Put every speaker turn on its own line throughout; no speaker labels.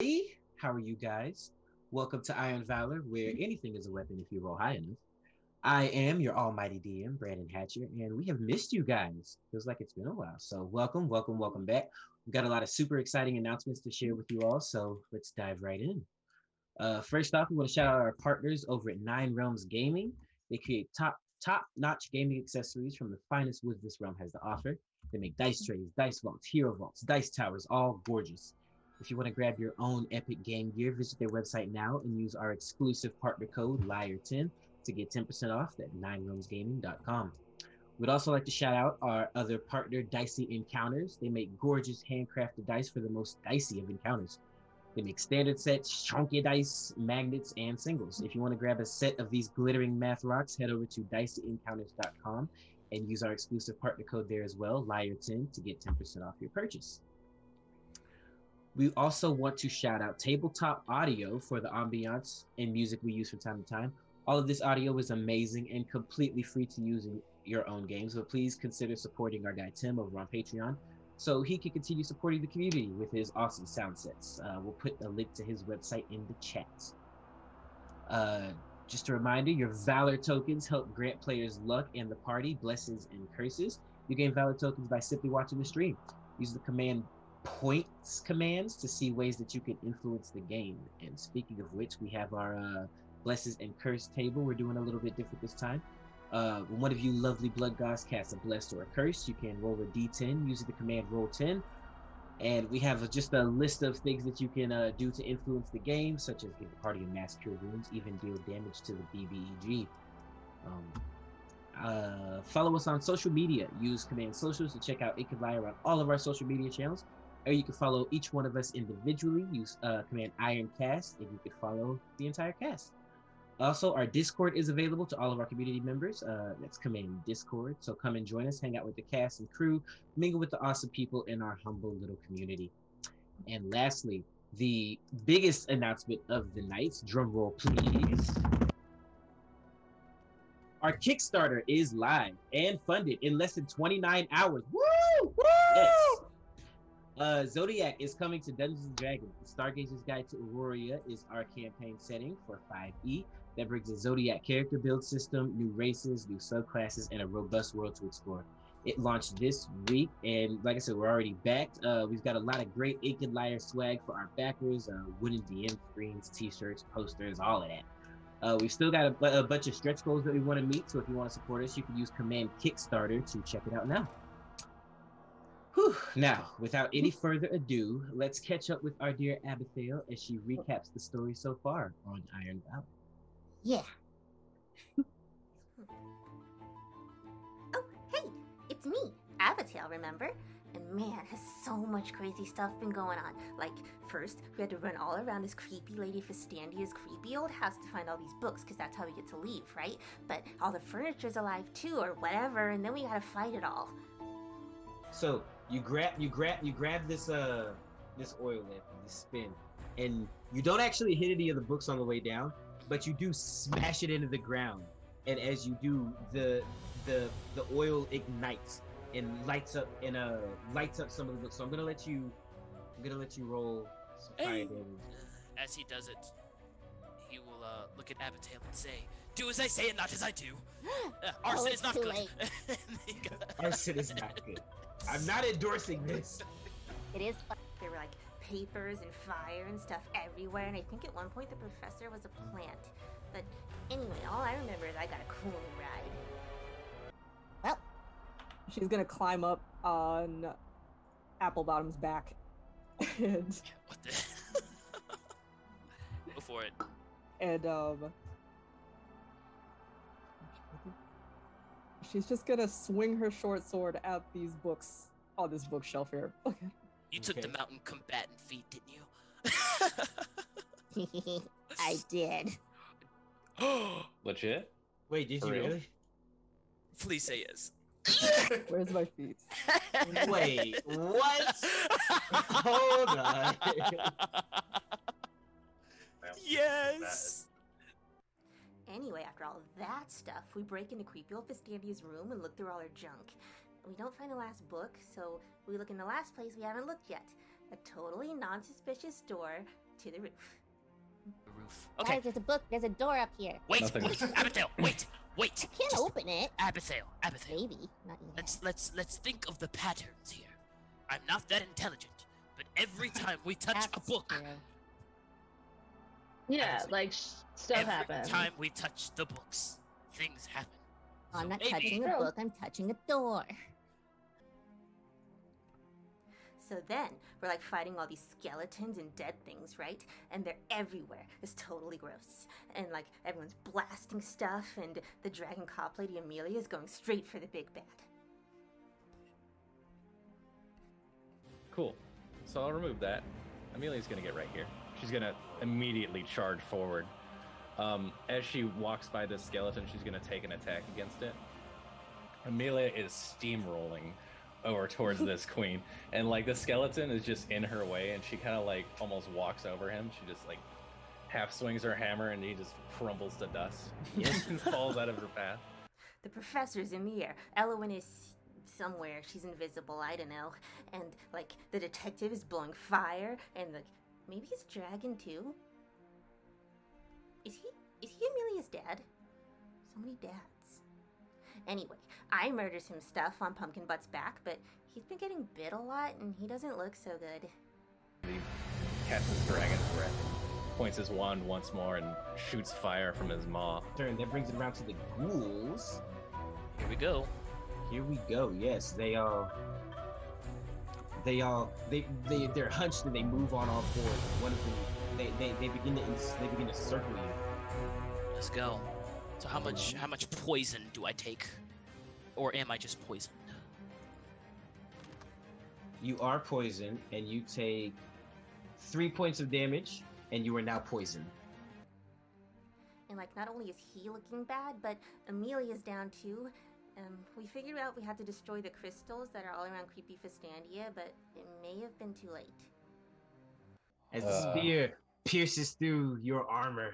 Hey, how are you guys? Welcome to Iron Valor, where anything is a weapon if you roll high enough. I am your almighty DM, Brandon Hatcher, and we have missed you guys. Feels like it's been a while. So welcome back. We've got a lot of super exciting announcements to share with you all, so let's dive right in. First off, we want to shout out our partners over at Nine Realms Gaming. They create top-notch gaming accessories from the finest woods this realm has to offer. They make dice trays, dice vaults, hero vaults, dice towers, all gorgeous. If you want to grab your own epic game gear, visit their website now and use our exclusive partner code LYRE10 to get 10% off at ninerealmsgaming.com. We'd also like to shout out our other partner, Dicey Encounters. They make gorgeous handcrafted dice for the most dicey of encounters. They make standard sets, chunky dice, magnets, and singles. If you want to grab a set of these glittering math rocks, head over to dicyencounters.com and use our exclusive partner code there as well, LYRE10, to get 10% off your purchase. We also want to shout out Tabletop Audio for the ambiance and music we use from time to time. All of this audio is amazing and completely free to use in your own games, but please consider supporting our guy Tim over on Patreon so he can continue supporting the community with his awesome sound sets. We'll put a link to his website in the chat. Just a reminder, your Valor tokens help grant players luck and the party, blessings, and curses. You gain Valor tokens by simply watching the stream. Use the command points commands to see ways that you can influence the game. And speaking of which, we have our blesses and curse table. We're doing a little bit different this time. When one of you lovely blood gods casts a blessed or a curse, you can roll a d10 using the command roll 10. And we have just a list of things that you can do to influence the game, such as give the party a mass cure wounds, even deal damage to the BBEG. Follow us on social media. Use command socials to check out It Could Lyre on all of our social media channels. Or you can follow each one of us individually. Use command Ironcast, and you can follow the entire cast. Also, our Discord is available to all of our community members. That's command Discord. So come and join us, hang out with the cast and crew, mingle with the awesome people in our humble little community. And lastly, the biggest announcement of the night, drum roll please. Our Kickstarter is live and funded in less than 29 hours. Woo! Yes! Zodiac is coming to Dungeons and Dragons. The Stargazer's Guide to Aurora is our campaign setting for 5e that brings a Zodiac character build system, new races, new subclasses, and a robust world to explore. It launched this week, and like I said, we're already backed. We've got a lot of great Ink and Lyre swag for our backers, wooden DM screens, t-shirts, posters, all of that. We've still got a bunch of stretch goals that we want to meet, so if you want to support us, you can use command Kickstarter to check it out now. Whew. Now, without any further ado, let's catch up with our dear Abigail as she recaps the story so far on Iron Valor.
Yeah. Oh, hey, it's me, Abigail, remember? And man, has so much crazy stuff been going on. Like, first, we had to run all around this creepy Lady Fistandia's creepy old house to find all these books, because that's how we get to leave, right? But all the furniture's alive too, or whatever, and then we gotta fight it all.
So you grab this this oil lamp, this spin, and you don't actually hit any of the books on the way down, but you do smash it into the ground. And as you do, the oil ignites and lights up some of the books. So I'm gonna let you roll some fire damage.
As he does it, he will look at Abigail and say, "Do as I say and not as I do." Arson is not good.
Arson is not good. I'm not endorsing this.
It is fun. There were like papers and fire and stuff everywhere, and I think at one point the professor was a plant. But anyway, all I remember is I got a cool ride.
Well, she's gonna climb up on Applebottom's back. And
What the? Go for it.
and she's just gonna swing her short sword at these books on this bookshelf here.
You took the mountain combatant feat, didn't you?
I did.
Legit?
Wait, did
For
you
real?
really?
Please say yes.
Where's my feet?
Wait, what? Hold on.
Yes.
Anyway, after all that stuff, we break into creepy old Fistandia's room and look through all her junk. We don't find the last book, so we look in the last place we haven't looked yet. A totally non-suspicious door to the roof.
The roof.
Guys,
Okay.
there's a book. There's a door up here.
Wait,
Nothing.
Abigail, wait.
Can't
Just-
open it.
Abigail.
Maybe. Not yet.
Let's think of the patterns here. I'm not that intelligent, but every time we touch a
That's
book,
true.
Yeah,
Honestly,
like stuff
every
happens.
time we touch the books, things happen.
I'm
So
not
maybe-
touching a
True.
book. I'm touching a door.
So then we're like fighting all these skeletons and dead things, right? And they're everywhere. It's totally gross. And like everyone's blasting stuff, and the dragon cop lady Amelia is going straight for the big bad.
Cool. So I'll remove that. Amelia's gonna get right here. She's gonna immediately charge forward. As she walks by this skeleton, she's gonna take an attack against it. Amelia is steamrolling over towards this queen, and like the skeleton is just in her way, and she kind of like almost walks over him. She just like half swings her hammer, and he just crumbles to dust and falls out of her path.
The professor's in the air. Elowen is somewhere. She's invisible. I don't know. And like the detective is blowing fire, and like maybe he's a dragon too. Is he Amelia's dad? So many dads. Anyway, I murder some stuff on Pumpkin Butt's back, but he's been getting bit a lot, and he doesn't look so good.
He catches Dragon's breath, points his wand once more, and shoots fire from his maw.
Turn. That brings it around to the ghouls.
Here we go.
Here we go. Yes, they're hunched and they move on all fours. One of them, they begin to circle you.
Let's go. So how much poison do I take, or am I just poisoned?
You are poisoned, and you take 3 points of damage, and you are now poisoned.
And like, not only is he looking bad, but Amelia's down too. We figured out we had to destroy the crystals that are all around creepy Fistandia, but it may have been too late.
As the spear pierces through your armor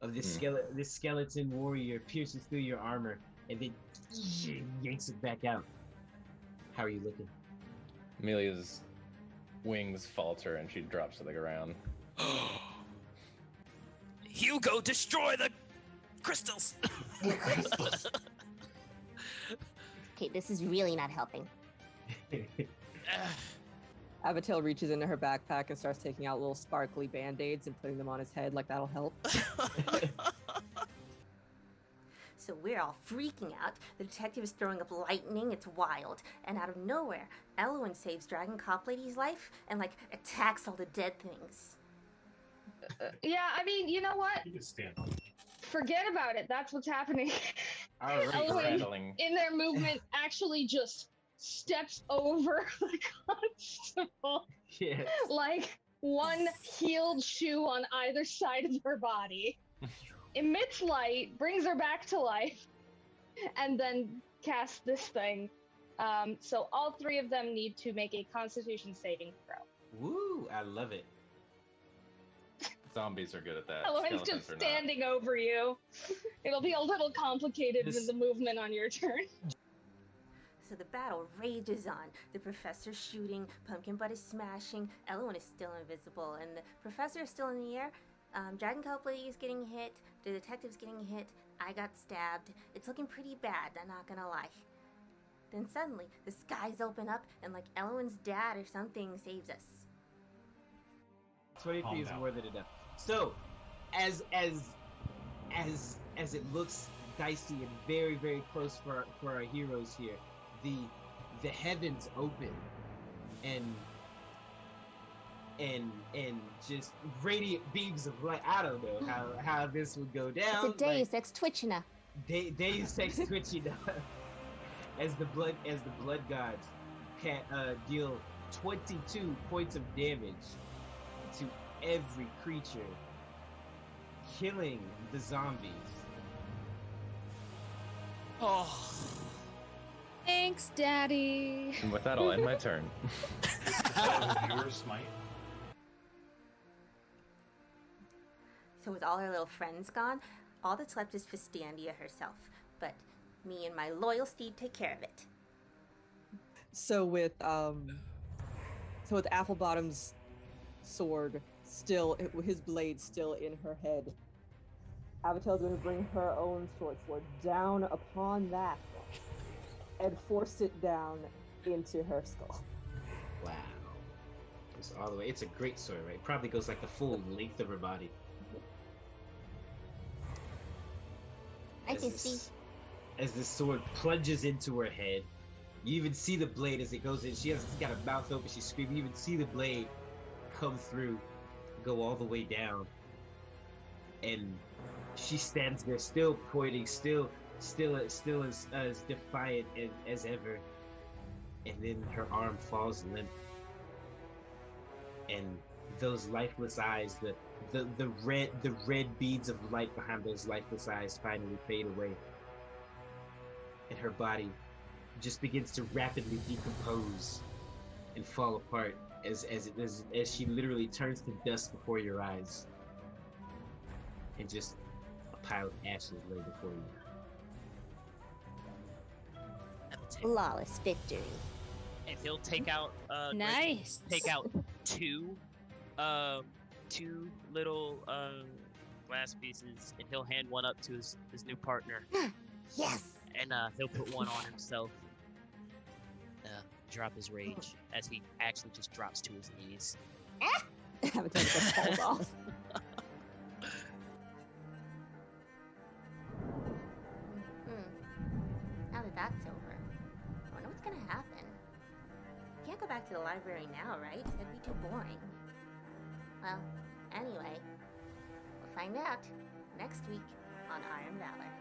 of this skeleton warrior, pierces through your armor, and then yanks it back out. How are you looking?
Amelia's wings falter and she drops to the ground.
Hugo, destroy the crystals!
Okay, this is really not helping.
Abigail reaches into her backpack and starts taking out little sparkly band-aids and putting them on his head like that'll help.
So we're all freaking out. The detective is throwing up lightning. It's wild. And out of nowhere, Elowen saves Dragon Cop Lady's life and like attacks all the dead things.
Yeah, I mean, you know what?
You can stand on it.
Forget about it. That's what's happening.
All right,
Elowen,
rattling.
in their movement, actually just steps over the constable,
Yes.
like one healed shoe on either side of her body, emits light, brings her back to life, and then casts this thing. So all three of them need to make a Constitution saving throw.
Woo! I love it.
Zombies are good at that.
Elowen's
Skeletons
just
are not.
standing over you. It'll be a little complicated with the movement on your turn.
So the battle rages on. The professor's shooting, Pumpkin Butt is smashing, Elowen is still invisible, and the professor is still in the air. Dragon Cop Lady is getting hit, the detective's getting hit, I got stabbed. It's looking pretty bad, I'm not gonna lie. Then suddenly, the skies open up, and like Elowen's dad or something saves us.
23
Calm
is
down.
more than enough. So, as it looks dicey and very, very close for our heroes here, the heavens open and just radiant beams of light. I don't know how this would go down.
It's a Deus Ex Twitchina.
Deus Ex twitching as the blood gods deal 22 points of damage to every creature, killing the zombies.
Oh.
Thanks, Daddy.
And with that, I'll end my turn.
Viewer smite.
So with all our little friends gone, all that's left is Fistandia herself. But me and my loyal steed take care of it.
So with Applebottom's sword still, his blade still in her head. Avatel's going to bring her own sword down upon that and force it down into her skull.
Wow. Goes all the way. It's a great sword, right? Probably goes like the full length of her body.
I can see.
As the sword plunges into her head, you even see the blade as it goes in. She's got her mouth open, she's screaming. You even see the blade come through, go all the way down. And she stands there, still pointing, still as defiant as ever. And then her arm falls limp. And those lifeless eyes, the red beads of light behind those lifeless eyes finally fade away. And her body just begins to rapidly decompose and fall apart as she literally turns to dust before your eyes. And just a pile of ashes lay before you.
Flawless victory.
And he'll take out
Nice.
take out two little glass pieces, and he'll hand one up to his new partner.
Yes.
And he'll put one on himself. Drop his rage as he actually just drops to his knees.
Avatel just falls off.
Now that that's over, I wonder what's gonna happen. We can't go back to the library now, right? That'd be too boring. Well, anyway, we'll find out next week on Iron Valor.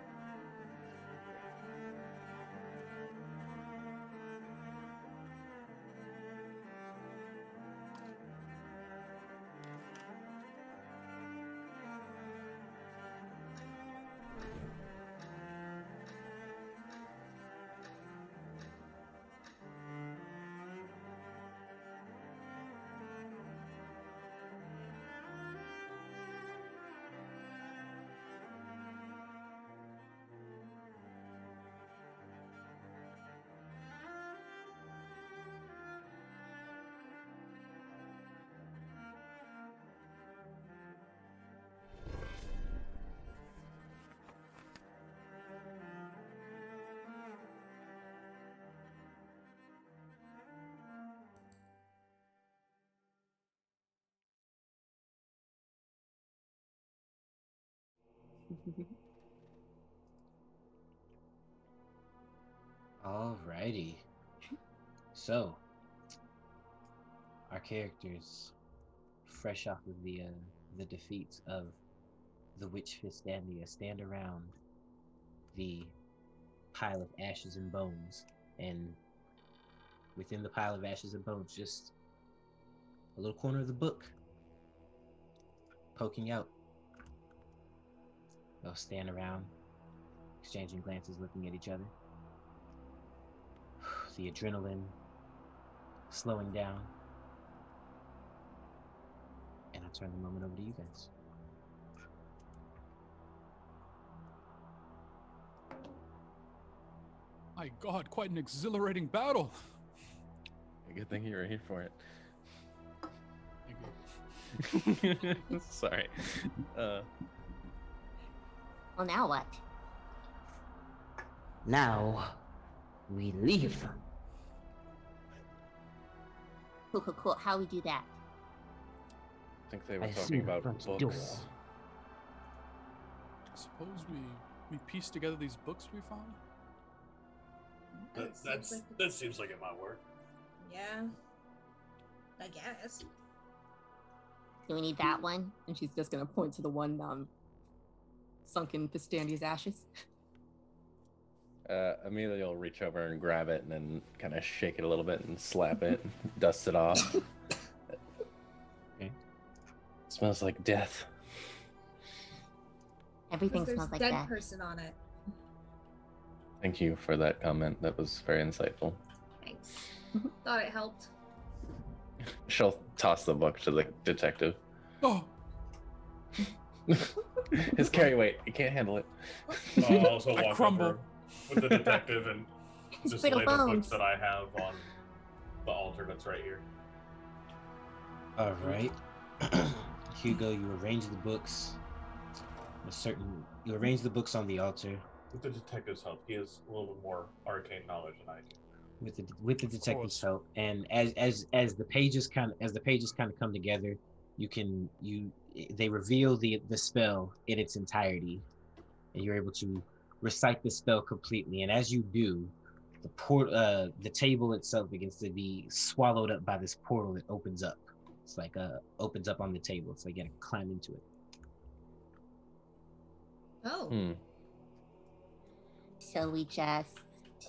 Alrighty. So, our characters, fresh off of the defeats of the Witch Fistandia, stand around the pile of ashes and bones, and within the pile of ashes and bones, just a little corner of the book poking out. They'll stand around, exchanging glances, looking at each other. The adrenaline slowing down. And I turn the moment over to you guys.
My God, quite an exhilarating battle.
Good thing you were here for it.
Thank you.
Sorry.
Well, now what?
Now, we leave.
Cool. How we do that?
I think they were
I
talking
assume the
about
front
books.
door.
Suppose we piece together these books we found?
That seems like it might work.
Yeah. I guess.
Do we need that one?
And she's just going to point to the one sunk in Pistandia's ashes.
Amelia will reach over and grab it and then kind of shake it a little bit and slap it, dust it off.
Okay.
Smells like death.
Everything
There's
smells like
dead
that.
person on it.
Thank you for that comment. That was very insightful.
Thanks. Thought it helped.
She'll toss the book to the detective.
Oh,
His carry weight, he can't handle it.
I'll also
I
walk
crumble.
over with the detective and
It's
display the
brittle
books
bones.
that I have on the altar that's right here.
All right. Hugo, you arrange the books. You arrange the books on the altar.
With the detective's help, he has a little bit more arcane knowledge than I do.
With the detective's help, and as the pages kind of come together, they reveal the spell in its entirety, and you're able to recite the spell completely. And as you do, the table itself begins to be swallowed up by this portal that opens up. It's like opens up on the table. It's like you gotta climb into it.
Oh.
So we just.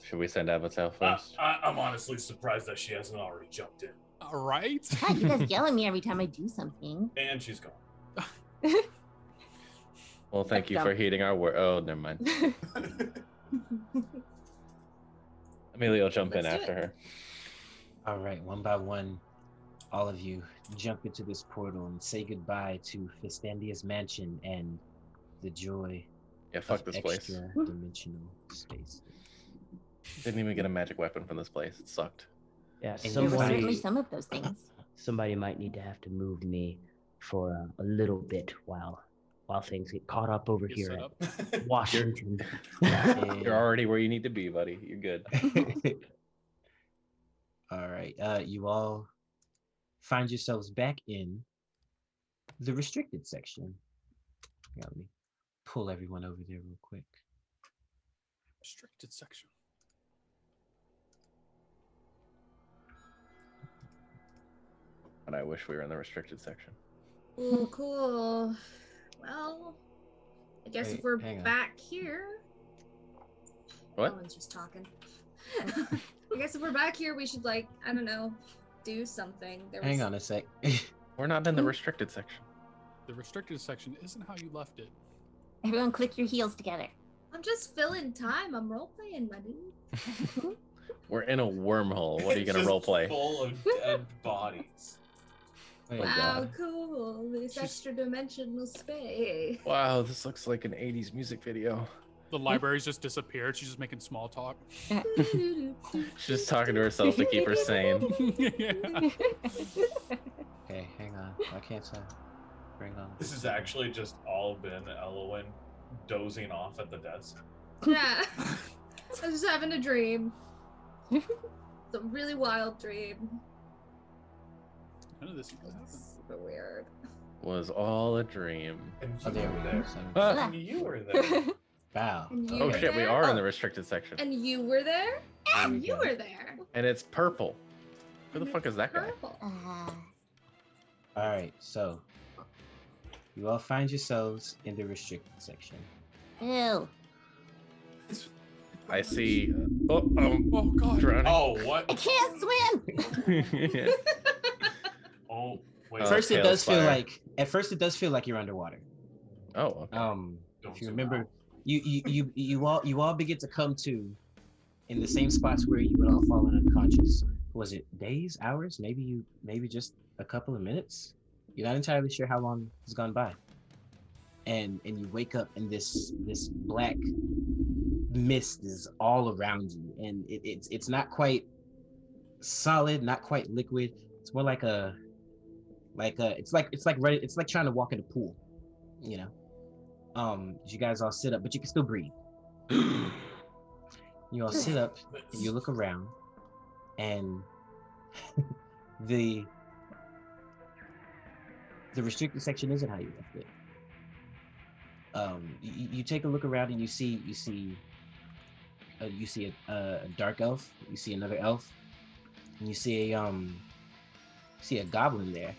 Should we send Avatar first?
I'm honestly surprised that she hasn't already jumped in.
All right.
God, you guys yell at me every time I do something.
And she's gone.
Well, thank you for heeding our word. Oh, never mind. Amelia will jump in after her.
All right, one by one, all of you jump into this portal and say goodbye to Fistandia's mansion and the joy
fuck this place.
Extra-dimensional space.
Didn't even get a magic weapon from this place. It sucked.
There
Yeah,
were certainly
somebody,
some of those things.
somebody might need to have to move me for a little bit while things get caught up over
Get
here
set
at
up.
Washington.
You're already where you need to be, buddy. You're good.
All right, you all find yourselves back in the restricted section. Let me pull everyone over there real quick.
Restricted section.
And I wish we were in the restricted section.
Oh, cool. Well, I guess
Wait,
if we're
hang on.
back here.
What?
No one's just talking. I guess if we're back here, we should, like, I don't know, do something.
Hang on a sec.
We're not in the restricted section.
The restricted section isn't how you left it.
Everyone click your heels together.
I'm just filling time. I'm role playing, my dude.
We're in a wormhole. What are you gonna
Just
roleplay?
Full of dead bodies.
Wait,
Wow, cool. This extra dimensional space.
Wow, this looks like an 80s music video.
The library's just disappeared. She's just making small talk.
She's just talking to herself to keep her sane.
Okay, hang on. Why can't I bring on?
This has actually just all been Elowin dozing off at the desk.
Yeah. I was just having a dream. It's a really wild dream.
None of this even happened.
Super weird.
Was all a dream.
And
Oh, there we go.
Ah.
And you were there.
Wow.
And you
Oh
were
shit, we
there?
are in the restricted section.
And you were there? And you were there.
And it's purple. Who the fuck is that guy?
Purple.
All right, so you all find yourselves in the restricted section.
Ew.
I see.
Oh god.
Drowning.
Oh, what?
I can't swim.
Oh, wait.
At first, it
tail
does feel
spire.
like. At first, it does feel like you're underwater.
Oh, okay.
Don't
If you
zoom
remember,
out.
you all begin to come to in the same spots where you would all fallen unconscious. Was it days, hours, maybe just a couple of minutes? You're not entirely sure how long has gone by. And you wake up and this black mist is all around you, and it's not quite solid, not quite liquid. It's more like it's like trying to walk in a pool, you know. You guys all sit up, but you can still breathe. You all sit up and you look around, and the restricted section isn't how you left it. You take a look around and you see a dark elf, you see another elf, and you see a goblin there,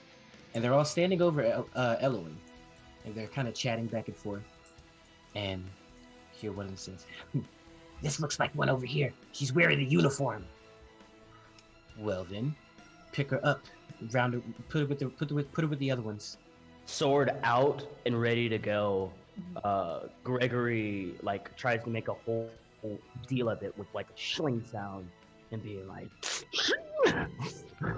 and they're all standing over Elowin, and they're kind of chatting back and forth. And here one of them says, "This looks like one over here. She's wearing the uniform." Well then, pick her up, round her, put her with the other ones.
Sword out and ready to go. Gregory like tries to make a whole deal of it with like a shilling sound and being like.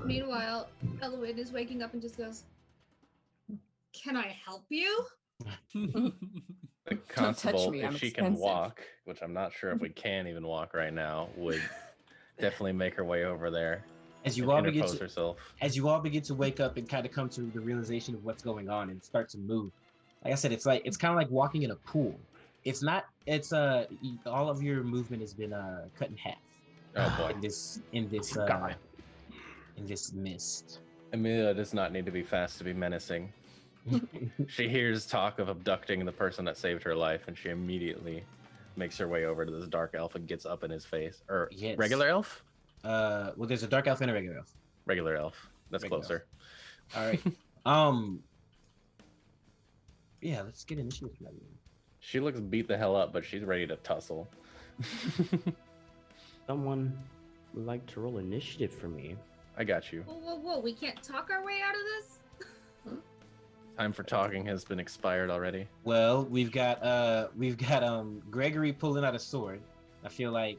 Meanwhile, Elowin is waking up and just goes, "Can I help you?"
The
touch
constable,
me,
if
I'm
she can
expensive.
walk, which I'm not sure if we can even walk right now, would definitely make her way over there.
As you
and
all begin
interpose
to
herself.
as you all begin to wake up and kind of come to the realization of what's going on and start to move. Like I said, it's kind of like walking in a pool. It's not. It's all of your movement has been cut in half.
Oh boy.
In this mist.
Amelia does not need to be fast to be menacing. She hears talk of abducting the person that saved her life, and she immediately makes her way over to this dark elf and gets up in his face. Or
Yes.
regular elf?
Well, there's a dark elf and a regular elf.
Regular elf. That's
Regular
closer.
All right. Yeah, let's get initiative from everyone.
She looks beat the hell up, but she's ready to tussle.
Someone would like to roll initiative for me.
I got you.
Whoa! We can't talk our way out of this.
Time for talking has been expired already.
Well, we've got Gregory pulling out a sword. I feel like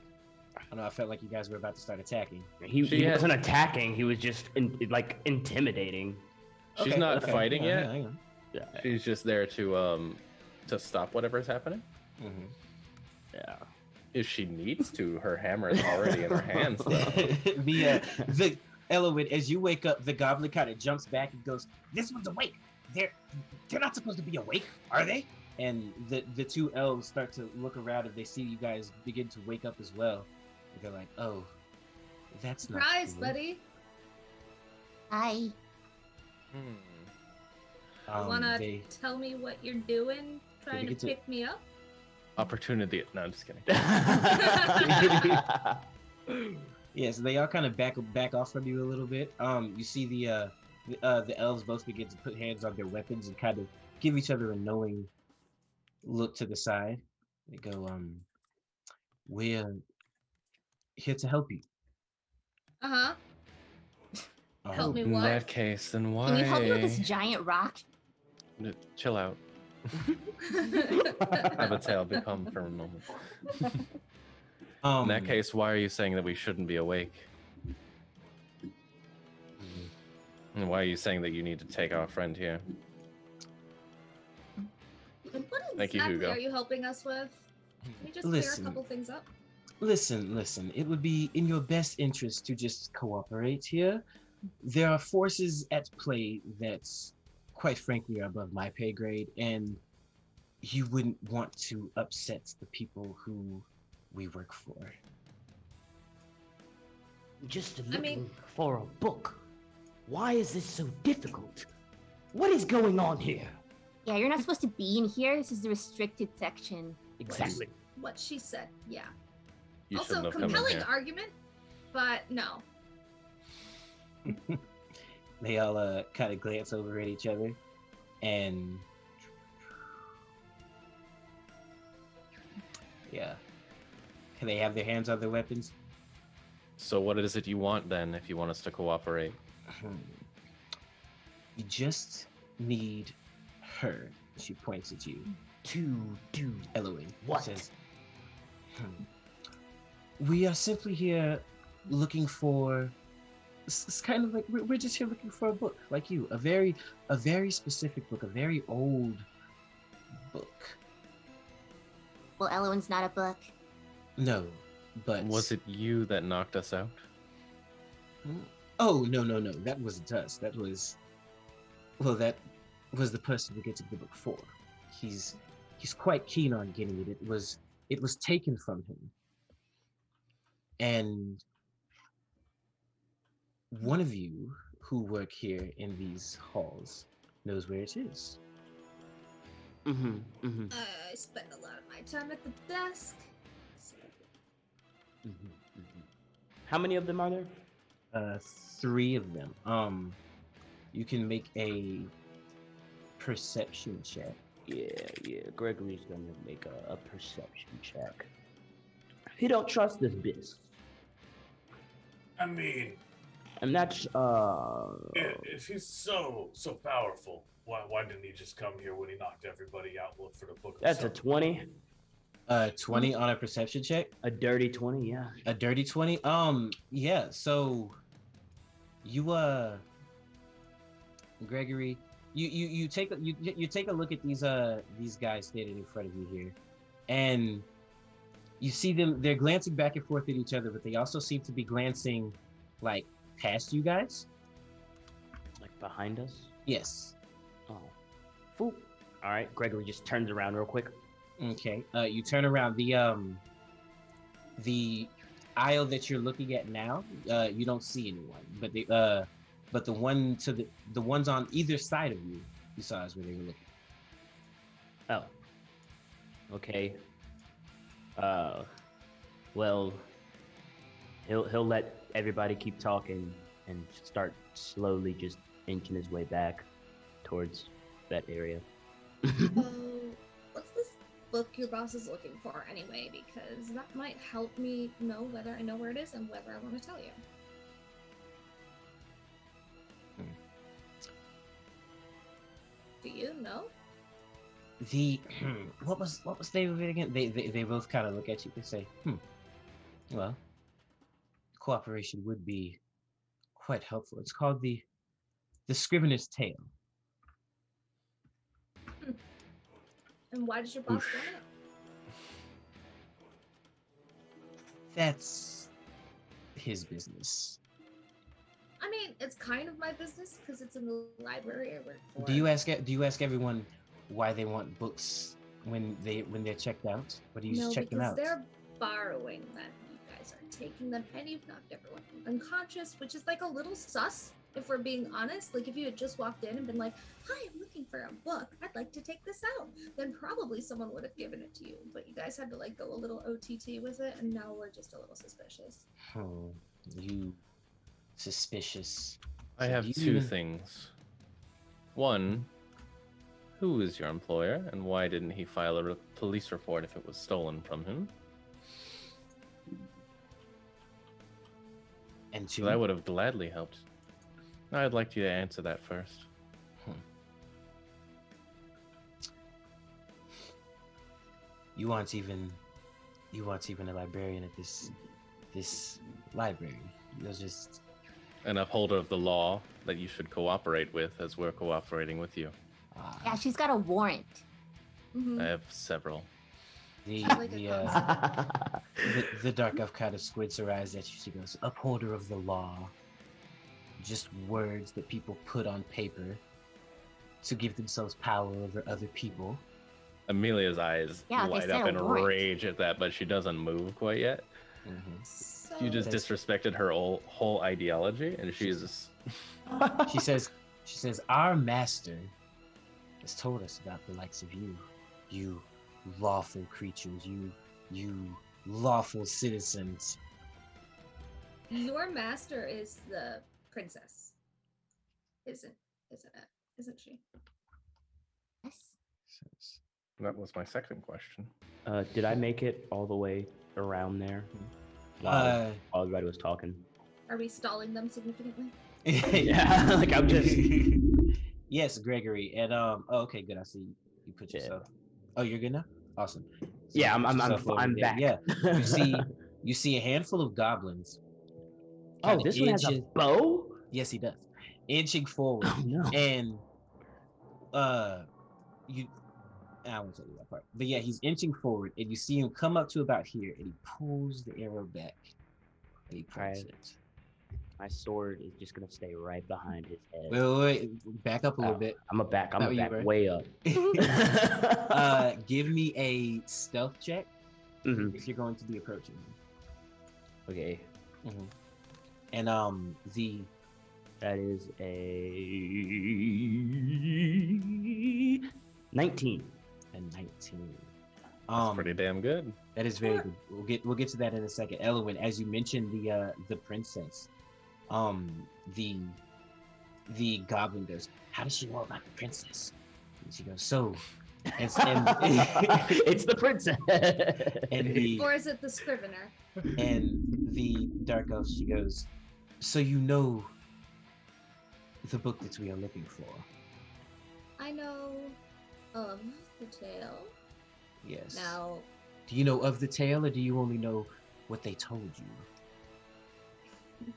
I don't know. I felt like you guys were about to start attacking.
He wasn't attacking. He was just intimidating.
She's not fighting yet.
Hang on.
Yeah.
She's just there to stop whatever's happening.
Mm-hmm.
Yeah.
If she needs to, her hammer is already in her hands.
The Elowen, as you wake up, the goblin kind of jumps back and goes, "This one's awake. They're not supposed to be awake, are they?" And the two elves start to look around and they see you guys begin to wake up as well. And they're like, "Oh, that's not
Surprise,
cool."
buddy.
Hi.
You wanna tell me what you're doing? Trying to pick me up?
Opportunity. No, I'm just kidding.
Yeah, so they all kind of back off from you a little bit. You see the elves both begin to put hands on their weapons and kind of give each other a knowing look to the side. They go, "We're here to help you."
Uh-huh. Help me
In
what?
that case, then why?
Can you help me with this giant rock?
Chill out. Have a tail become for a moment. In that case, why are you saying that we shouldn't be awake? And why are you saying that you need to take our friend here?
And what
Thank you,
exactly
Hugo.
are you helping us with? Can we just
Listen.
clear a couple things up?
Listen. It would be in your best interest to just cooperate here. There are forces at play that's, quite frankly, are above my pay grade, and you wouldn't want to upset the people who we work for.
Just looking for a book. Why is this so difficult? What is going on here?
Yeah, you're not supposed to be in here. This is the restricted section.
Exactly.
What she said, yeah.
You
Also,
shouldn't have come in
compelling
here.
argument, but no.
They all kind of glance over at each other, and yeah, they have their hands on their weapons.
So what is it you want then, if you want us to cooperate?
You just need her. She points at you.
To do
Elowen
what?
says, "We are simply here looking for. It's kind of like we're just here looking for a book, like you, a very specific book, a very old book.
Well, Elowen's not a book.
No, but
Was it you that knocked us out?
Oh no, that wasn't us. That was the person we're getting the book for. He's quite keen on getting it. It was taken from him, and one of you who work here in these halls knows where it is."
I spend a lot of my time at the desk.
How many of them are there?
3 of them. You can make a perception check.
Yeah. Gregory's gonna make a perception check. He don't trust this bitch.
I mean,
And that's
if he's so powerful, why didn't he just come here when he knocked everybody out? Look for the book.
that's a
himself?
20.
20 on a perception check.
A dirty 20, yeah.
A dirty 20. Yeah. So you Gregory, you take a look at these guys standing in front of you here, and you see them. They're glancing back and forth at each other, but they also seem to be glancing like past you guys.
Like behind us.
Yes.
Oh. Fool. All right. Gregory just turns around real quick.
Okay. You turn around. The aisle that you're looking at now, you don't see anyone, but the ones on either side of you saw is where they were looking.
Oh. Okay. Well, he'll let everybody keep talking and start slowly just inching his way back towards that area.
What's this book your boss is looking for anyway? Because that might help me know whether I know where it is and whether I want to tell you. Do you know?
What was the name of it again? They both kind of look at you and say, well, cooperation would be quite helpful. It's called the Scrivener's Tale.
And why does your boss want it?
That's his business.
I mean, it's kind of my business because it's in the library I work for.
Do you ask everyone why they want books when they're checked out? Or do you just check them out?
No, because they're borrowing them. You guys are taking them, and you've knocked everyone unconscious, which is like a little sus. If we're being honest, like if you had just walked in and been like, "Hi, I'm looking for a book. I'd like to take this out," then probably someone would have given it to you. But you guys had to like go a little OTT with it, and now we're just a little suspicious.
You suspicious.
I have two things. One, who is your employer, and why didn't he file a police report if it was stolen from him?
And two,
that would have gladly helped. I'd like you to answer that first.
You aren't even a librarian at this library. You're just
an upholder of the law that you should cooperate with, as we're cooperating with you.
Yeah, she's got a warrant.
I have several.
The dark elf kind of squints her eyes at you. She goes, "Upholder of the law. Just words that people put on paper to give themselves power over other people."
Amelia's eyes light up in rage at that, but she doesn't move quite yet.
So...
You just disrespected her whole ideology, and she's.
She says, "Our master has told us about the likes of you lawful creatures, you lawful citizens."
Your master is the princess, isn't she?
Yes.
That was my second question.
Did I make it all the way around there while everybody was talking?
Are we stalling them significantly?
Yeah, like I'm just.
Yes, Gregory, and okay, good. I see you put yourself. Oh, you're good now. Awesome. So
yeah, I'm back.
Yeah, you see a handful of goblins.
Oh, this one has a bow?
Yes, he does. Inching forward.
Oh, no.
And I won't tell you that part. But yeah, he's inching forward, and you see him come up to about here, and he pulls the arrow back. And he points it.
My sword is just gonna stay right behind his head.
Wait, back up a little bit.
I'm back way up.
Give me a stealth check if you're going to be approaching him.
Okay.
And
that is a 19.
A 19.
That's pretty damn good.
That is very good. We'll get to that in a second. Elwyn, as you mentioned the princess, the goblin goes, "How does she know about the princess?" And she goes, "So," and
it's the princess.
Or is it the scrivener?
And the dark elf, she goes, "So you know the book that we are looking for?"
I know of the tale.
Yes.
Now,
do you know of the tale, or do you only know what they told you?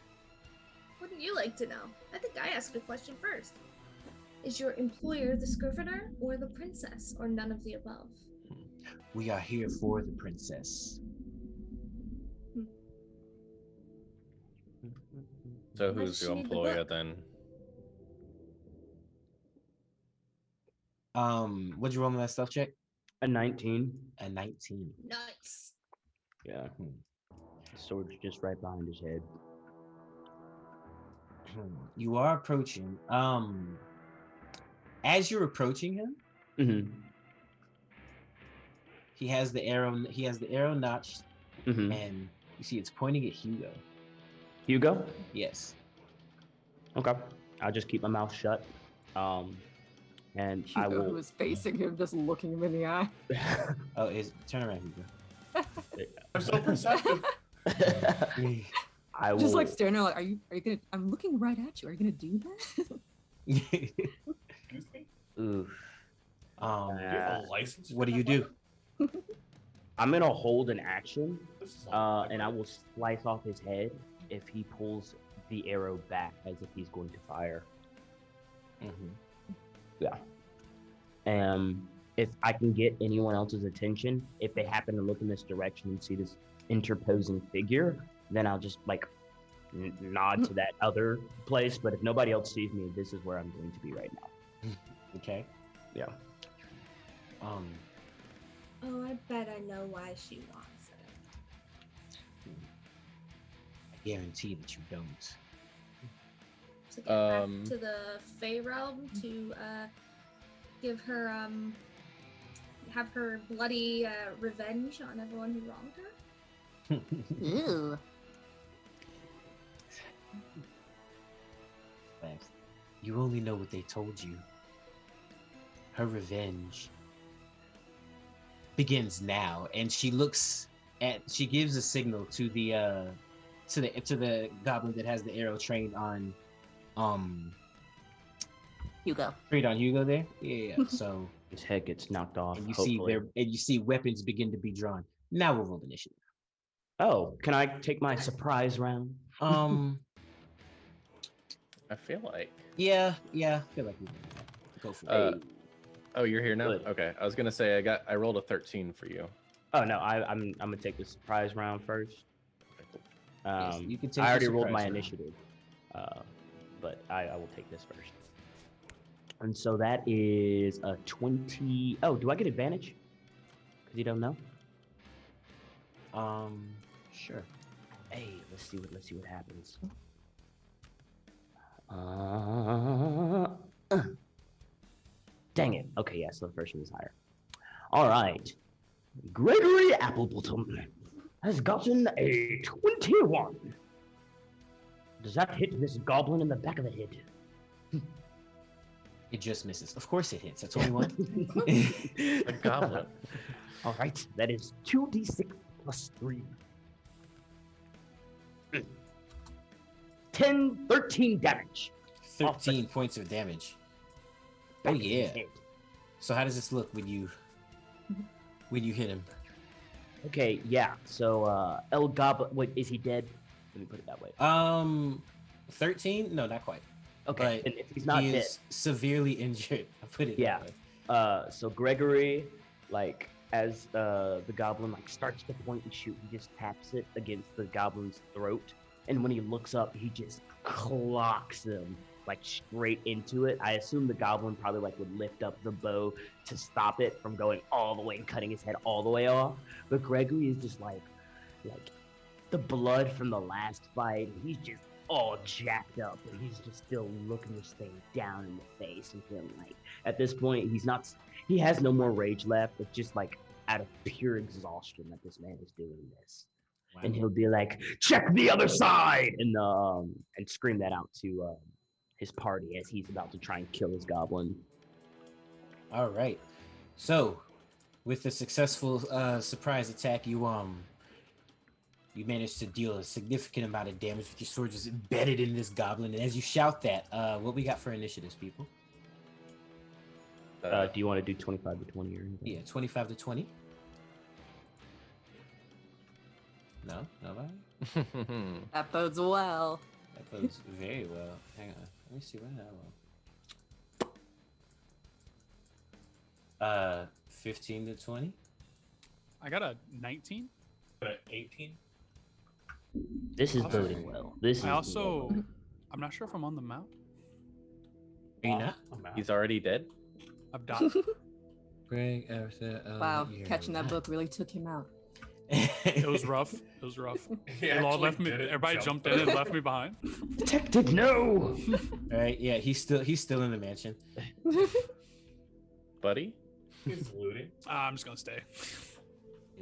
Wouldn't you like to know? I think I asked a question first. Is your employer the scrivener or the princess, or none of the above?
We are here for the princess.
So
Why
who's
does she
your
need the
employer
book?
then?
What'd you roll on that stuff check?
A 19.
A 19.
Nice.
Yeah. The sword's just right behind his head.
You are approaching. As you're approaching him,
Mm-hmm.
he has the arrow notched,
Mm-hmm.
and you see it's pointing at Hugo.
Hugo?
Yes.
Okay. I'll just keep my mouth shut. And I
Hugo,
will.
who is facing him, just looking him in the eye.
Oh, turn around, Hugo.
I'm so perceptive.
I will.
Just like staring there, like, are you gonna? I'm looking right at you. Are you gonna do that?
Oof.
Do you have a license?
What do you do?
I'm gonna hold an action,
This is
and I will slice off his head if he pulls the arrow back as if he's going to fire.
Mm-hmm.
Yeah. If I can get anyone else's attention, if they happen to look in this direction and see this interposing figure, then I'll just like nod to that other place. But if nobody else sees me, this is where I'm going to be right now.
Okay.
Yeah.
Oh, I bet I know why she wants it.
I guarantee that you don't.
To get back to the Fey realm to give her have her bloody revenge on everyone who wronged her.
Ew.
You only know what they told you. Her revenge begins now, and she gives a signal to the goblin that has the arrow trained on
Hugo.
trained on Hugo there. Yeah. So
His head gets knocked off.
and you
hopefully.
see weapons begin to be drawn. Now we'll roll initiative.
Oh, can I take my surprise round?
I feel like.
Yeah. I feel like we can go for it.
Oh, you're here now.
Good.
Okay, I was gonna say I rolled a 13 for you.
Oh no, I'm gonna take the surprise round first.
Yes, you can take
I
the
already rolled
surprise
my
round.
initiative, but I will take this first. And so that is a 20. Oh, do I get advantage? Because you don't know.
Sure.
Hey, let's see what happens. Dang it. Okay, yeah, so the first one is higher. All right. Gregory Applebottom has gotten a 21. Does that hit this goblin in the back of the head?
It just misses. Of course it hits. That's 21.
A goblin.
All right, that is 2d6 plus 3. 13 damage.
13 points of damage. Oh
Back in
yeah.
his head.
So how does this look when you hit him?
Okay, yeah. So El Goblin, wait, is he dead? Let me put it that way.
13? No, not quite.
Okay,
But
and if he's not
he
dead,
is severely injured. I put it
yeah.
that way.
So Gregory, like as the goblin like starts to point and shoot, he just taps it against the goblin's throat, and when he looks up, he just clocks him like straight into it. I assume the goblin probably like would lift up the bow to stop it from going all the way and cutting his head all the way off. But Gregory is just like the blood from the last fight. He's just all jacked up, and he's just still looking this thing down in the face and feeling like at this point he has no more rage left. It's just like out of pure exhaustion that this man is doing this.
Wow.
And he'll be like, "Check the other side!" and scream that out to his party as he's about to try and kill his goblin.
All right. So, with the successful surprise attack, you managed to deal a significant amount of damage with your sword just embedded in this goblin. And as you shout that, what we got for initiatives, people?
Do you want to do 25 to 20 or anything?
Yeah, 25 to 20. No, nobody.
That bodes well.
That goes very well. Hang on, let me see what I roll. 15 to 20.
I got a 19.
18.
This is boding well.
I also I'm not sure if I'm on the map.
Are you not?
He's already dead.
I've died.
Greg, Everton,
Wow, catching that book really took him out.
It was rough. It was rough.
He
They all
actually
left me.
did it,
Everybody
jumped
jumped in and
over.
left me behind.
Detective, no!
All right, yeah, he's still in the mansion.
Buddy?
He's looting.
I'm just gonna stay.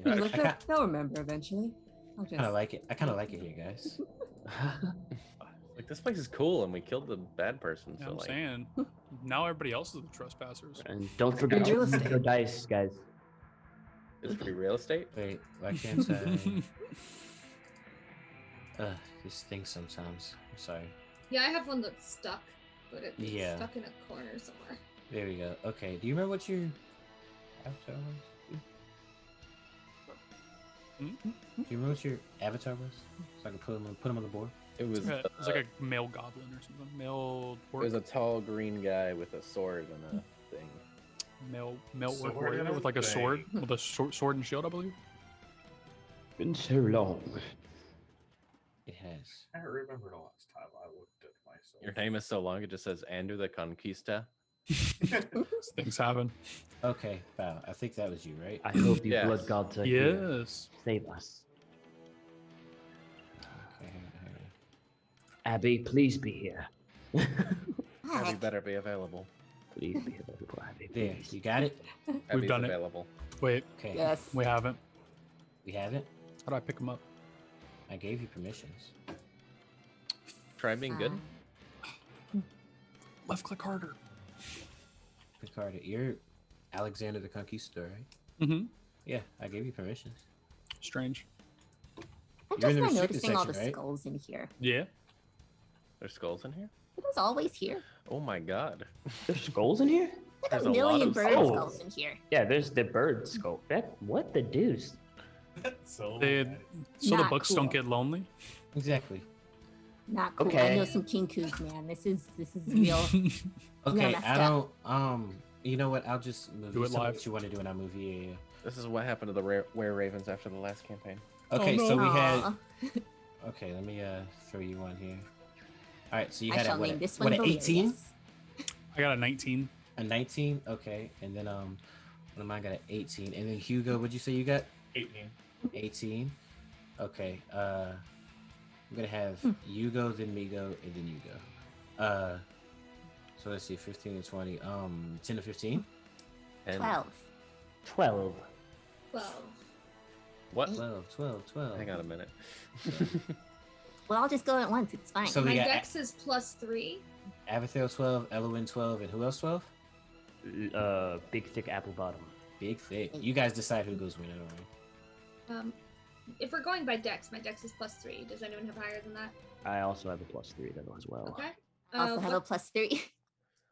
Yeah,
Look, they'll remember eventually. I'll
I kind of like it. I kind of like it here, guys.
Like, this place is cool, and we killed the bad person.
Yeah,
So
I'm
like,
saying. Now everybody else is the trespassers.
And don't forget to
Real
use
estate.
your dice, guys.
it's free real estate.
Wait, why can't I? This thing sometimes. I'm sorry.
Yeah, I have one that's stuck, but it's
Yeah.
stuck in a corner somewhere.
There we go. Okay, do you remember what your avatar was? Do you remember what your avatar was? So I can put him on the board.
It was.
It was like a male goblin or something. Male
It
orc.
was a tall green guy with a sword and a thing.
Male orc
Sword
warrior
and a
with like a sword,
thing.
with a sword and shield, I believe.
Been so long.
It has.
I remember the last time I looked at myself.
Your name is so long; it just says Andrew the Conquista.
Things happen.
Okay, wow. I think that was you, right?
I hope you
Yes.
blood gods are here.
Yes.
Save us.
Okay,
Abby, please be here.
Abby better be available.
Please be available, Abby.
there.
Please.
You got it.
Abby's
done it.
available.
Wait,
Okay.
Yes.
we haven't.
We have it.
How do I pick him up?
I gave you permissions.
Try being good.
Left click harder.
Picard, you're Alexander the Conquistador, right?
Mm-hmm.
Yeah, I gave you permissions.
Strange.
I'm
You're in
just
the
not
restricted
noticing all the
section, right?
skulls in here.
Yeah.
There's skulls in here.
It was always here.
Oh my god.
There's skulls in here?
Like
There's
a
a lot
million
of
bird
skulls.
skulls in here.
Yeah, there's the bird skull. What the deuce?
So
They,
mad.
so the
Not
books
cool.
don't get lonely.
Exactly.
Not cool. I
Okay.
know some kinkus, man. This is real.
Okay,
messed
I
up.
don't. You know what? I'll just move.
Do
You
it
tell me
live.
What you want to do, and I'll move you. Yeah,
This is what happened to the Were Ravens after the last campaign.
yeah. Okay,
no.
so we had.
Aw.
Okay, let me throw you one here. All right, so you
I
had
shall
a, what,
name this
what,
one
an 18?
Valerius.
I got a 19.
A 19? Okay, and then one of mine got an 18, and then Hugo, what'd you say you got?
18.
18. Okay, I'm gonna have you go, then me go, and then you go. So let's see, 15 and 20. 10 to 15.
And
12.
12.
Well,
what?
12.
Hang on a minute.
Well, I'll just go at once. It's fine.
So
my
we got
dex is +3.
Abathale 12, Elwyn 12, and who else 12?
Big thick apple bottom.
Big thick. You guys decide who goes winner. Right?
If we're going by dex, my dex is +3. Does anyone have higher than that?
I also have a +3 though as well.
Okay.
I also have a +3.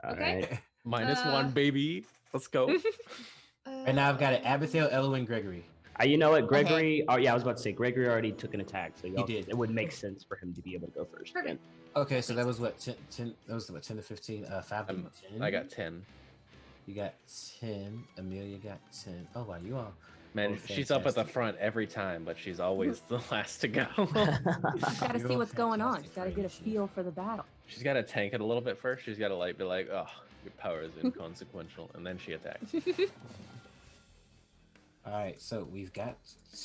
All
Okay.
right.
-1, baby. Let's go.
And now I've got an Abathale, Elwyn, Gregory.
You know what, Gregory? Oh yeah, I was about to say Gregory already took an attack, so y'all,
did.
It would make sense for him to be able to go first.
Perfect.
Again.
Okay, so that was what 10. That was what 10 to 15. 5 to 10.
I got 10.
You got 10. Amelia got 10. Oh wow, you all.
Man,
Oh,
she's up at the
fantastic.
front every time, but she's always the last to go.
Gotta
You're
see
all
what's going on.
fantastic
Gotta get a
friends.
feel for the battle.
She's got to tank it a little bit first. She's got to be like, oh, your power is inconsequential, and then she attacks.
All right, so we've got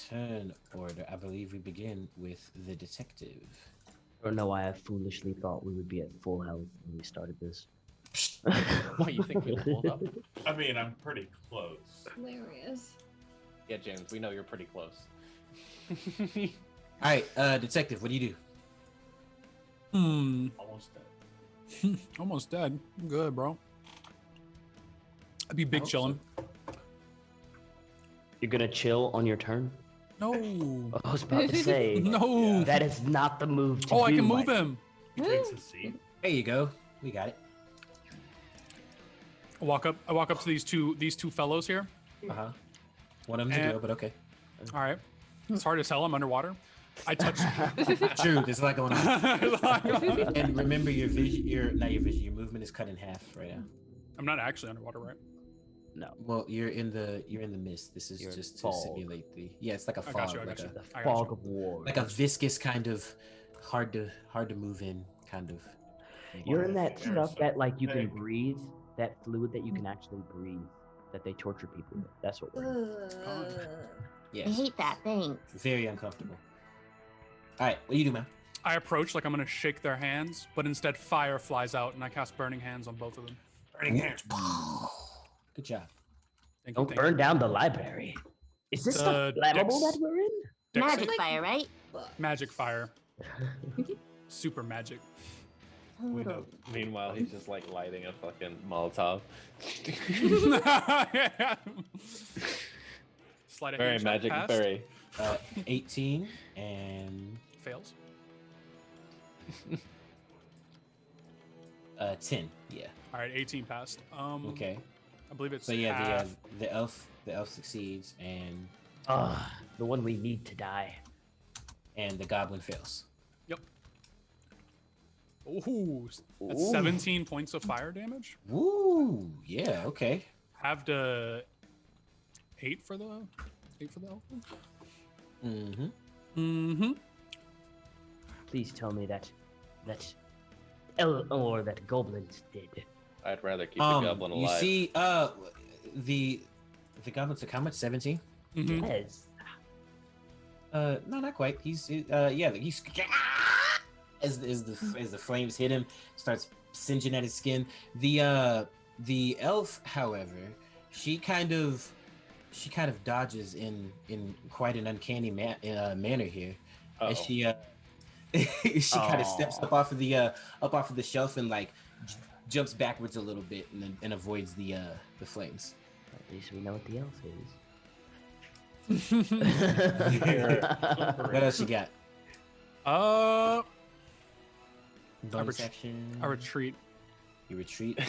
turn order. I believe we begin with the detective.
I don't know why I foolishly thought we would be at full health when we started this.
Why you think we leveled up?
I mean, I'm pretty close.
Hilarious.
Yeah, James, we know you're pretty close.
All right, detective, what do you do?
Almost dead.
Almost dead. I'm good, bro. I'd be
I
big
hope
chilling.
You're gonna chill on your turn?
No.
I was about to say.
No.
That is not the move to
Oh, I
do,
can move
Mike.
him.
He takes a seat.
There you go. We got it.
I walk up to these two fellows here.
Uh-huh. One of them's a
And-
girl, but okay.
All right. It's hard to tell. I'm underwater. I touch.
True, there's a lot going on. And remember, your vision, your movement is cut in half right now.
I'm not actually underwater, right?
No.
Well, you're in the mist. This is
You're in
just to
fog.
simulate the. Yeah, it's like a
I
fog,
got you. I
like
got you.
The
I got
fog
you.
of war.
like a viscous kind of hard to move in kind of
You're in that
There's
stuff that like you can
egg.
breathe, that fluid that you can actually breathe, that they torture people with. That's what we're in.
Ugh.
I
Yes.
hate that. Thanks.
Very uncomfortable. All right, what do you do, man?
I approach like I'm gonna shake their hands, but instead fire flies out and I cast Burning Hands on both of them.
Burning hands.
Good job.
Thank you.
Don't
Thank
burn
you.
down the library. Is this stuff flammable that we're in?
Dex
Magic
save?
fire, right?
Magic fire. Super magic.
Totally.
Meanwhile, he's just like lighting a fucking Molotov.
Sleight of
Very
hand check
magic,
passed.
very.
18 and
Fails.
10. Yeah.
All right, 18 passed.
Okay.
I believe it's
So yeah,
half.
the elf succeeds and
The one we need to die.
the goblin fails.
Yep. Ooh, that's
Ooh.
17 points of fire damage.
Woo! Yeah. Okay.
Have to 8 for the elf.
Mm-hmm.
Mm-hmm.
Please tell me that goblins did.
I'd rather keep the goblin alive.
You see, the goblin took how much? 17.
Mm-hmm.
Yes.
No, not quite. He's he's as the flames hit him, starts singeing at his skin. The elf, however, she kind of dodges in quite an uncanny manner here. As she she kind of steps up off of the shelf and like jumps backwards a little bit and avoids the flames.
At least we know what the elf is.
What else you got? Bonus action.
I retreat.
You retreat.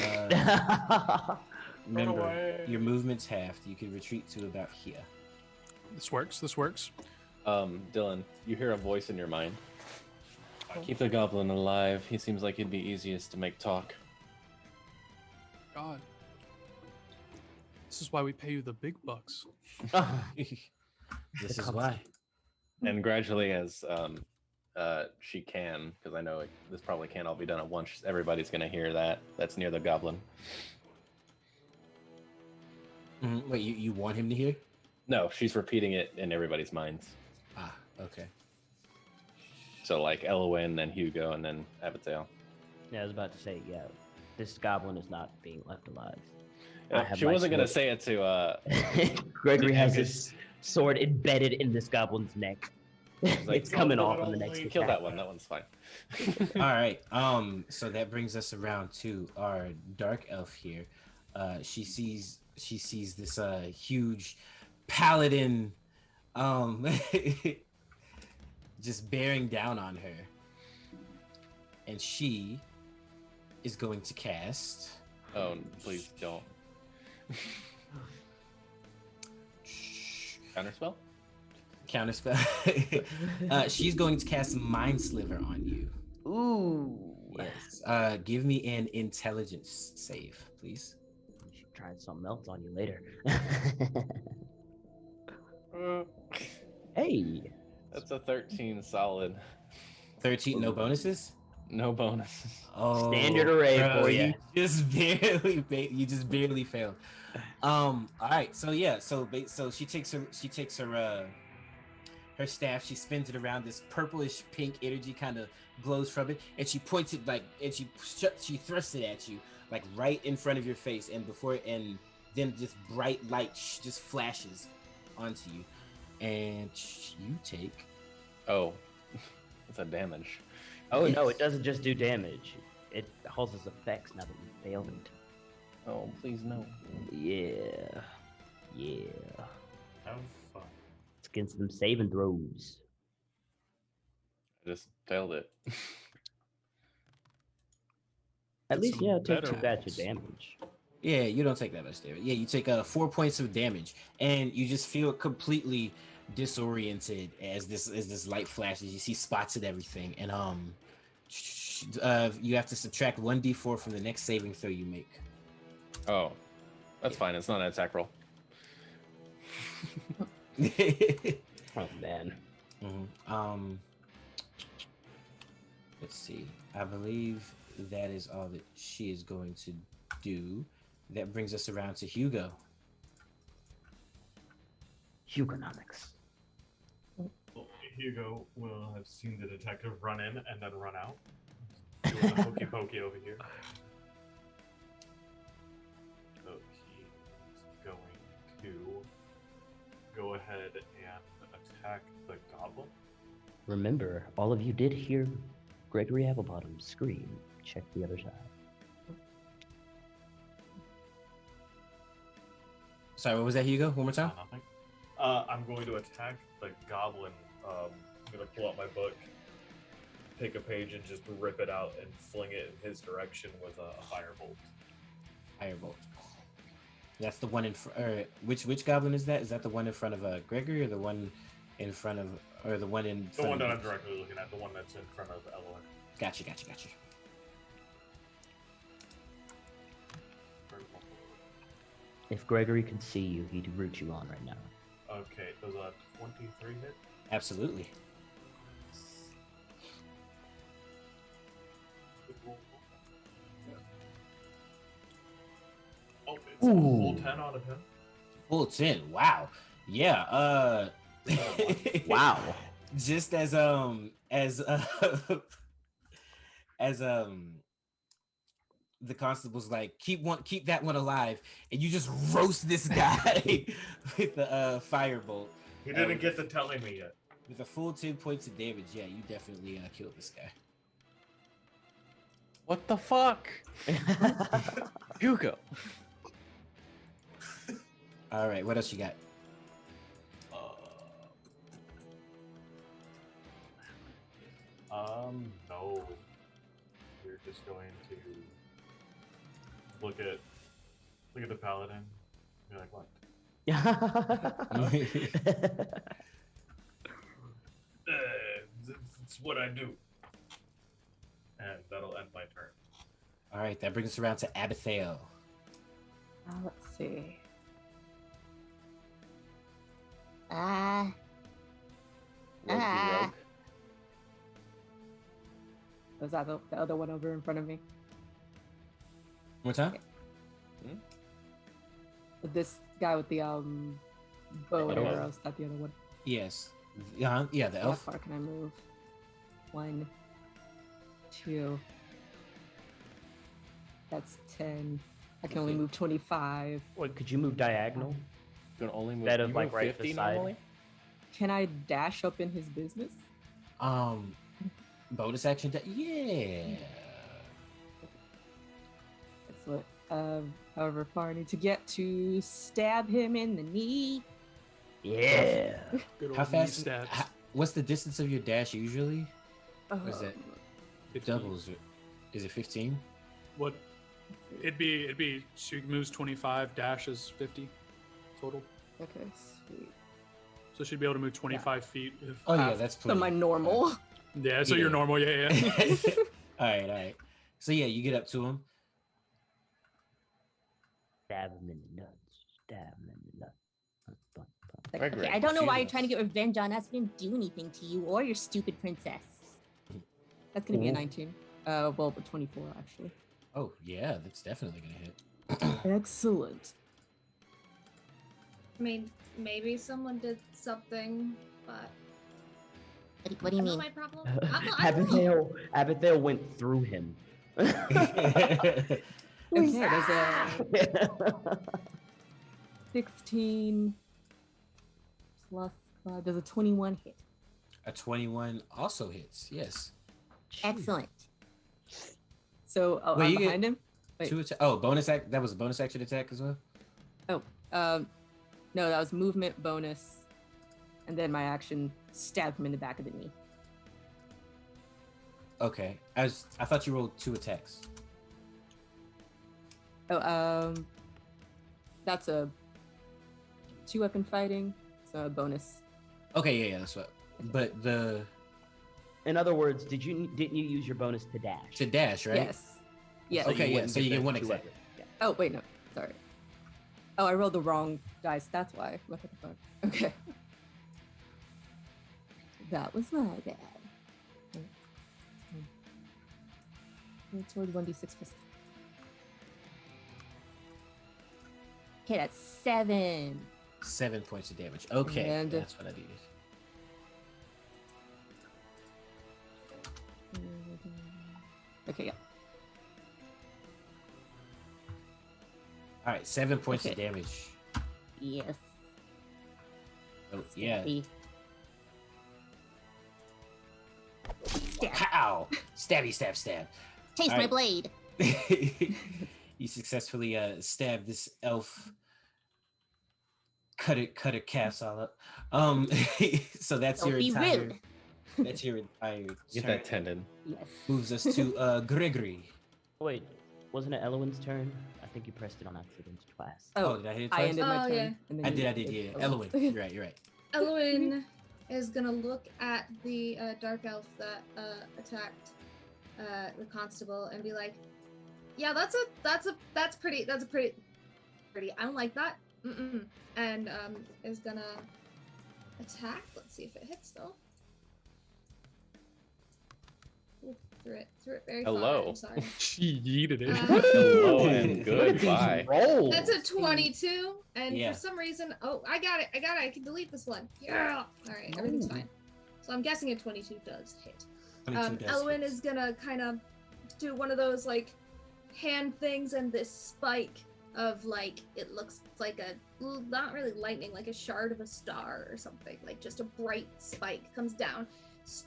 Remember, your movement's halved. You can retreat to about here.
This works. This works.
Dylan, you hear a voice in your mind. Keep the goblin alive. He seems like he'd be easiest to make talk.
God. This is why we pay you the big bucks.
This is why.
And gradually, as she can, because I know this probably can't all be done at once. Everybody's gonna hear that. That's near the goblin.
Mm-hmm. Wait, you want him to hear?
No, she's repeating it in everybody's minds.
Ah, okay.
So like Elwyn, then Hugo, and then Abigail.
Yeah, I was about to say, yeah, this goblin is not being left alive.
She wasn't gonna say it to.
Gregory has his sword embedded in this goblin's neck. It's coming off in the next.
Kill that one. That one's fine.
All right. So that brings us around to our dark elf here. She sees this huge paladin, just bearing down on her, and she is going to cast.
Oh, please don't.
Counterspell. She's going to cast Mind Sliver on you.
Ooh.
Yes. Give me an intelligence save, please.
We should try something else on you later. Hey.
That's a 13 solid.
13, no bonuses?
No bonuses.
Oh,
Standard array for you.
You just barely failed. All right. So yeah. So she takes her staff. She spins it around. This purplish pink energy kind of glows from it, and she points it and she thrusts it at you like right in front of your face, and then this bright light just flashes onto you, and you take.
Oh, it's a damage.
Oh no, it doesn't just do damage. It causes effects now that you failed it.
Oh, please no.
Yeah.
Have fun.
It's against them saving throws.
I just failed it.
At least, yeah, take
better
2 batch of damage.
Yeah, you don't take that much damage. Yeah, you take 4 points of damage, and you just feel completely disoriented as this light flashes. You see spots and everything, and you have to subtract 1d4 from the next saving throw you make.
Oh, that's fine. It's not an attack roll.
Oh man.
Let's see. I believe that is all that she is going to do. That brings us around to Hugo.
Hugonomics.
Well, Hugo will have seen the detective run in and then run out. Doing the hokey pokey over here. So he's going to go ahead and attack the goblin.
Remember, all of you did hear Gregory Applebottom scream. Check the other side.
Sorry, what was that, Hugo? One more time?
Nothing. I'm going to attack the goblin. I'm going to pull out my book, take a page, and just rip it out and fling it in his direction with a firebolt.
Firebolt. That's the one in front. Which goblin is that? Is that the one in front of Gregory, or the one in front of, or the one in?
The one that I'm directly looking at, the one that's in front of Eloy.
Gotcha.
If Gregory could see you, he'd root you on right now.
Okay, does a 23 hit?
Absolutely.
Oh, it's a full 10 out of 10.
Full 10. Wow. Yeah.
Wow.
Just as the constable's like, keep that one alive, and you just roast this guy with the firebolt.
He didn't get to telling me yet.
With a full 10 points of damage, yeah, you definitely killed this guy.
What the fuck? Hugo.
All right, what else you got?
No. We're just going to look at the paladin. You're like, what? It's what I do. And that'll end my turn.
All right, that brings us around to Abigail.
Let's see. Was that the other one over in front of me?
One more time?
This guy with the bow and arrows, is that the other one?
Yes. Yeah, the
How
elf.
far can I move? 1, 2. That's 10. I can only move 25.
What, could you move diagonal?
You can only move.
Instead of
you
like
move
right
50
beside.
normally?
Can I dash up in his business?
Bonus action. Yeah.
Excellent. However far I need to get to stab him in the knee.
Yeah.
Good old
How
knee
fast?
stabs.
What's the distance of your dash usually? Or is it
15.
doubles? Is it 15?
What? It'd be. She moves 25, dashes 50 total.
Okay, sweet.
So she'd be able to move 25 feet. If
Oh yeah,
half-
that's
So
plenty.
my normal.
Yeah, so
Yeah.
you're normal. Yeah.
All right. So yeah, you get up to him.
Stab him in the nuts. Stab him in the nuts.
Like,
Gregory,
okay, I don't know why you're
Jesus.
trying to get revenge on us. We didn't do anything to you or your stupid princess.
That's gonna be a 19. Well, but 24 actually.
Oh yeah, that's definitely gonna hit.
Excellent.
I mean, maybe someone did something, but
What do you
not
mean?
my problem. I don't know.
Abigail went through him.
Okay, there's a 16 plus 5. There's a 21 hit.
A 21 also hits. Yes.
Excellent.
So
Wait,
I'm
you get
behind him. Wait.
Bonus act. That was a bonus action attack as well.
No, that was movement bonus, and then my action stabbed him in the back of the knee.
Okay. I thought you rolled 2 attacks.
Oh, that's a 2-weapon fighting, so a bonus.
Okay, yeah, that's what. But
In other words, didn't you use your bonus to dash?
to dash, right?
Yes. Yes.
So
Okay,
you
yeah.
wouldn't
So you
that
get 1
two
attack.
weapons. Yeah.
Oh wait, no, sorry. Oh, I rolled the wrong dice. That's why. What the fuck? Okay. That was my bad.
Short sword 1d6 plus. Okay, that's 7.
7 points of damage. Okay,
And-
that's what I needed.
Okay, yeah.
All right, 7 points of
Okay.
damage.
Yes.
Oh yeah.
Stabby. Stab.
Pow! Stabby, stab, stab.
Taste
All
my
right.
blade.
You successfully stab this elf. Cut it calves all up. So that's
Don't
your
be
entire.
rude.
That's your entire.
Get
turn.
that tendon.
Yes.
Moves us to Gregory.
Wait, wasn't it Elowin's turn? I think you pressed it on accident twice.
Oh, did I hit it
I
twice?
ended my
Oh,
turn.
yeah.
And then
I
you
did. Yeah. Elowin. You're right. You're right.
Elwin is gonna look at the dark elf that attacked the constable and be like, "Yeah, that's pretty. I don't like that. Mm-mm." And is gonna attack. Let's see if it hits though. Ooh, threw it very
Hello.
far. I'm sorry.
She yeeted it.
Hello and goodbye.
Roll.
That's a 22, and
Yeah.
for some reason, oh, I got it. I can delete this one. Yeah. All right, everything's fine. So I'm guessing a 22 does hit.
22 does
Elwin
hit.
is gonna kind of do one of those like hand things, and this spike of like it looks like a not really lightning, like a shard of a star or something, like just a bright spike comes down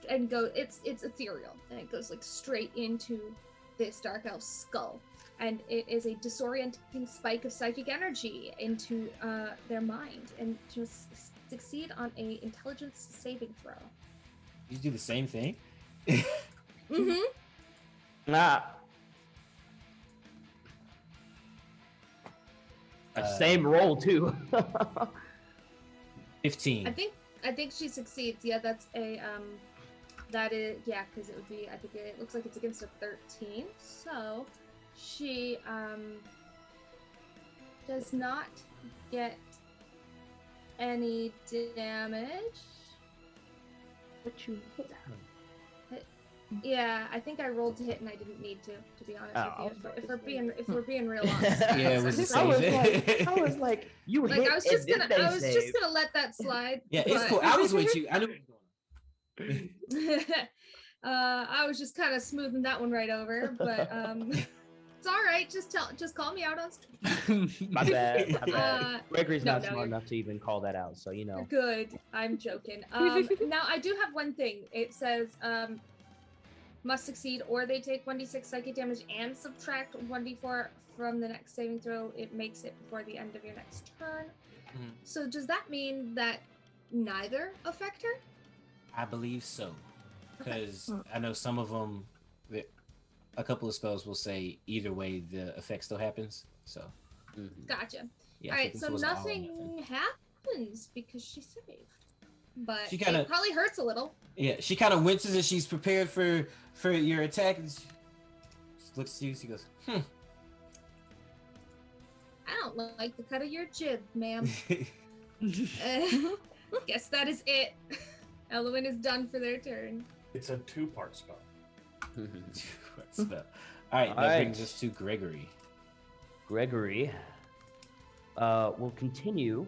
and go. It's ethereal, and it goes like straight into this dark elf's skull, and it is a disorienting spike of psychic energy into their mind, and just succeed on a intelligence saving throw.
You do the same thing.
Mm-hmm.
Nah. Same roll too.
15.
I think she succeeds. Yeah, that's a that is, yeah, because it would be, I think it looks like it's against a 13. So she does not get any damage.
But you hit her.
Yeah, I think I rolled to hit and I didn't need to be honest
Oh,
with you. If we're being real honest.
Yeah, it was the
I
same.
was like, you
Like
hit.
I was just
and
gonna
then
I
they
was
save.
just gonna let that slide.
Yeah, it's
but-
cool. I was with you. I knew what was going on.
I was just kind of smoothing that one right over, but it's all right. Just call me out on stream.
My bad. My bad. Gregory's
no,
not
no,
smart
you're-
enough to even call that out, so you know.
Good. I'm joking. Now I do have one thing. It says must succeed, or they take 1d6 psychic damage and subtract 1d4 from the next saving throw. It makes it before the end of your next turn.
Mhm.
So does that mean that neither affect her?
I believe so, because I know some of them. A couple of spells will say either way the effect still happens. So
Gotcha.
yeah.
All
I
right,
think this
so
was all or
nothing happens because she saved, but
She kinda-
it probably hurts a little.
Yeah, she kind of winces as she's prepared for your attack. And she looks at you. She goes,
I don't like the cut of your jib, ma'am. Guess that is it. Elwin is done for their turn.
It's a 2-part spell.
spell. All right, that
Alright.
brings us to Gregory.
Gregory will continue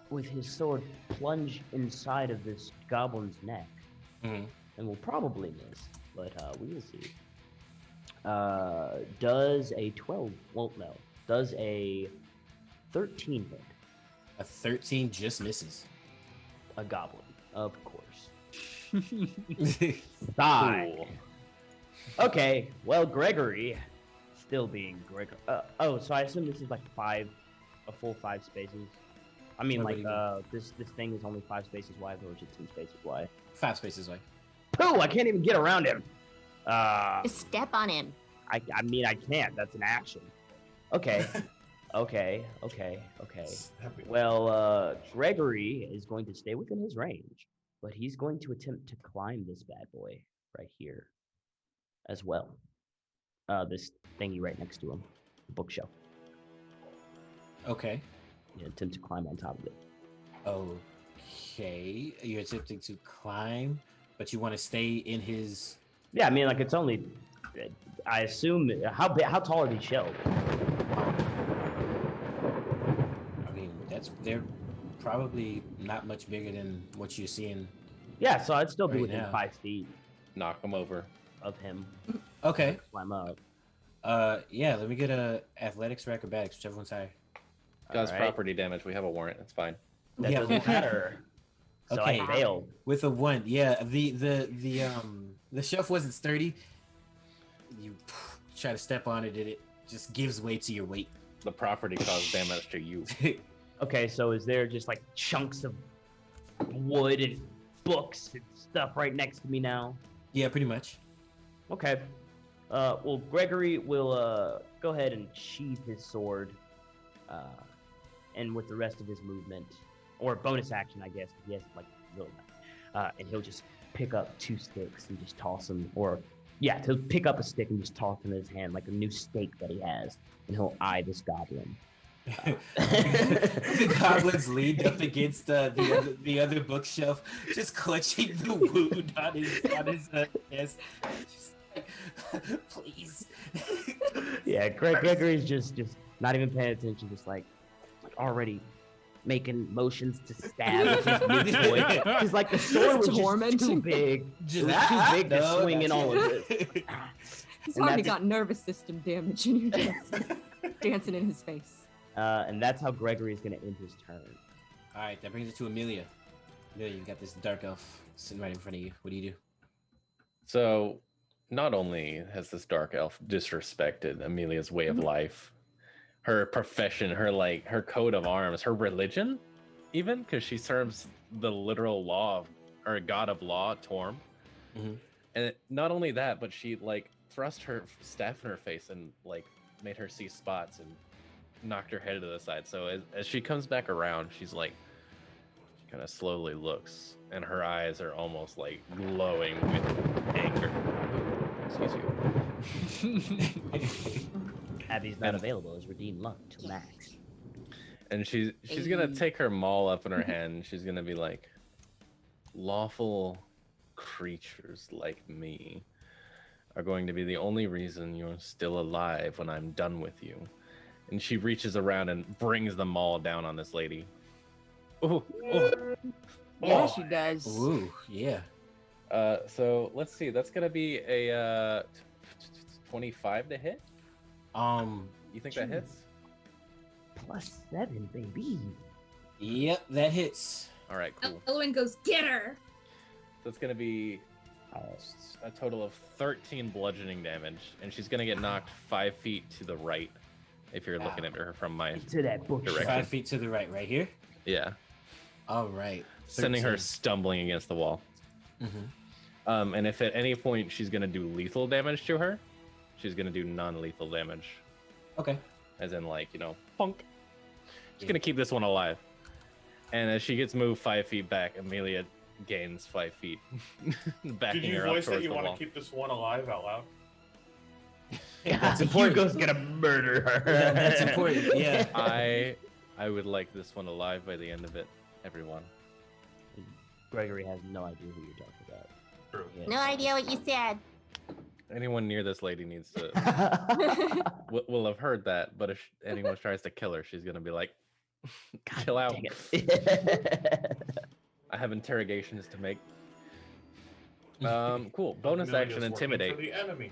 with his sword plunge inside of this goblin's neck,
Mhm.
and will probably miss, but we will see. Does a 12? Well, no. Does a 13 hit?
A 13 just misses.
A goblin, of course. Die.
Cool.
Okay, well, Gregory, still being Gregory. So I assume this is like a full 5 spaces. I mean,
What
like,
do you
this thing is only 5 spaces wide, or is it 10 spaces wide?
5 spaces away.
Pooh! I can't even get around him.
Just step on him.
I mean, I can't. That's an action. Okay. Okay. Well, Gregory is going to stay within his range, but he's going to attempt to climb this bad boy right here as well. This thingy right next to him, the bookshelf.
Okay.
Yeah, attempt to climb on top of it.
Okay. You're attempting to climb, but you want to stay in his.
Yeah, I mean, like, it's only I assume how tall are these shelves?
I mean, they're probably not much bigger than what you're seeing.
Yeah, so I'd still be
Right
within
now.
5 feet
Knock him over.
of him.
Okay.
Climb up.
Yeah. Let me get a athletics or acrobatics, whichever one's higher.
Cause
Alright.
property damage. We have a warrant. It's fine.
That
Yeah.
doesn't matter. So
Okay.
I failed.
With a 1, yeah. The shelf wasn't sturdy. You try to step on it, and it just gives way to your weight.
The property caused damage to you.
Okay, so is there just like chunks of wood and books and stuff right next to me now?
Yeah, pretty much.
Okay. Well, Gregory will go ahead and sheath his sword, and with the rest of his movement, or bonus action, I guess, if he has like really much, and he'll just pick up 2 sticks and just toss them, or yeah, he'll pick up a stick and just toss them in his hand like a new stake that he has, and he'll eye this goblin.
The goblins leaned up against the other bookshelf, just clutching the wound on his desk. Just like, please.
Yeah, Gregory's just not even paying attention, just like already making motions to stab with his new toy. Because like the sword was just too big. It was too big to swing in all of it.
He's
And
already
that's-
got nervous system damage, and you're just dancing in his face.
And that's how Gregory is going to end his turn.
All right, that brings it to Amelia. Amelia, you got this dark elf sitting right in front of you. What do you do?
So, not only has this dark elf disrespected Amelia's way of life, her profession, her coat of arms, her religion, even because she serves the literal law or god of law, Torm.
Mhm.
And not only that, but she like thrust her staff in her face and like made her see spots and knocked her head to the side. So as she comes back around, she's like, she kind of slowly looks, and her eyes are almost like glowing with anger. Excuse you.
Abby's not available as redeemed luck to max.
And she's gonna take her maul up in her hand. And she's gonna be like, lawful creatures like me are going to be the only reason you're still alive when I'm done with you. And she reaches around and brings the maul down on this lady. Oh,
Yeah, she does.
Ooh, yeah.
So let's see. That's gonna be a 25 to hit. You think that hits?
+7, baby.
Yep, that hits.
All right, cool.
Elwin goes, get her!
So it's gonna be a total of 13 bludgeoning damage, and she's gonna get knocked 5 feet to the right. If you're looking at her from my
To that book.
direction.
5 feet to the right here.
Yeah,
All right.
sending her
13.
stumbling against the wall.
Mhm.
And if at any point she's gonna do lethal damage to her, she's gonna do non-lethal damage,
Okay.
as in like punk. She's
Yeah.
gonna keep this one alive. And as she gets moved 5 feet back, Amelia gains 5 feet, backing
Did you
her up
voice that
towards
you
the
want
wall.
to keep this one alive out loud?
That's important.
Hugo's gonna murder her.
Yeah, that's important. Yeah.
I would like this one alive by the end of it, everyone.
Gregory has no idea who you're talking about.
True.
Yeah.
No idea what you said.
Anyone near this lady needs to will have heard that, but if anyone tries to kill her, she's gonna be like, chill out.
Dang it.
I have interrogations to make. Cool. Bonus
Amelia's
action,
working
intimidate.
For the enemy.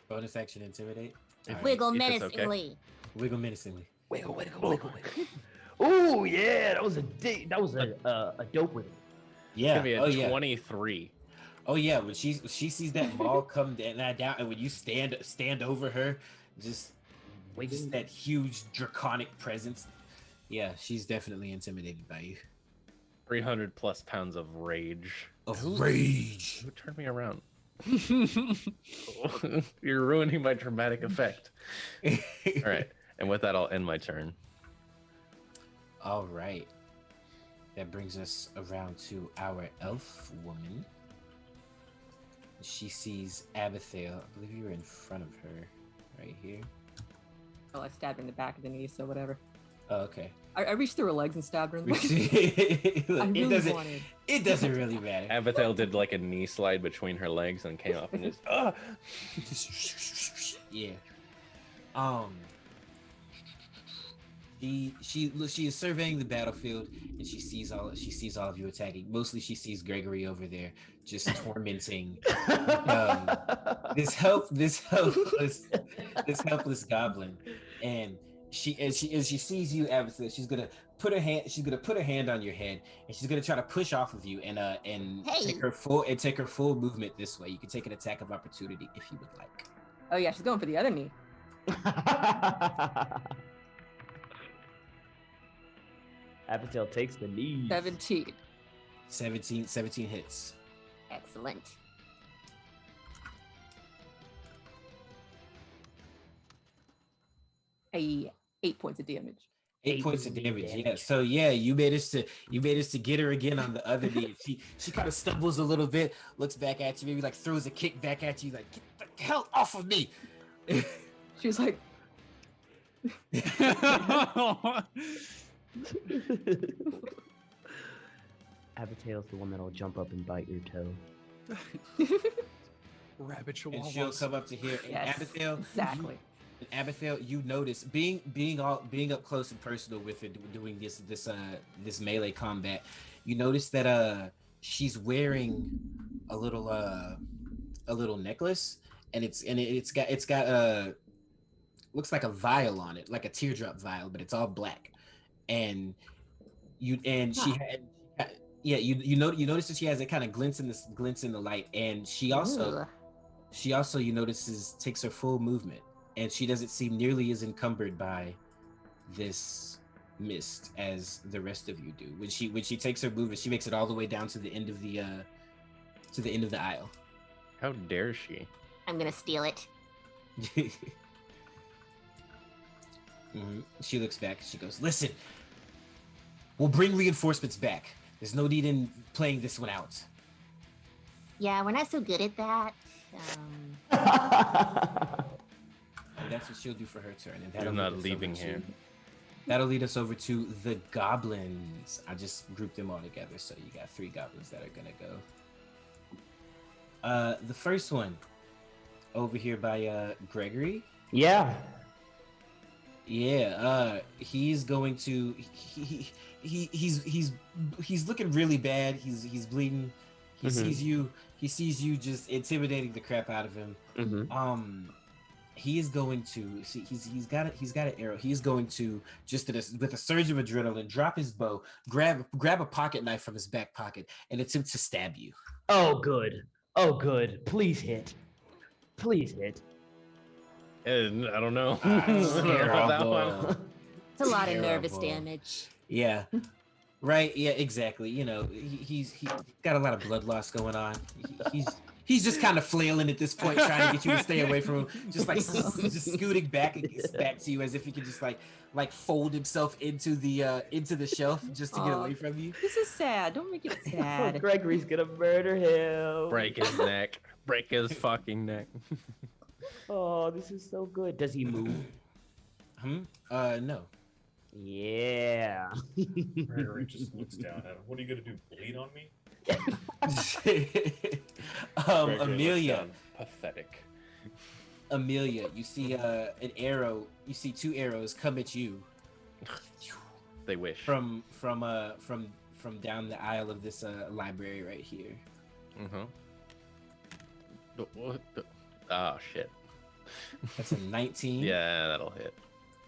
Bonus action, intimidate.
If-
Wiggle
if it's okay.
menacingly.
Wiggle menacingly.
Wiggle, wiggle, wiggle, wiggle. Oh yeah, that was a dope wiggle.
It's
Yeah.
gonna be a
Oh yeah.
23.
Oh yeah. When she sees that ball come down, and when you stand over her, just that huge draconic presence. Yeah, she's definitely intimidated by you.
300 plus pounds of rage.
Of rage.
Who turned me around? You're ruining my dramatic effect. All right. And with that, I'll end my turn.
All right. That brings us around to our elf woman. She sees Abigail. I believe you're in front of her, right here.
Oh, I stabbed in the back of the knee, so whatever.
Oh, okay.
I reached through her legs and stabbed her in the
Look,
I
it
really
doesn't.
wanted.
It doesn't really matter.
Abigail did like a knee slide between her legs and came up and just
Yeah. She is surveying the battlefield and she sees all of you attacking. Mostly she sees Gregory over there just tormenting this helpless goblin. And as she sees you, Abigail, she's gonna put her hand on your head and she's gonna try to push off of you and
Hey.
take her full movement this way. You can take an attack of opportunity if you would like.
Oh yeah, she's going for the other knee.
Abigail takes the knee.
17.
17 hits.
Excellent.
A 8 points of damage.
8 points of damage. Yeah. So yeah, you managed to get her again on the other knee. She kind of stumbles a little bit, looks back at you, maybe like throws a kick back at you, like get the hell off of me.
She was like,
Abigail's the one that'll jump up and bite your toe.
Rabbit
And
chihuahuas.
she'll come up to here. And
yes,
Abigail,
exactly.
Abigail, you notice being up close and personal with it, doing this melee combat. You notice that she's wearing a little necklace, and it's got looks like a vial on it, like a teardrop vial, but it's all black. And you notice that she has it kind of glints in the light, and she also you notices takes her full movement, and she doesn't seem nearly as encumbered by this mist as the rest of you do. When she takes her movement, she makes it all the way down to the end of the aisle.
How dare she?
I'm gonna steal it.
She looks back. She goes, "Listen, we'll bring reinforcements back. There's no need in playing this one out."
Yeah, we're not so good at that.
And that's what she'll do for her turn. And
I'm not leaving here.
That'll lead us over to the goblins. I just grouped them all together, so you got 3 goblins that are gonna go. The first one over here by Gregory.
Yeah.
Yeah, he's going to he's looking really bad. He's bleeding. He sees you just intimidating the crap out of him. He is going to see he's got an arrow. He's going to just with a surge of adrenaline drop his bow, grab a pocket knife from his back pocket, and attempt to stab you.
Oh good. Please hit.
And I don't know.
Ah,
That one.
It's a lot of nervous damage.
Yeah. Right. Yeah. Exactly. You know, he's got a lot of blood loss going on. He's just kind of flailing at this point, trying to get you to stay away from him. Just like just scooting back to you as if he could just like fold himself into the shelf just to get away from you.
This is sad. Don't make it sad.
Gregory's gonna murder him.
Break his neck. Break his fucking neck.
Oh, this is so good. Does he move?
No.
Yeah.
Gregory just looks down at him. What are you gonna do? Bleed on me?
Gregory
Amelia.
looks down. Pathetic.
Amelia, you see an arrow. You see 2 arrows come at you.
They wish.
From down the aisle of this library right here.
Oh shit.
That's a 19.
Yeah, that'll hit.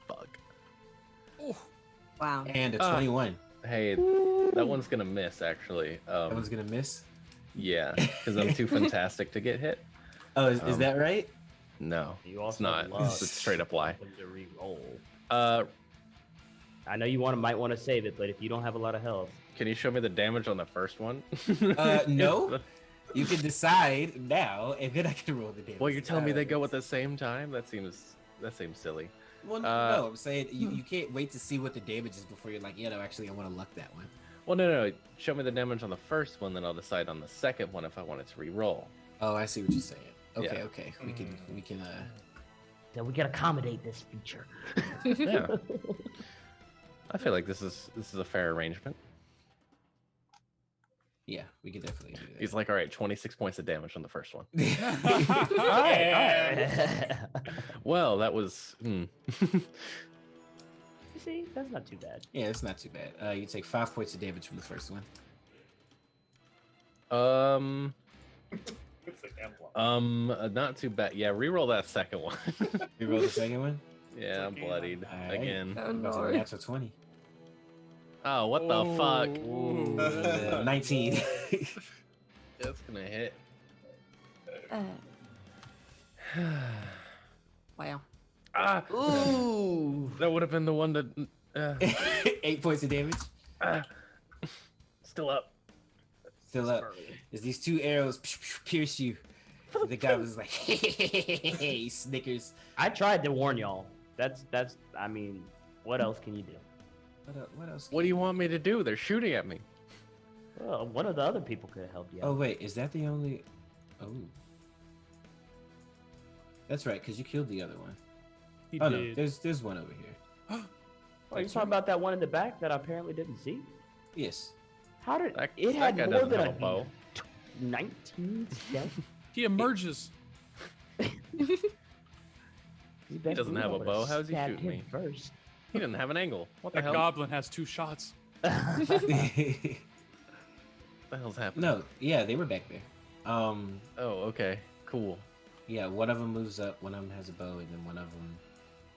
Fuck.
Wow.
And a 21.
Hey, that one's gonna miss actually.
That one's gonna miss?
Yeah, because I'm too fantastic to get hit.
Oh, is that right?
No,
You also
it's not.
love
It's a straight up lie.
to re-roll.
I
know you might want to save it, but if you don't have a lot of health,
can you show me the damage on the first one?
No. You can decide now, and then I can roll the damage.
Well, you're telling me they go at the same time? That seems silly.
Well, no, I'm saying you can't wait to see what the damage is before you're like, actually, I want to luck that one.
Well, no. Show me the damage on the first one, then I'll decide on the second one if I want it to re-roll.
Oh, I see what you're saying. Okay,
Yeah.
okay. We can.
then we can accommodate this feature.
Yeah. I feel like this is a fair arrangement.
Yeah, we could definitely do that.
He's like, all right, 26 points of damage on the first one.
All right.
Well, that was.
See, that's not too bad.
Yeah, it's not too bad. You take 5 points of damage from the first one.
Not too bad. Yeah, reroll that second one.
Reroll the second one.
Yeah, I'm bloodied
Alright.
again.
Oh,
About to
Lord.
natural 20.
Oh, what the fuck?
19.
That's gonna hit.
Wow.
Ah,
Ooh.
that would have been the one that.
8 points of damage.
Still up.
Still up. As these 2 arrows pierce you, the guy was like, he snickers.
I tried to warn y'all. That's. I mean, what else can you do?
What else?
What do you want me to do? They're shooting at me.
Well, one of the other people could have helped you.
Oh wait, is that the only? Oh, that's right, because you killed the other one.
He
Oh
did.
no, there's one over here.
Oh, you talking about that one in the back that I apparently didn't see?
Yes.
How did
That
it had
guy
more
doesn't
than
have a bow.
19 stealth?
He emerges.
You best
doesn't
believe
have
I
a
would've
bow. How's he
stabbed
shooting
him
me?
first?
He didn't have an angle. What the
That
hell?
goblin has 2 shots.
What the hell's happening?
No, yeah, they were back there.
Oh, okay. Cool.
Yeah, one of them moves up, one of them has a bow, and then one of them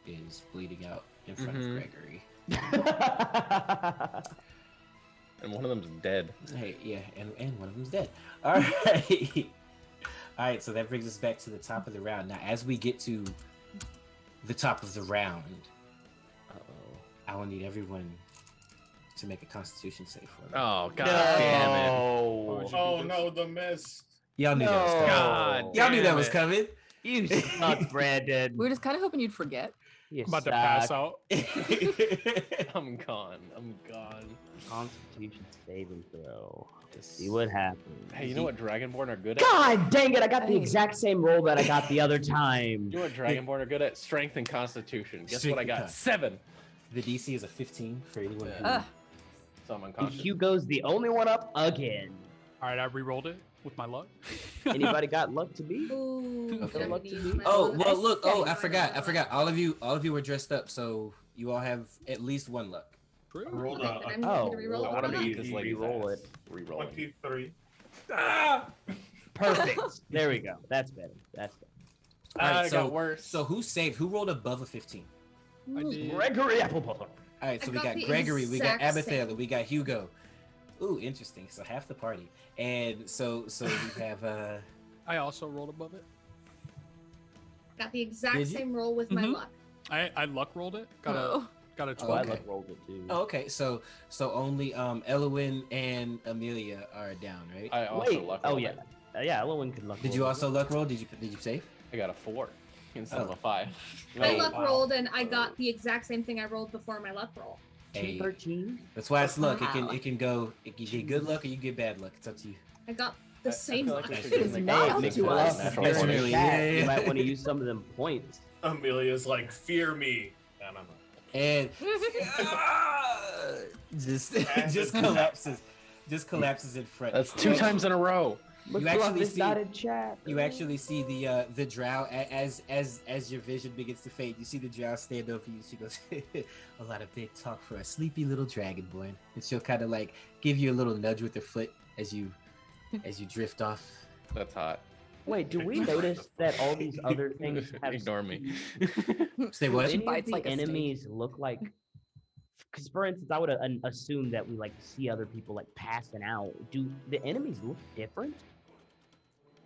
is bleeding out in front of Gregory.
And one of them's dead.
Hey, yeah, and one of them's dead. All right. All right, so that brings us back to the top of the round. Now, as we get to the top of the round, I will need everyone to make a Constitution save for me.
Oh, god damn it.
Oh no, the mist.
Y'all knew that was coming.
God
Y'all knew
damn
that was
it.
coming.
You suck, Brandon.
We were just kind of hoping you'd forget.
You
I'm about to
suck.
pass out.
I'm gone. I'm gone.
Constitution saving throw. Let's see what happens.
Hey, you know what Dragonborn are good at?
God dang it! I got the
Hey.
exact same roll that I got the other time.
You know what Dragonborn are good at? Strength and Constitution. Guess
Strength
what I
and
got?
Con.
7.
The DC is a 15 for anyone who...
Ugh.
So I'm unconscious.
Hugo's the only one up again.
All right, I re-rolled it with my luck.
Anybody got luck to beat?
Ooh,
Okay.
I'm gonna use my
Oh,
bonus.
well, look. Oh, I
Yeah.
forgot. All of you were dressed up, so you all have at least 1 luck.
I rolled
Okay, then I'm
Oh,
going to reroll
I
it.
want to
Hold on.
beat this lady's
Re-roll
ass.
it.
Re-roll it.
23.
Perfect. There we go. That's better. That's better.
All right,
It
so
got worse.
So who saved? Who rolled above a 15?
I did.
Gregory Applebottom.
All right, so
I
we
got
got
the
Gregory, we got
exact
Abigail,
same.
we got Hugo. Ooh, interesting. So half the party, and so we have
I also rolled above it.
Got the exact
Did you?
same roll with my
Mhm.
luck.
I luck rolled it. Got
Oh.
a
Oh,
12.
I
okay.
luck rolled it too.
Oh, okay. So only Elwin and Amelia are down, right?
I also
Wait.
luck
Oh
rolled
yeah.
it.
Yeah, Elowen could luck.
Did you
roll.
also luck roll? Did you save?
I got a 4 instead of
Oh.
a 5.
I
Oh,
luck
wow.
rolled and I got the exact same thing I rolled before my luck roll.
Hey,
13?
that's why it's luck.
Wow.
It can get good luck or you get bad luck. It's up to you.
I got the same
feel
luck.
like we should
It's
just make
not
a
up
big
to
roll
us.
natural
Yes,
order.
really.
Chat,
yeah.
You might want to use some of them points.
Amelia's like, fear me. No, no, no.
And just collapses in front.
That's 2 times in a row.
Look
You
up
actually
this
see-
dotted chat.
You actually see the drow as your vision begins to fade. You see the drow stand over you. She goes, "A lot of big talk for a sleepy little dragonborn." And she'll kind of like give you a little nudge with her foot as you drift off.
That's hot.
Wait, do we notice that all these other things have
Ignore me.
Say
Do
what?
any
bites
of the
like a snake.
enemies look like? Because for instance, I would assume that we like see other people like passing out. Do the enemies look different?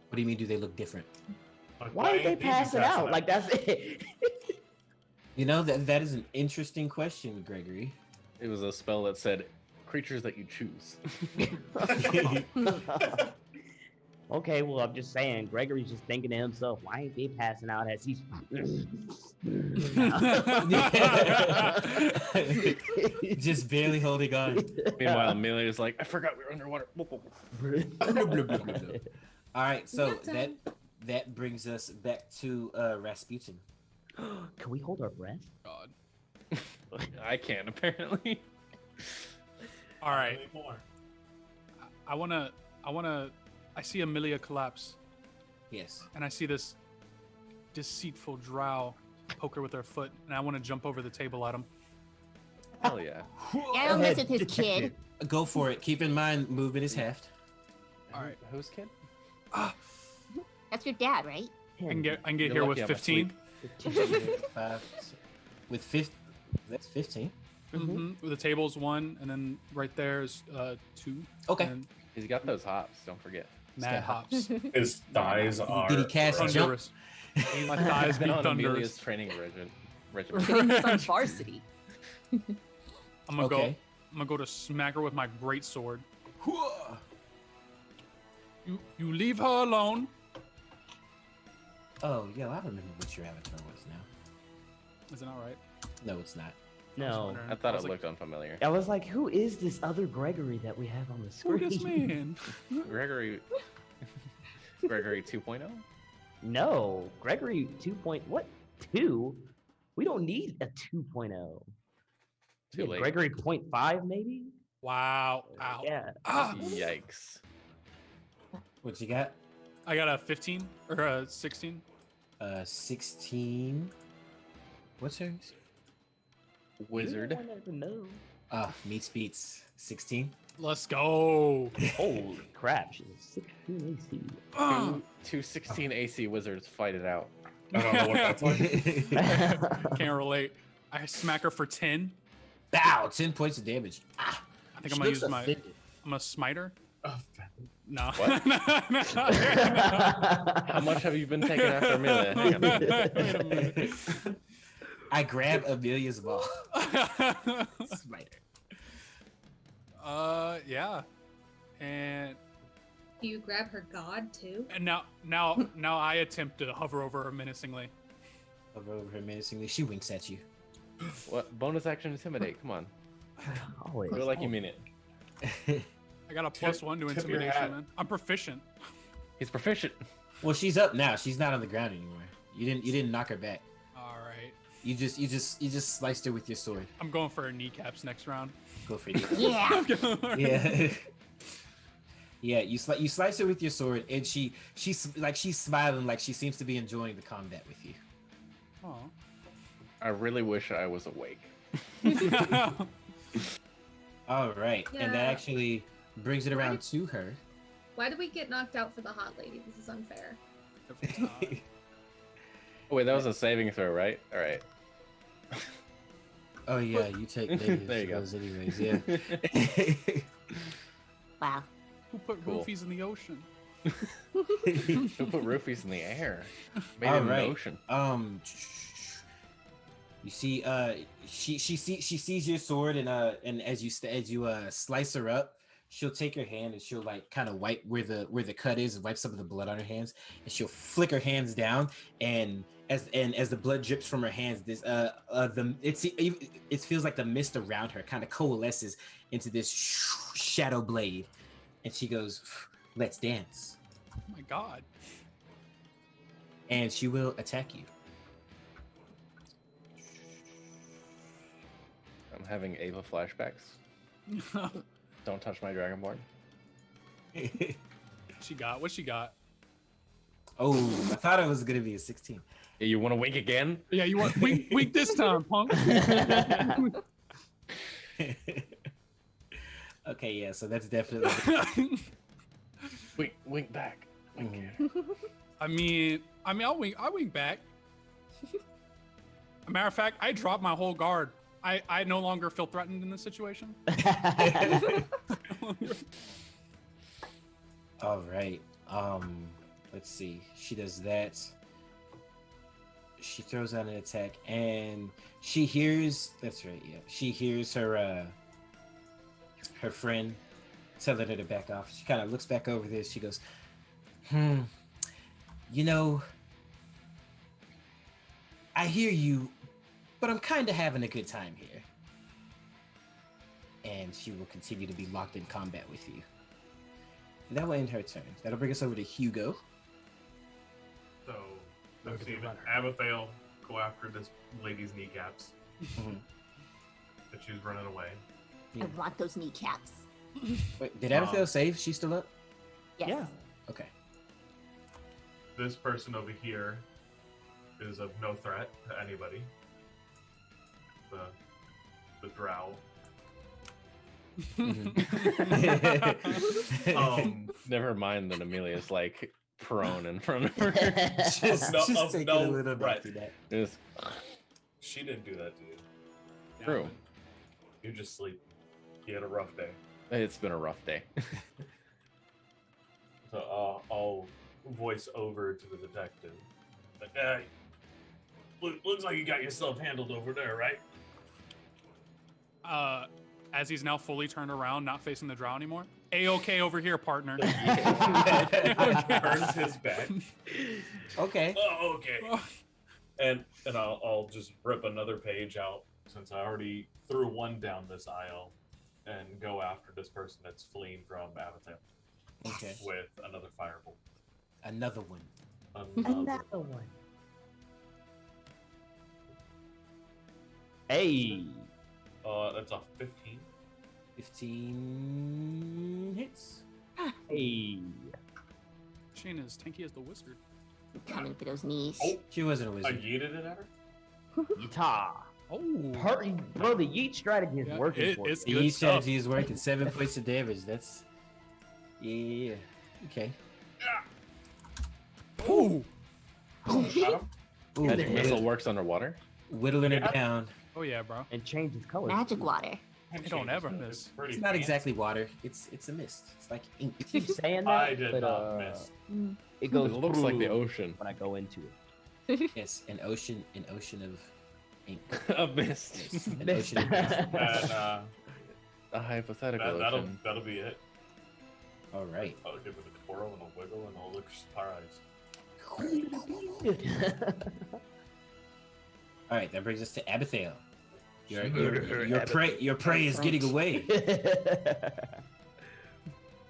What do you mean? Do they look different?
Like,
Why are they
ain't you
passing out? Like that's it.
You know that is an interesting question, Gregory.
It was a spell that said creatures that you choose.
Okay, well I'm just saying, Gregory's just thinking to himself, why ain't they passing out as he's
Just barely holding on.
Meanwhile, Amelia's like, I forgot we were underwater.
All right, so
That's,
that brings us back to Rasputin.
Can we hold our breath?
God.
I can't apparently.
All right.
More.
I see Amelia collapse,
Yes.
and I see this deceitful drow poke her with her foot, and I want to jump over the table at him.
Hell yeah.
I don't mess with his kid.
Go for it. Keep in mind, movement is halved.
All right.
Who's kid?
That's your dad, right?
I can get
You're
here
lucky
with
I'm asleep.
15.
5 with 50. That's 15.
Mm-hmm. The table's 1, and then right there is 2.
Okay.
And
He's got those hops. Don't forget.
mad hops.
His thighs are.
Did he cast jump?
Thunderous. My thighs
been
beat
on
thunderous.
Amelia's training regimen.
He's on varsity.
I'm gonna
Okay.
go to smack her with my great sword. You leave her alone.
Oh, yo, I remember what your avatar was now.
Is it not right?
No, it's not.
No.
I thought
was
it
like,
looked unfamiliar.
I was like, who is this other Gregory that we have on the
Who
screen?
this man?
Gregory 2.0?
No, Gregory 2. What? 2? We don't need a 2.0.
Too late.
Gregory 0.5 maybe?
Wow. Ow.
Yeah.
Ah,
Yikes.
What you got?
I got a 15 or a 16.
16. What's hers?
Wizard.
I never know.
Meets beats 16.
Let's go.
Holy crap, she's a 16 AC.
Two 16 AC wizards fight it out.
I don't know what that's like.
Can't relate. I smack her for 10.
Bow! 10 points of damage.
I think
She
I'm gonna
looks
use my.
offended.
I'm gonna smite her.
Oh,
No.
What? How much have you been taking after Amelia? Hang on.
Wait a minute.
I grab Amelia's ball. Smite her.
Yeah. And
You grab her god too.
now I attempt to hover over her menacingly.
Over her menacingly. She winks at you.
What? Bonus action intimidate. Come on.
Always.
Feel like you mean it.
I got a +1 to
tip your
intimidation,
hat.
man. I'm proficient.
He's proficient.
Well, she's up now. She's not on the ground anymore. You didn't knock her back.
All right.
You just sliced her with your sword.
I'm going for her kneecaps next round.
Go for it.
Yeah.
Yeah. Yeah, you slice her with your sword, and she's smiling, like she seems to be enjoying the combat with you.
Oh.
I really wish I was awake.
All right, and that
Yeah.
actually brings it around to her.
Why did we get knocked out for the hot lady? This is unfair.
Oh, wait, that was a saving throw, right? All right.
Oh yeah, you take negatives
There you
for
go.
those anyways. Yeah.
Wow.
Who put
Cool.
roofies in the ocean?
Who put roofies in the air? Made
All
in
right.
the ocean.
You see, she sees your sword, and as you slice her up, she'll take her hand and she'll like kind of wipe where the cut is and wipe some of the blood on her hands, and she'll flick her hands down, and as the blood drips from her hands, this it feels like the mist around her kind of coalesces into this shadow blade, and she goes, "Let's dance,"
Oh my god.
and she will attack you.
I'm having Ava flashbacks. Don't touch my dragonborn.
What she got?
Oh, I thought it was gonna be a 16.
Yeah, you want to wink again?
Yeah, you want wink this time, punk.
Okay, yeah, so that's definitely.
Wink back. Wink.
I mean, I'll wink back. A matter of fact, I dropped my whole guard. I no longer feel threatened in this situation.
All right. Let's see. She does that. She throws out an attack, and she hears. That's right. Yeah, she hears her friend telling her to back off. She kind of looks back over this. She goes, you know, I hear you, but I'm kind of having a good time here. And she will continue to be locked in combat with you. And that will end her turn. That'll bring us over to Hugo.
So, let's see. Abigail go after this lady's kneecaps. that she's running away.
I want those kneecaps.
Wait, did Abigail say she's still up?
Yes.
Yeah.
Okay.
This person over here is of no threat to anybody. The drow.
Never mind that Amelia's like prone in front of her.
just take
no
it a little
threat.
bit to that.
Just
She didn't do that to you.
true.
You just sleep. You had a rough day.
It's been a rough day.
So I'll voice over to the detective. Like, looks like you got yourself handled over there, right?
As he's now fully turned around, not facing the drow anymore. A-okay over here, partner.
Turns his back.
Okay.
Oh, okay. And I'll just rip another page out since I already threw one down this aisle and go after this person that's fleeing from Abathale.
Okay.
With another firebolt.
Another one.
Another one. Hey.
That's a 15.
15 hits.
Hey.
Shane is tanky as the wizard.
Coming for those knees.
Oh,
She wasn't a
I
wizard.
yeeted it at her?
Yeetah.
Oh.
Bro, the yeet strategy is working for
it's
you.
good
Each
stuff.
strategy is working. 7 points of damage. That's yeah. Okay.
Ooh.
Got him?
Ooh,
Magic missile works underwater.
whittling it down.
Oh yeah, bro.
And changes color.
Magic water.
It don't ever miss.
Pretty
It's not
fancy.
exactly water. It's a mist. It's like ink.
Keep saying that,
I did
but
not miss.
it goes.
It looks like the
through
ocean.
when I go into it.
Yes, an ocean of ink.
A mist.
Yes, an ocean of mist.
And
A hypothetical
that'll
ocean.
be it.
All right.
I'll give it a twirl and a wiggle and I'll look surprised.
All right, that brings us to Abigail. Your prey is getting away.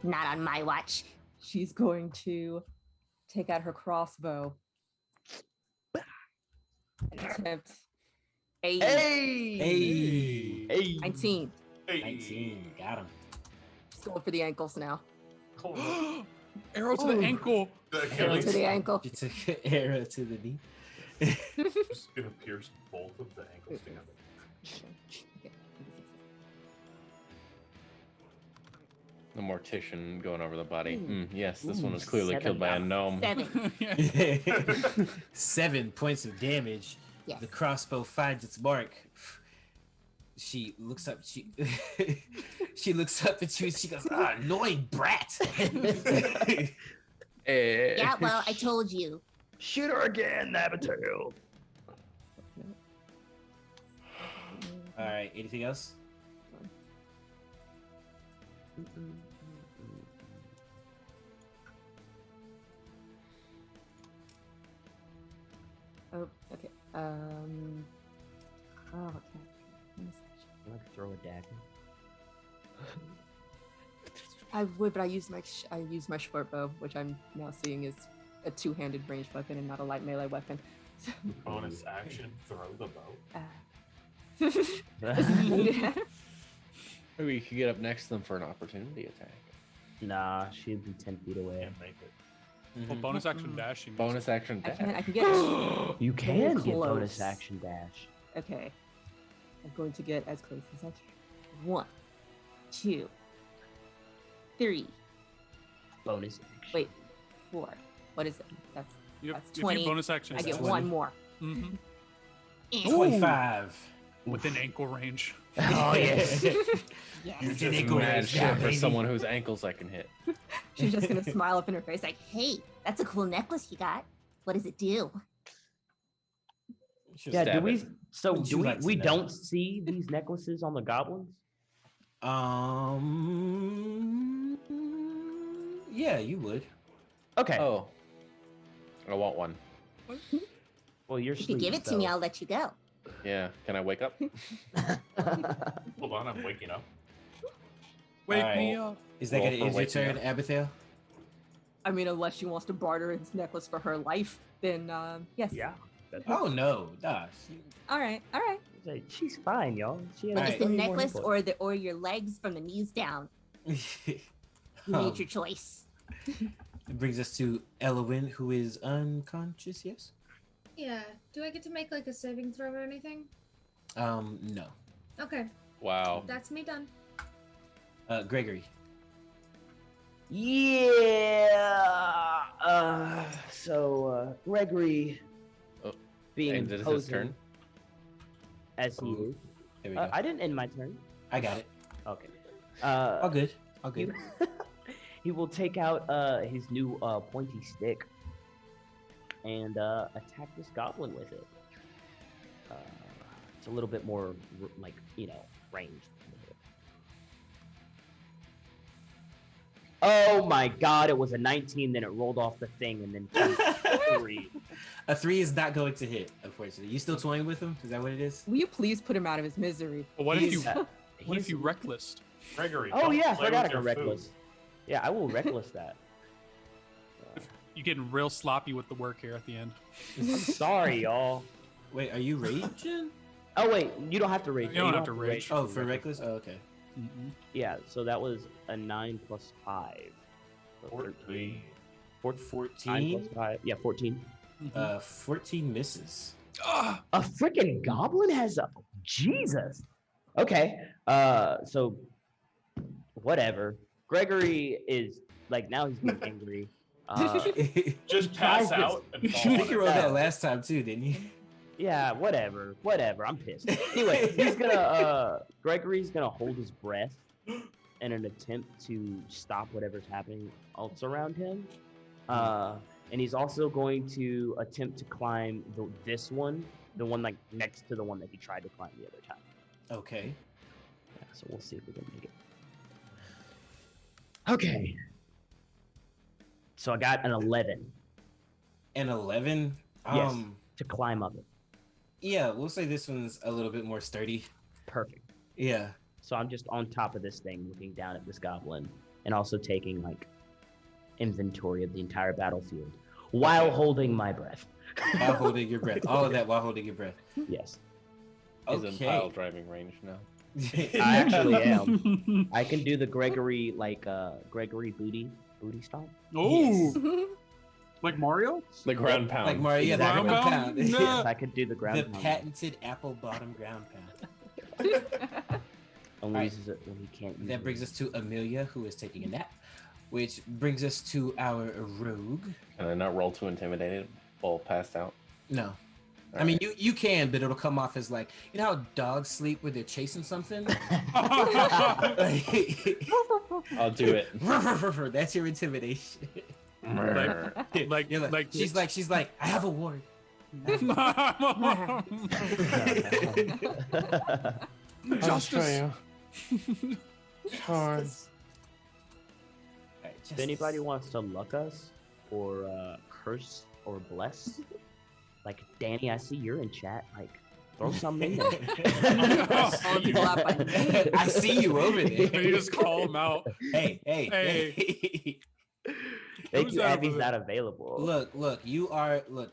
Not on my watch.
She's going to take out her crossbow and attempt a
Hey.
Hey.
19.
19. Got him.
Just going for the ankles now.
Arrow to the ankle.
Arrow to the ankle.
You took an arrow to the knee.
Just gonna pierce both of the ankles together.
The mortician going over the body. Yes, this one was clearly
7
killed by a gnome.
7.
7 points of damage.
Yes.
The crossbow finds its mark. She looks up. She looks up at you and she goes, "Ah, annoying brat."
Yeah, well, I told you.
Shoot her again, Abigail.
All right. Anything else?
Oh, okay. Oh, okay.
I could throw a dagger.
I would, but I use my short bow, which I'm now seeing is a two-handed ranged weapon and not a light melee weapon.
Bonus action, throw the bow.
Maybe you could get up next to them for an opportunity attack.
Nah, she'd be 10 feet away.
Can't make it.
Well, bonus action dash. You
Bonus action dash.
I can get.
You can get
close.
bonus action dash.
Okay. I'm going to get as close as I can. 1, 2, 3.
Bonus action.
Wait, 4. What is it? That's
Yep,
That's
if you
20.
bonus action.
I get
20.
one more.
Mm-hmm.
25.
Within ankle range.
Oh yes.
You're
It's
just
an ankle
mad
range
shit
now,
for
baby.
someone whose ankles I can hit.
She's just gonna smile up in her face like,
Hey, that's a cool necklace you got. What does it do?
Yeah.
Stab
Do we?
it.
So
Would
do
you
we?
like to
We
know?
don't see these necklaces on the goblins.
Yeah, you would.
Okay.
Oh. I want one.
Well, you're.
If you give it to me, I'll let you go.
Yeah. Can I wake up?
Hold on, I'm waking up.
Wake
Alright.
me up.
Is that
Roll
gonna
for
end your
waking
turn,
up.
Abigail?
I mean, unless she wants to barter his necklace for her life, then yes.
Yeah.
Oh no, nah.
All right.
She's fine, y'all. She has
Like it's the
20 more
necklace
hit
or your legs from the knees down. You made your choice.
It brings us to Elowin, who is unconscious. Yes.
Yeah. Do I get to make like a saving throw or anything?
No.
Okay.
Wow.
That's me done.
Gregory.
Yeah. Gregory,
Oh,
being
and is his
imposing
turn?
as he
Ooh,
is.
There we go.
I didn't end my turn.
I got it.
Okay.
All good. All good.
He will take out his new pointy stick and attack this goblin with it. It's a little bit more like ranged. Oh my god! It was a 19, then it rolled off the thing, and then 3.
A 3 is not going to hit, unfortunately. You still toying with him? Is that what it is?
Will you please put him out of his misery?
But what if you
He's-
what if you reckless?
Gregory.
Oh
don't
yeah, I
play
forgot I
with
can
your food.
reckless. Yeah, I will reckless that.
You getting real sloppy with the work here at the end.
I'm sorry, y'all.
Wait, are you raging?
Oh wait, you don't have to rage.
You don't have to rage.
Oh, for reckless? Oh, okay.
Yeah, so that was a 9 plus 5. So
14.
14?
9 plus 5. Yeah, 14.
14 misses.
A freaking goblin has a Jesus. Okay. So whatever. Gregory is like now he's being angry.
Just pass
tries
out and
I
fall
think
on
you
it.
rolled that last time too, didn't you?
Yeah, whatever. I'm pissed. Anyway, he's gonna Gregory's gonna hold his breath in an attempt to stop whatever's happening else around him. And he's also going to attempt to climb this one, the one like next to the one that he tried to climb the other time.
Okay.
Yeah, so we'll see if we can make it. Okay. So I got an 11
An 11?
Yes. to climb up it.
Yeah, we'll say this one's a little bit more sturdy.
Perfect.
Yeah.
So I'm just on top of this thing looking down at this goblin and also taking like inventory of the entire battlefield while holding my breath.
While holding your breath. All of that while holding your breath.
Yes.
He's in
Okay.
pile driving range now.
I actually am. I can do the Gregory Gregory booty stomp.
Oh, like Mario?
The ground pound.
Like Mario, yeah, the
Ground
ground
pound?
pound.
No.
Yes, I could do the ground
The
pound.
patented apple bottom ground pound.
Only
Alright.
uses it when he can't use
That
it.
brings us to Amelia, who is taking a nap, which brings us to our rogue.
Can I not roll too intimidated while passed out?
No. I mean, you can, but it'll come off as like, you know how dogs sleep when they're chasing something?
I'll do it.
That's your intimidation.
Like,
You're like, she's like, I have a ward.
Justice.
If anybody wants to luck us or curse or bless, like Danny, I see you're in chat. Like, throw something in there.
I see you over there.
You just call him out.
Hey.
Thank
Who's
you,
that
Abby's
over
not available.
Look,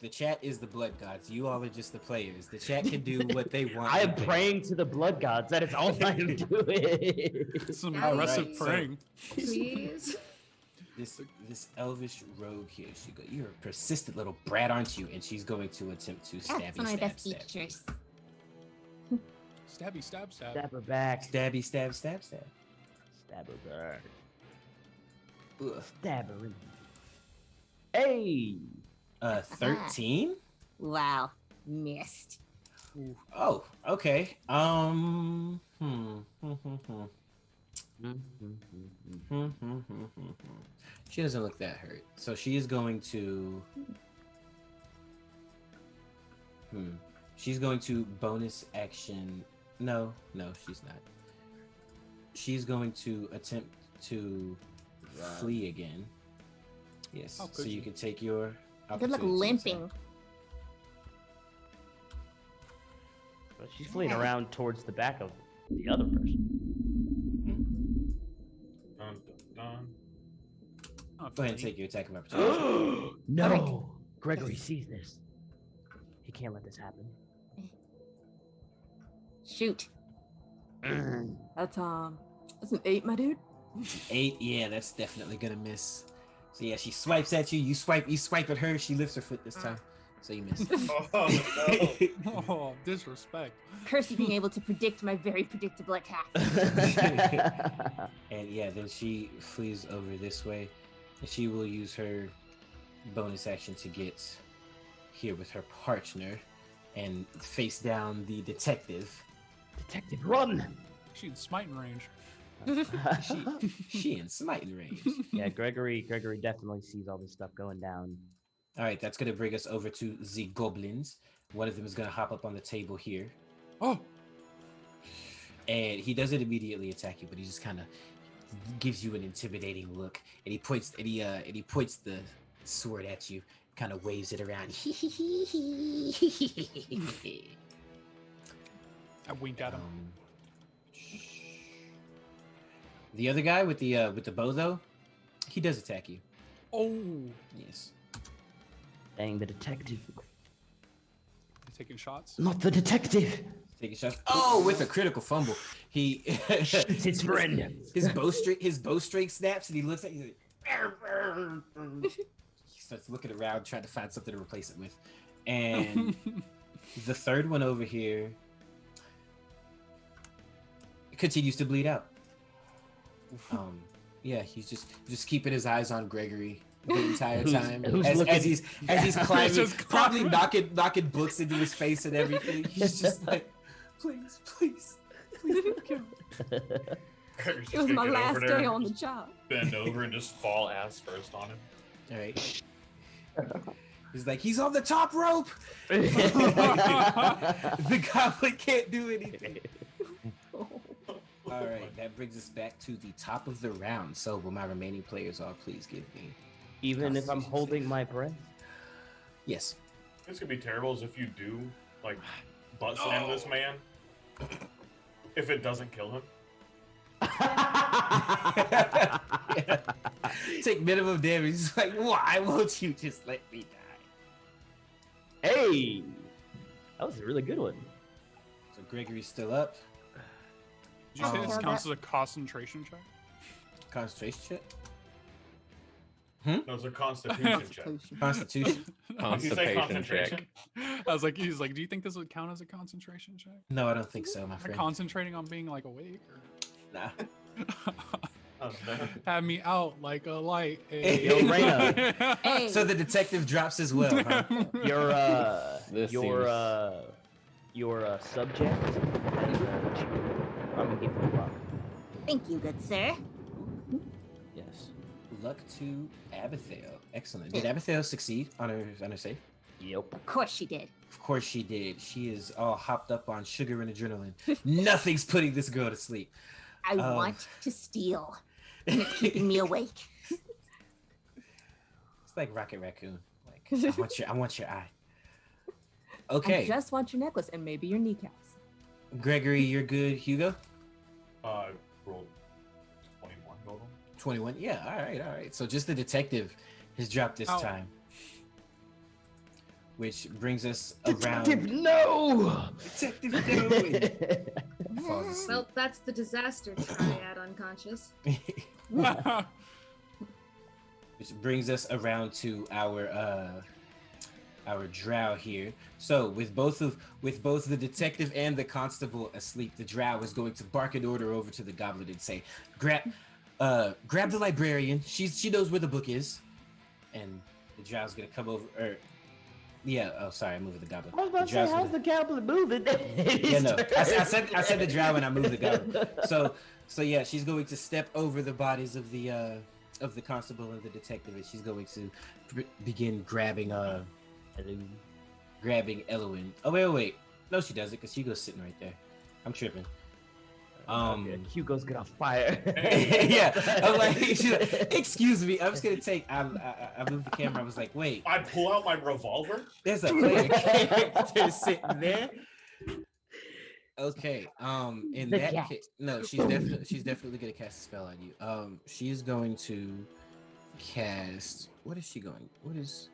the chat is the blood gods. You all are just the players. The chat can do what they want.
I am
with it.
praying to the blood gods. That is all I am doing.
Some
Nice.
aggressive
Alright, so-
praying.
Please.
This elvish rogue here, you're a persistent little brat, aren't you? And she's going to attempt to stab
That's
you.
one of my
Stab,
best
stab.
features.
Stabby, stab, stab.
Stab her back.
Stabby, stab, stab, stab.
Stab her back.
Ugh.
Stab her in. Hey!
13?
Wow, missed.
Oh, okay. She doesn't look that hurt. So she is going to She's going to bonus action. No, she's not. She's going to attempt to flee again. Yes.
Oh,
So
could
you
you?
can take your
Good luck
opportunity
limping.
attack.
But she's fleeing around towards the back of the other person.
Dun, dun, dun.
Oh,
Go ahead and take your attack of opportunity.
No! Gregory sees this. He can't let this happen.
Shoot.
That's an 8, my dude.
8, yeah, that's definitely gonna miss. So yeah, she swipes at you. You swipe at her. She lifts her foot this time, so you miss.
Oh no!
Oh, disrespect.
Curse you being able to predict my very predictable attack.
And yeah, then she flees over this way. And she will use her bonus action to get here with her partner and face down the detective.
Detective, run!
She's in smiting range.
She in smiting range.
Yeah, Gregory definitely sees all this stuff going down.
All right, that's gonna bring us over to the goblins. One of them is gonna hop up on the table here.
Oh,
And he doesn't immediately attack you, but he just kind of gives you an intimidating look, and he points the sword at you, kind of waves it around.
I wink at him.
The other guy with the bow, though, he does attack you.
Oh,
Yes.
Dang, the detective.
you taking shots?
Not the detective!
Taking shots. Oh, with a critical fumble. He
Shoots his friend.
His bowstring snaps, and he looks at you. Like, he starts looking around, trying to find something to replace it with. And the third one over here continues to bleed out. Yeah, he's just keeping his eyes on Gregory the entire time as he's climbing,
Just
probably knocking books into his face and everything. He's just like, please don't kill me.
It was my last day on the job.
Bend over and just fall ass first on him.
All right. He's like, he's on the top rope. The goblin can't do anything. All right, that brings us back to the top of the round. So, will my remaining players all please give me?
Even if I'm holding my breath?
Yes.
It's gonna be terrible is if you do like butt slam this man. If it doesn't kill him.
Take minimum damage. It's like, why won't you just let me die?
Hey! That was a really good one.
So Gregory's still up.
Did you say this counts as a concentration check?
Concentration check?
No, it's a constitution check.
Constitution?
Did you say concentration?
I was like, he's like, do you think this would count as a concentration check?
No, I don't think so, my
Am I
friend.
concentrating on being like awake? Or...
Nah.
Oh, no.
Have me out like a light.
Yo,
Reyna.
Hey.
So the detective drops as well, huh?
Your subject. I'm gonna give you luck.
Thank you, good sir.
Yes.
Luck to Abigail. Excellent. Did Abigail succeed on her save?
Yep.
Of course she did.
Of course she did. She is all hopped up on sugar and adrenaline. Nothing's putting this girl to sleep.
I want to steal. And it's keeping me awake.
It's like Rocket Raccoon. Like, I want your eye. Okay.
I just want your necklace and maybe your kneecaps.
Gregory, you're good. Hugo?
I rolled 21 total.
21? Yeah, all right. So just the detective has dropped this
Ow.
time. Which brings us around...
Detective, no!
Detective, no! Falls asleep.
Well, that's the disaster triad unconscious.
Which brings us around to our drow here. So with both the detective and the constable asleep, the drow is going to bark an order over to the goblin and say, grab the librarian. She knows where the book is. And the drow's gonna come over. I'm moving the goblin.
I was about to say, how's the goblin moving?
Yeah, no. I said the drow and I moved the goblin. So yeah, she's going to step over the bodies of the constable and the detective, and she's going to begin grabbing Elowen. Oh wait. No, she doesn't, because Hugo's sitting right there. I'm tripping.
Hugo's gonna fire.
Yeah. I'm like, excuse me. I'm just gonna take. I moved the camera. I was like, wait.
I pull out my revolver.
There's a player character sitting there. Okay. In
The
that
cat.
case, no, she's definitely gonna cast a spell on you. She is going to cast. What is she going? What is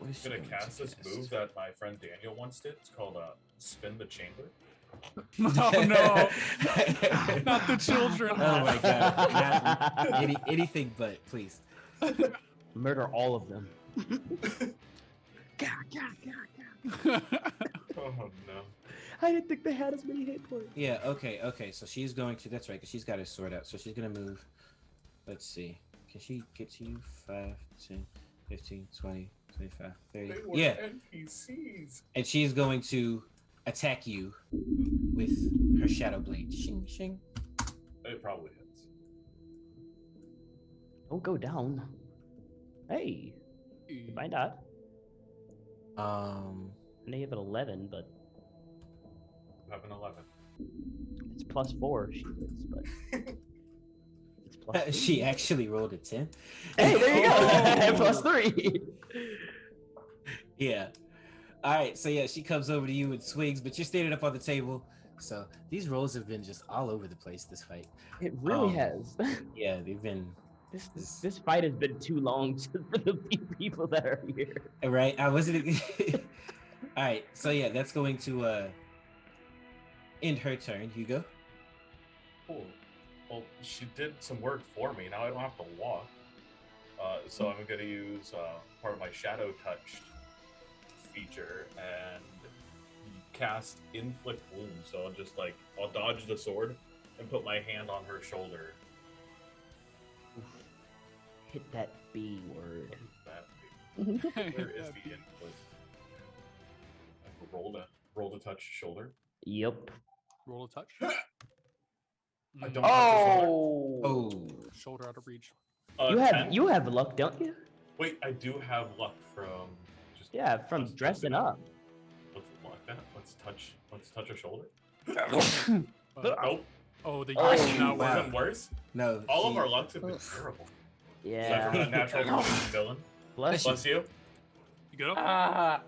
I'm
she
gonna
going
cast
to
this move that my friend Daniel once did. It's called Spin the Chamber.
Oh no! Not the children.
Oh my god! Anything but, please.
Murder all of them.
Oh no.
I didn't think they had as many hit points.
Yeah. Okay. So she's going to. That's right. Because she's got her sword out. So she's gonna move. Let's see. Can she get to you? 5, 10, 15, 20, 25, 30.
They were
Yeah.
NPCs.
And she's going to attack you with her shadow blade. Shing shing.
It probably hits.
Don't go down. Hey, you might not. I know you have an 11, but
I have an 11.
it's +4. She hits, but it's +3.
She actually rolled a 10.
Hey, there you go. +3.
Yeah. All right. So yeah, she comes over to you and swings, but you're standing up on the table. So these rolls have been just all over the place this fight.
It really has.
Yeah, they've been.
This fight has been too long for the few people that are here.
Right. I wasn't. All right. So yeah, that's going to end her turn. Hugo.
Cool. Well, she did some work for me. Now I don't have to walk. So I'm going to use part of my Shadow Touch feature and cast Inflict Wounds. So I'll dodge the sword and put my hand on her shoulder.
Hit that B word.
Where is the inflict? Roll to touch shoulder.
Yep.
Roll a touch.
I don't touch the shoulder.
Oh.
Shoulder out of reach.
You have luck, don't you?
Wait, I do have luck from just
from dressing up.
Let's block that. Let's touch her shoulder.
Nope. Oh, the
Oh,
use not
wow.
work.
Even worse?
No.
All of our lucks have been terrible.
Yeah.
Except for the natural villain. Bless you.
You good?
All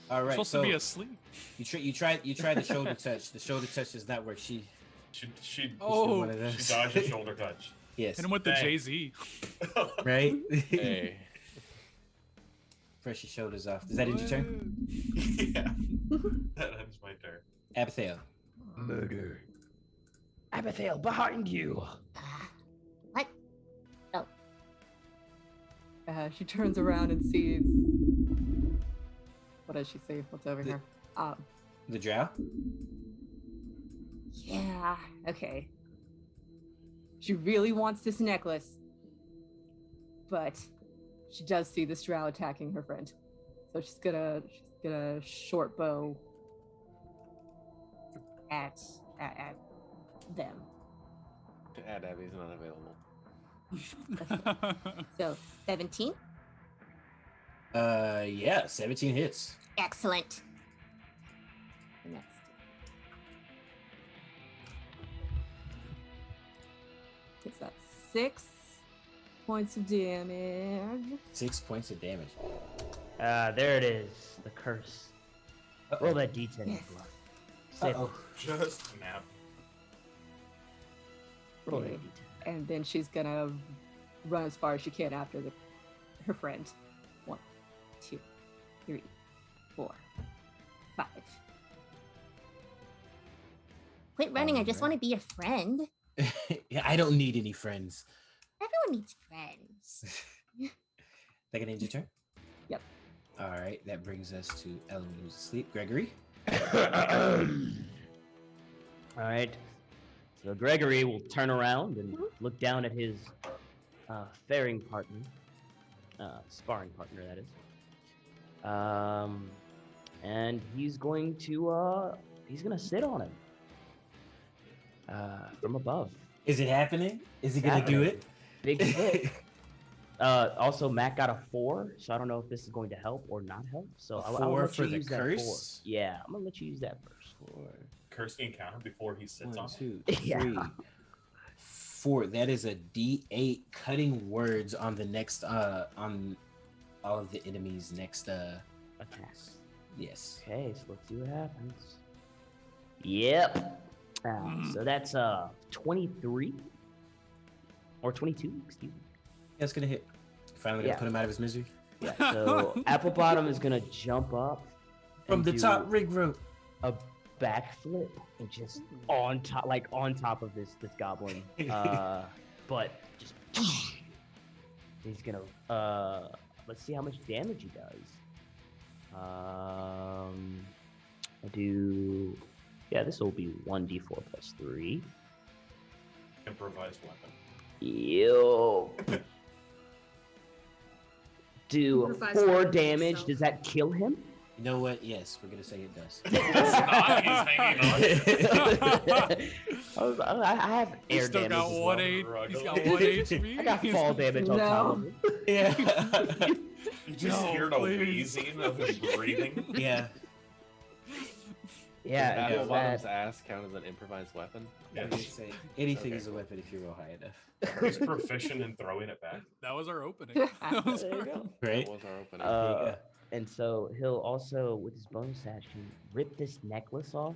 right.
Supposed
so
to be asleep.
You tried the shoulder touch. The shoulder touch does not work. She
Oh.
She dodged the shoulder touch.
Yes.
Hit him with the
Dang.
Jay-Z.
Right.
Hey.
Brush your shoulders off. Does that end your turn?
Yeah. That ends my turn.
Abigail.
Murder. Abigail, behind you.
What? Oh.
She turns around and sees. What does she see? What's over here?
The drow.
Yeah. Okay. She really wants this necklace, but she does see this drow attacking her friend, so she's gonna short bow at them.
Add Abby's not available.
So 17.
Yeah, 17 hits.
Excellent. And that's
It's that 6 points of damage.
6 points of damage.
There it is. The curse. Roll that D10.
Yes.
Uh-oh.
Just nap.
Roll that D10.
And then she's gonna run as far as she can after her friend. 1, 2, 3, 4, 5.
Quit running. I just want to be a friend.
Yeah, I don't need any friends.
Everyone needs friends.
That can end your turn?
Yep.
All right, that brings us to Ellen, who's asleep. Gregory?
All right. So Gregory will turn around and look down at his faring partner, sparring partner, that is. And he's going to sit on him from above.
Is it happening? Is he gonna do it?
Big hit. Also, Matt got a 4, so I don't know if this is going to help or not help. So I'll
4
let
for
you
the
use that 4.
curse?
Yeah, I'm gonna let you use that first.
Curse the encounter before he sits
1,
on
2,
Yeah.
3, 4. That is a D8 cutting words on the next on all of the enemies' next
attacks.
Yes.
Okay, so let's see what happens. Yep. So that's 23 or 22, excuse me.
That's gonna hit. Finally gonna
Yeah.
put him out of his misery.
Yeah. So Applebottom is gonna jump up
From
and
the
do
top rig rope.
a backflip and just on top of this goblin. But just he's gonna let's see how much damage he does. I do. Yeah, this will be 1d4 plus 3.
Improvised weapon.
Yo. Do
Improvised
4
weapon
damage.
itself.
Does that kill him?
You know what? Yes, we're gonna say it does.
I have
He's
air
still
damage.
got
as
one
well.
He's got 1 HP.
I got fall damage on top of it.
Yeah.
You just hear no wheezing of him breathing.
Yeah.
Yeah,
Apple
it's
Bottom's
that.
ass count as an improvised weapon?
I'm gonna say anything is a weapon if you roll high enough.
He's proficient in throwing it back.
That was our opening. That was
There you
our
go.
Right?
That was our opening.
And so he'll also, with his bonus action, rip this necklace off,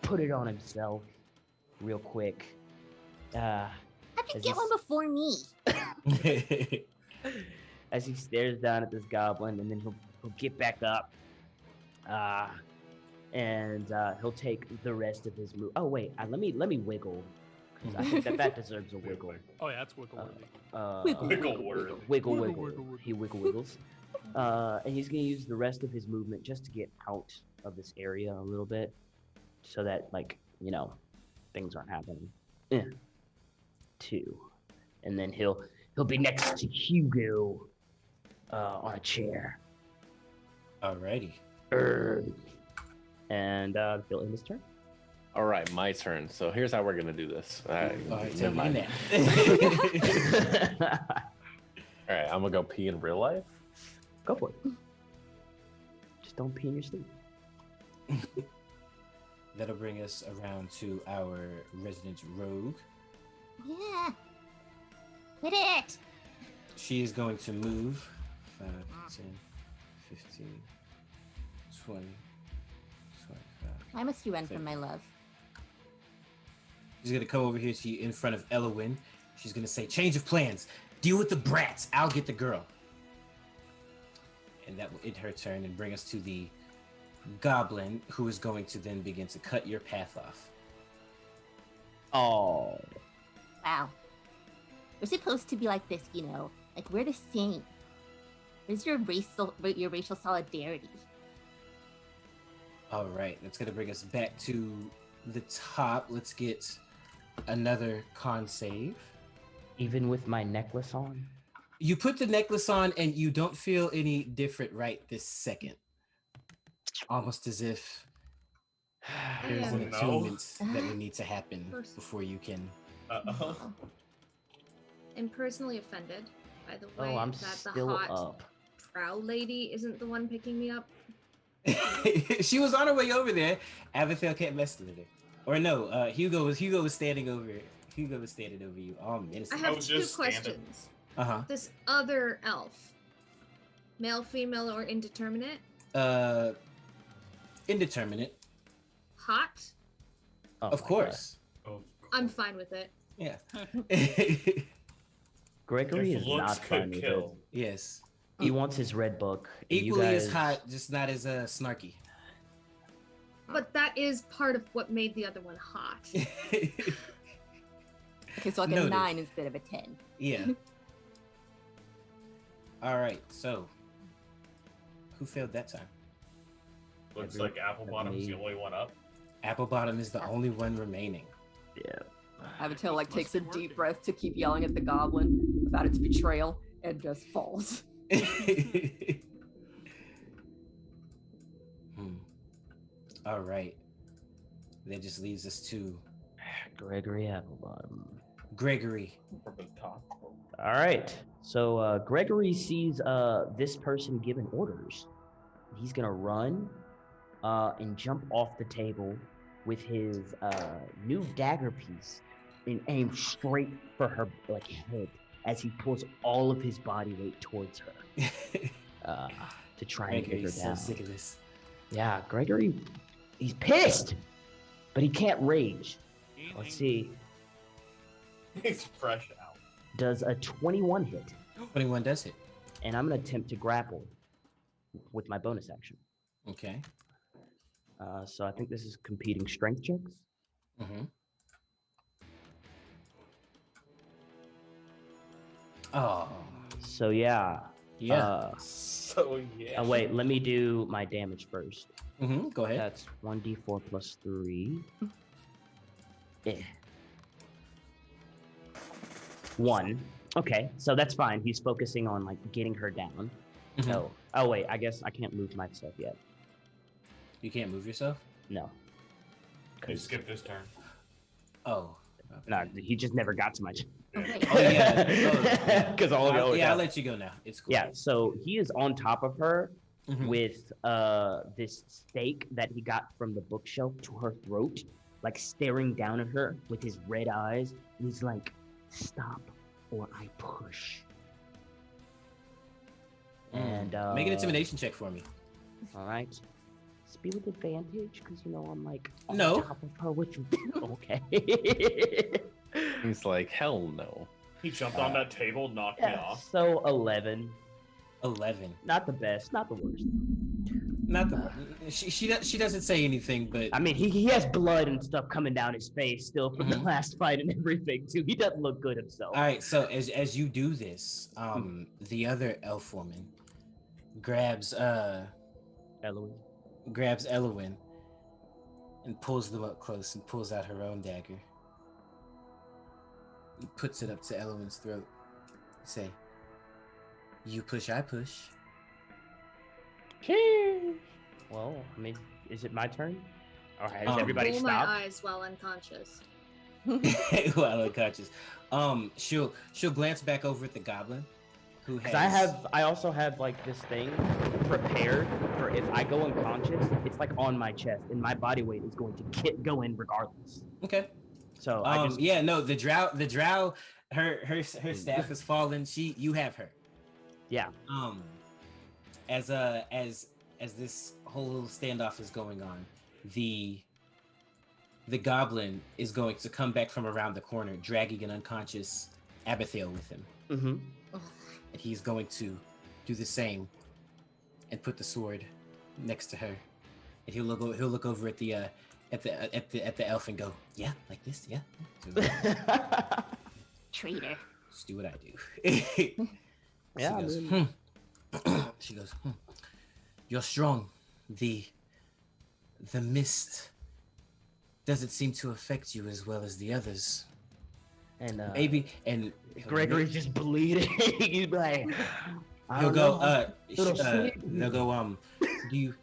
put it on himself, real quick.
How did you
As
get
he's-
one before me?
As he stares down at this goblin, and then he'll get back up, and he'll take the rest of his move. Oh wait, let me wiggle, because I think that deserves a wiggle.
Oh yeah, that's wiggle worthy.
Wiggle. He wiggles. And he's gonna use the rest of his movement just to get out of this area a little bit, so that things aren't happening. 2, and then he'll be next to Hugo on a chair.
Alrighty.
And he'll end his turn.
All right, my turn. So here's how we're gonna do this. All right,
Alright,
never
tell me
mind.
that.
All right, I'm gonna go pee in real life.
Go for it. Just don't pee in your sleep.
That'll bring us around to our resident rogue.
Yeah. Quit it.
She is going to move 5, 10, 15, 20, 25.
Why must you run from my love?
She's going to come over here to you in front of Elowin. She's going to say, change of plans. Deal with the brats. I'll get the girl. And that will end her turn and bring us to the goblin, who is going to then begin to cut your path off.
Oh.
Wow. We're supposed to be like this, Like we're the same. Where's your racial solidarity?
All right, that's going to bring us back to the top. Let's get another con save.
Even with my necklace on?
You put the necklace on and you don't feel any different right this second. Almost as if there's an attunement that will need to happen before you can.
I'm personally offended by the way
I'm
that the
still
hot
up.
drow lady isn't the one picking me up.
She was on her way over there. Abigail can't mess with her. Or no, Hugo was standing over. Hugo was standing over you. Oh,
I have 2 questions. This other elf, male, female, or indeterminate?
Indeterminate.
Hot?
Oh
Of course.
I'm fine with it.
Yeah.
Gregory
If
is
looks
not
could
fine with it.
kill.
Yes.
He wants his red book. and you
Equally as
guys-
hot, just not as snarky.
But that is part of what made the other one hot.
Okay, so like
Noted.
a 9 instead of a 10.
Yeah. All right. So, who failed that time?
Looks like Apple Bottom's the only one up.
Apple Bottom is the only one remaining.
Yeah.
Avatar takes a deep breath to keep yelling at the goblin about its betrayal and just falls.
All right. That just leaves us to
Gregory Applebottom.
Gregory.
All right. So Gregory sees this person given orders. He's gonna run and jump off the table with his new dagger piece and aim straight for her head as he pulls all of his body weight towards her to try and get her
Gregory's so
down.
sick of this.
Yeah, Gregory, he's pissed, but he can't rage. Let's see.
He's fresh out.
Does a 21 hit?
21 does hit.
And I'm gonna attempt to grapple with my bonus action.
Okay.
So I think this is competing strength checks.
Mm-hmm. Oh.
So yeah.
Yeah.
So yeah.
Wait, let me do my damage first.
Mm-hmm. Go ahead.
That's 1d4 plus 3. Yeah. 1. Okay, so that's fine. He's focusing on like getting her down.
Mhm.
So, oh wait, I guess I can't move myself yet.
You can't move yourself?
No.
You skipped his turn.
Oh.
No, he just never got to my turn.
Oh yeah.
Because
I'll let you go now. It's cool.
Yeah, so he is on top of her
Mhm.
with this stake that he got from the bookshelf to her throat, like staring down at her with his red eyes. And he's like, "Stop, or I push." And
make an intimidation check for me.
All right. Speed with advantage, because I'm like on
No.
top of her with. Okay.
He's like, hell no.
He jumped on that table, knocked me off.
So 11.
11.
Not the best, not the worst.
Not the. She doesn't say anything, but
I mean, he has blood and stuff coming down his face still from the last fight and everything too. He doesn't look good himself.
All right. So as you do this, the other elf woman grabs Elowen and pulls them up close and pulls out her own dagger. And puts it up to Elowen's throat. Say, "You push, I push."
Well, I mean, is it my turn? Or has
Um,
everybody
Roll
stopped?
my eyes while unconscious.
While unconscious. She'll glance back over at the goblin, who has.
Because I also have like this thing prepared for if I go unconscious, it's like on my chest, and my body weight is going to go in regardless.
Okay.
So
the drow, her staff has fallen. You have her.
Yeah.
As this whole little standoff is going on, the goblin is going to come back from around the corner, dragging an unconscious Abigail with him.
Mm-hmm.
And he's going to do the same and put the sword next to her. And he'll look over at the elf and go, "Yeah, like this, yeah."
Traitor.
Just do what I do.
Yeah.
She goes, "You're strong. The mist doesn't seem to affect you as well as the others."
And
Maybe and
Gregory's just bleeding. He's like,
he'll go, they'll go, "Do you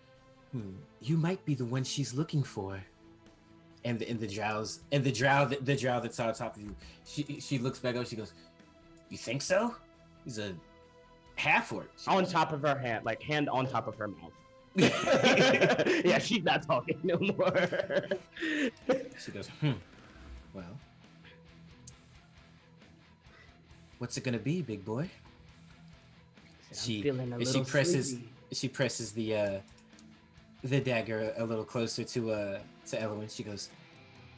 you might be the one she's looking for." And the drow that's on top of you, she looks back up, she goes, "You think so? He's a half-orc."
On top of her hand, like hand on top of her mouth. Yeah, she's not talking no more.
She goes, "Well, what's it gonna be, big boy?" She presses the dagger a little closer to Elowen. She goes,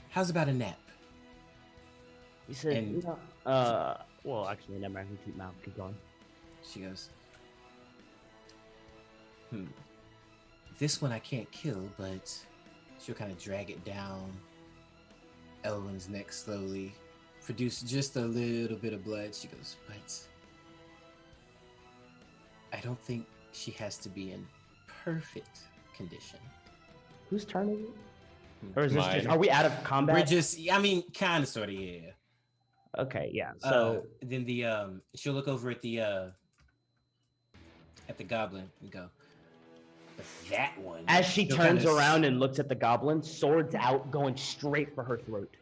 "How's about a nap?"
He said,
And-
well, actually, never mind. Keep going.
She goes, "This one I can't kill, but..." She'll kind of drag it down Elowen's neck slowly, produce just a little bit of blood. She goes, "But I don't think she has to be in perfect condition."
Whose turn is it? Or is this
Mine.
just? Are we out of combat?
We're just, I mean, kind of, sort of, yeah.
Okay, yeah. So
Then she'll look over at the goblin and go, "But that one..."
as she
She'll
turns
kinda
around and looks at the goblin, swords out, going straight for her throat.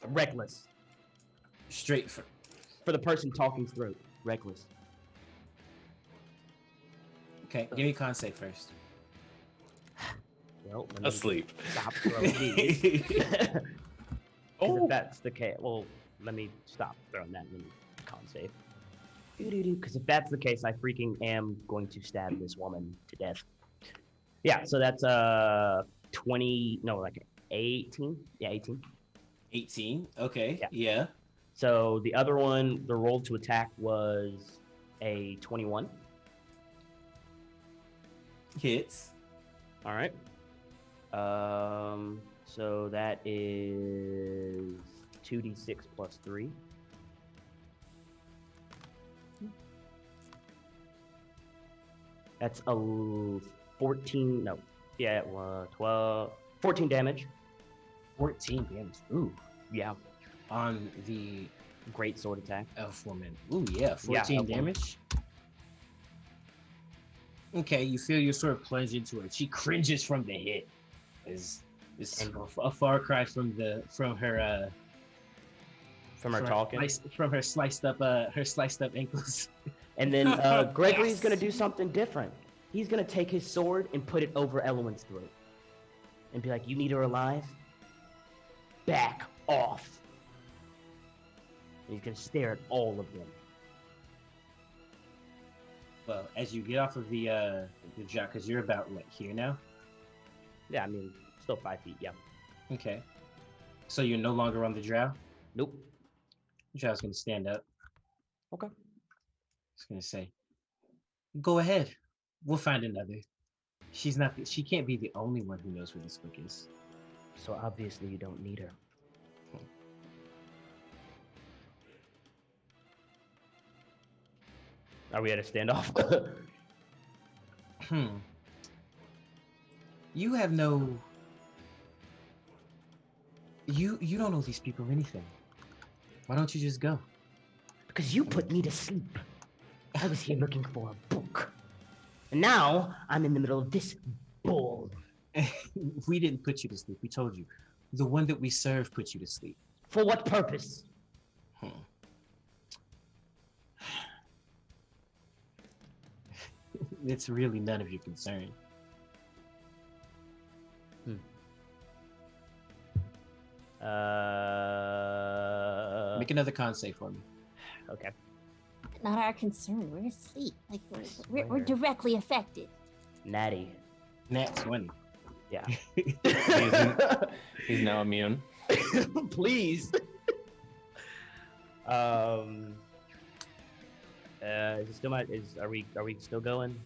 Reckless.
straight for...
For the person talking's throat. Reckless.
Okay, give me a con save first.
Well, let me
Asleep.
stop throwing these. 'Cause if that's the case, well, let me stop throwing that in con save. Because if that's the case, I freaking am going to stab this woman to death. Yeah, so that's 20, no, like 18. Yeah, 18.
18. Okay.
Yeah.
Yeah.
So the other one, the roll to attack was a 21.
Hits.
All right. So that is 2d6 plus 3. That's a 14. No, yeah, 12, 14 damage.
14 damage. Ooh.
Yeah,
On the
great sword attack.
elf woman. Ooh, yeah. 14
elf woman.
damage. Okay, you feel your sword plunge into her. She cringes from the hit. Is a far cry from her
From her
from
talking.
from her sliced up ankles.
And then Gregory's gonna do something different. He's gonna take his sword and put it over Elwyn's throat, and be like, "You need her alive? Back off!" And he's gonna stare at all of them.
Well, as you get off of the drop, because you're about what here now?
Yeah, I mean, still 5 feet. Yeah.
Okay. So you're no longer on the drow?
Nope.
The drow's gonna stand up.
Okay.
It's gonna say, "Go ahead. We'll find another. She can't be the only one who knows where this book is."
So obviously you don't need her. Are we at a standoff?
You have no. You don't know these people anything. Why don't you just go?
Because you put me to sleep. I was here looking for a book. And now I'm in the middle of this bull.
We didn't put you to sleep. We told you. The one that we serve put you to sleep.
For what purpose?
It's really none of your concern. Make another con save for me.
Okay.
Not our concern. We're asleep. Like we're directly affected.
Natty.
Nat 20.
Yeah.
He's now immune.
Please. Is it still are we still going?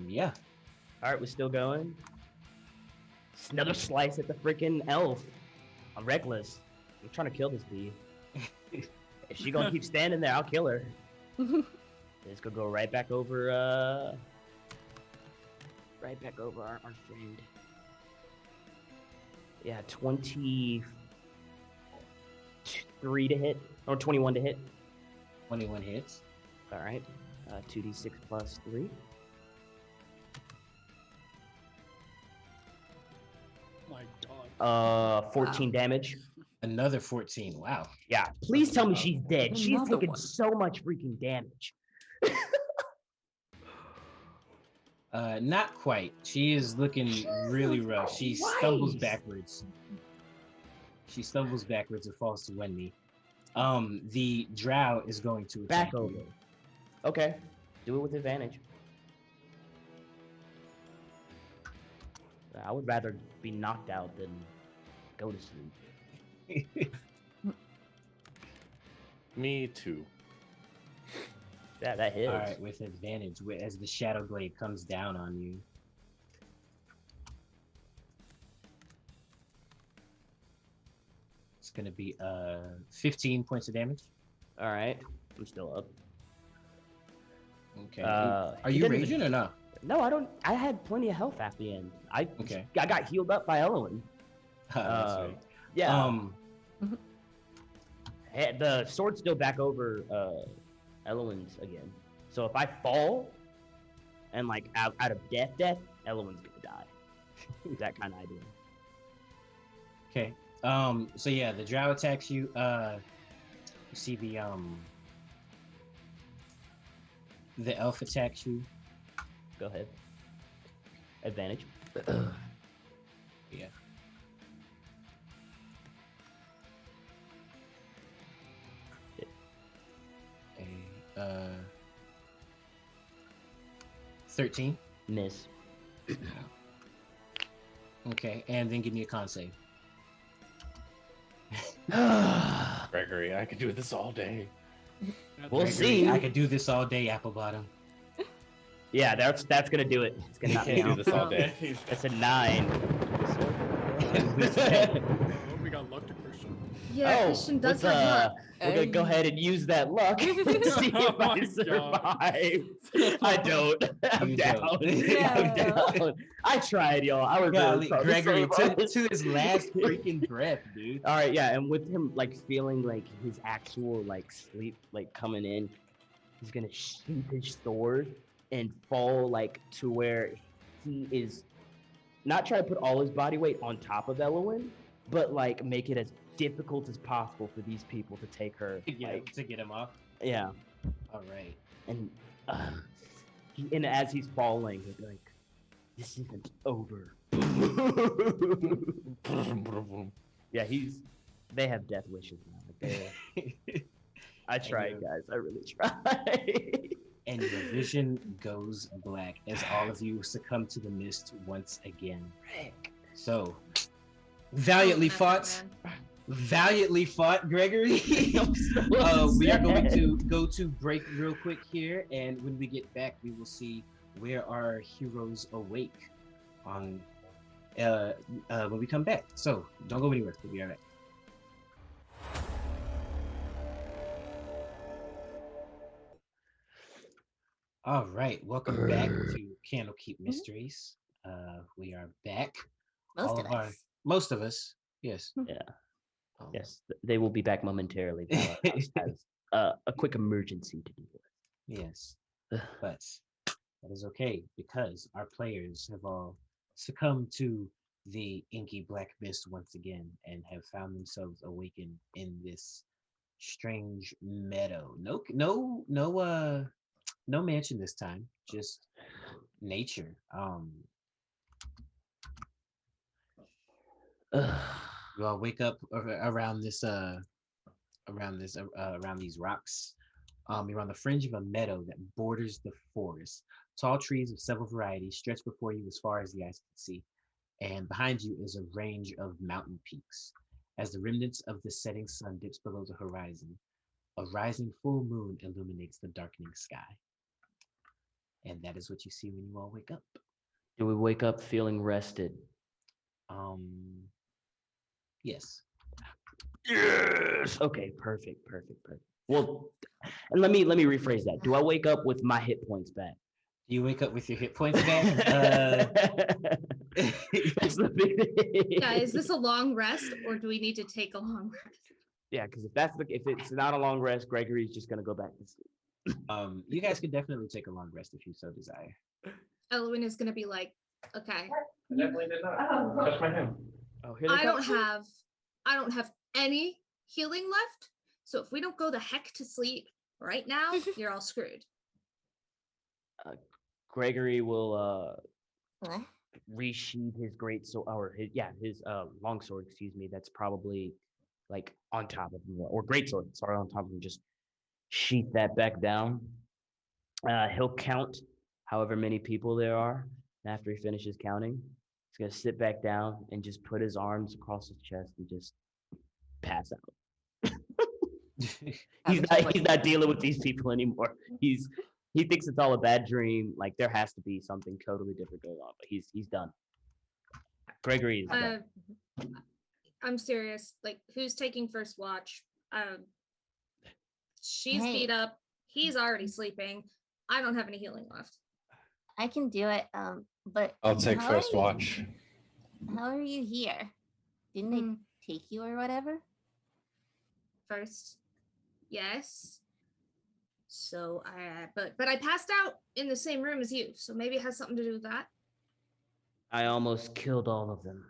Yeah.
All right, we're still going. It's another slice at the freaking elf. I'm reckless. I'm trying to kill this bee. If she gonna keep standing there, I'll kill her. It's gonna go right back over our friend. Yeah, 23 to hit, or 21 to hit.
21 hits.
All right, 2d6 plus 3.
My God.
14 damage.
Another 14. Wow.
Yeah, please tell me she's dead. She's
Another
taking
one.
so much freaking damage.
Not quite. She is looking really rough. She stumbles backwards. She stumbles backwards and falls to one knee. The drow is going to attack
Back over.
you.
Okay, do it with advantage. I would rather be knocked out than go to sleep.
Me too.
Yeah, that hits.
All right, with advantage as the shadow blade comes down on you. It's gonna be 15 points of damage.
All right, I'm still up.
Okay.
Are
Are you raging or not?
No, I don't. I had plenty of health at the end. I got healed up by Elowen.
That's right.
Yeah. The sword's still back over Elowen's again. So if I fall and like out of death, Elowen's gonna die. That kind of idea.
Okay. So yeah, the drow attacks you. You see the elf attacks you.
Go ahead. Advantage.
Yeah. A 13.
Miss.
Okay, and then give me a con save.
Gregory, I could do this all day.
We'll
Gregory,
see.
I could do this all day, Apple Bottom.
Yeah, that's gonna do it. It's gonna
You
knock me
can't do
out.
this all day.
That's a 9.
Oh, we got luck to Christian.
Yeah, Christian does have luck.
We're gonna go ahead and use that luck to see if
Oh
I
my
survive. I don't. I'm
You
down.
don't.
I'm down. I tried, y'all. I was
Golly,
really trying
Gregory,
to save us.
to his last freaking breath, dude.
All right, yeah, and with him like feeling like his actual like sleep like coming in, he's gonna sheath his sword and fall like to where he is not trying to put all his body weight on top of Elowen, but like make it as difficult as possible for these people to take her.
To get him off.
Yeah,
All right.
and and as he's falling, he'll be like, "This isn't over." Yeah, they have death wishes now. I tried, guys. I really tried.
And your vision goes black as all of you succumb to the mist once again. So, valiantly fought. Valiantly fought, Gregory. We are going to go to break real quick here, and when we get back, we will see where our heroes awake on when we come back. So don't go anywhere. We'll be right back. All right, welcome back to Candlekeep Mysteries. We are back. Most of us, yes.
Yeah. Yes, they will be back momentarily. Has a quick emergency to deal with.
Yes, but that is okay because our players have all succumbed to the inky black mist once again and have found themselves awakened in this strange meadow. No mansion this time, just nature. You all wake up around these rocks. You're on the fringe of a meadow that borders the forest. Tall trees of several varieties stretch before you as far as the eyes can see, and behind you is a range of mountain peaks. As the remnants of the setting sun dips below the horizon, a rising full moon illuminates the darkening sky. And that is what you see when you all wake up.
Do we wake up feeling rested?
Yes.
Yes. Okay, perfect. Well, and let me rephrase that. Do I wake up with my hit points back?
Do you wake up with your hit points back?
That's the big thing.
Yeah, is this a long rest or do we need to take a long rest?
Yeah, because if it's not a long rest, Gregory's just gonna go back to sleep.
You guys can definitely take a long rest if you so desire.
Elowen is gonna be like, okay.
I definitely did not touch my hand.
Oh, here they
I
come.
don't have any healing left. So if we don't go the heck to sleep right now, you're all screwed.
Gregory will resheath his great sword, or his long sword. Excuse me. That's probably like on top of him, or great sword. Sorry, on top of him. Just sheath that back down. He'll count however many people there are. And after he finishes counting, he's gonna sit back down and just put his arms across his chest and just pass out. He's not dealing with these people anymore. He thinks it's all a bad dream. Like there has to be something totally different going on, but he's done. Gregory is done.
I'm serious. Like, who's taking first watch? She's
Hey.
beat up. He's already sleeping. I don't have any healing left.
I can do it. But
I'll take
how
first
are you-
watch.
How are you here? Didn't they take you or whatever?
First, yes. So but I passed out in the same room as you, so maybe it has something to do with that.
I almost killed all of them.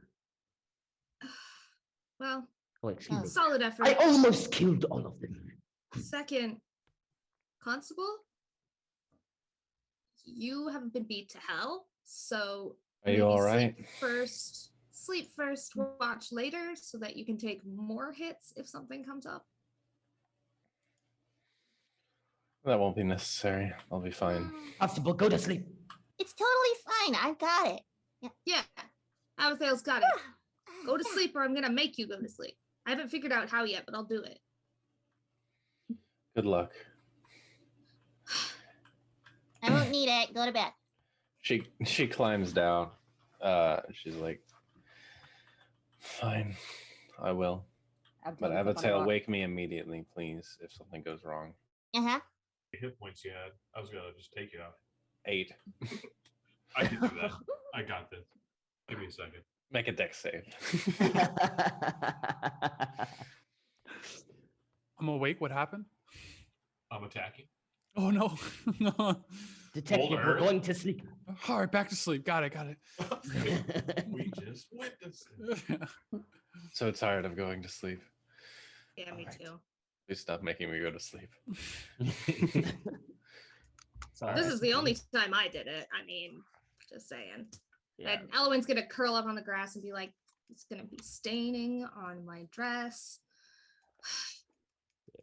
Well,
Oh, excuse me.
solid effort.
I almost killed all of them.
Second, Constable, you haven't been beat to hell, so
Are you
maybe
all right?
sleep first, watch later, so that you can take more hits if something comes up.
That won't be necessary. I'll be fine.
Constable, go to sleep.
It's totally fine. I've got it.
Yeah, Abigail's got it. Go to sleep, or I'm gonna make you go to sleep. I haven't figured out how yet, but I'll do it.
Good luck.
I won't need it. Go to bed.
She climbs down. She's like, fine, I will. But Abigail, wake me immediately, please, if something goes wrong.
Uh-huh.
Hit points you had. I was gonna just take you out.
8.
I can do that. I got this. Give me a second.
Make a dex save.
I'm awake. What happened?
I'm attacking.
Oh no.
Detective, we're going to sleep.
All right, back to sleep. Got it.
We just went to sleep.
So tired of going to sleep.
Yeah, me too.
Please stop making me go to sleep.
This is the only time I did it. I mean, just saying.
Yeah.
And Elowen's gonna curl up on the grass and be like, it's gonna be staining on my dress.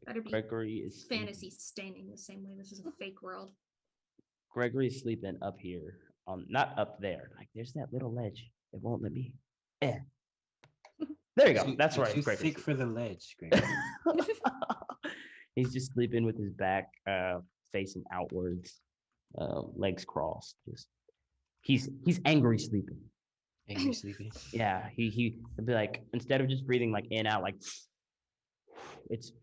Better be
Gregory is
fantasy staining the same way this is a fake world.
Gregory's sleeping up here. Not up there. Like there's that little ledge. It won't let me. Yeah. There you go. That's right.
Too thick for the ledge, Greg.
He's just sleeping with his back facing outwards, legs crossed. Just he's angry sleeping.
Angry sleeping.
Yeah, he'd be like, instead of just breathing like in out, like it's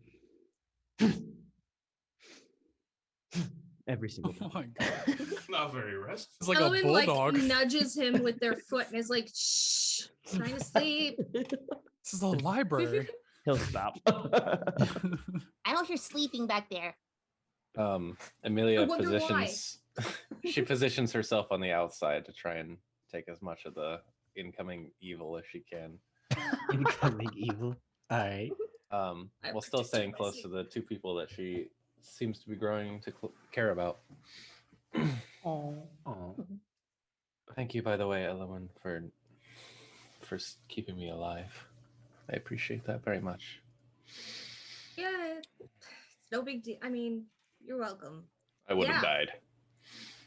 every single time.
Oh my god.
Not very restful.
It's like
Elowen
a bulldog.
nudges him with their foot and is like, shh, trying to sleep.
This is a library.
He'll stop.
I don't hear sleeping back there.
Amelia
I wonder
positions. She positions herself on the outside to try and take as much of the incoming evil as she can.
Incoming evil. All right.
While still staying close to the 2 people that she seems to be growing to care about.
Oh.
Thank you, by the way, Elowen, for keeping me alive. I appreciate that very much.
Yeah, it's no big deal. I mean, you're welcome.
I would have died.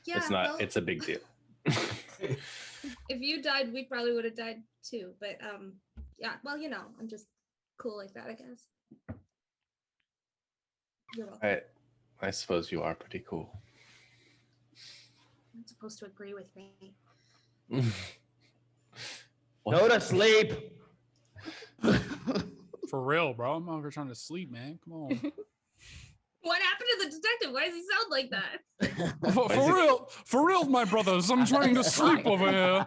Yeah,
It's not.
well,
It's a big deal.
if you died, we probably would have died too. But yeah. Well, I'm just cool like that, I guess. You're welcome.
I suppose you are pretty cool.
I'm supposed to agree with me.
Go to sleep.
For real, bro. I'm over here trying to sleep, man. Come on.
What happened to the detective? Why does he sound like that?
For real, my brothers. I'm trying to sleep over here.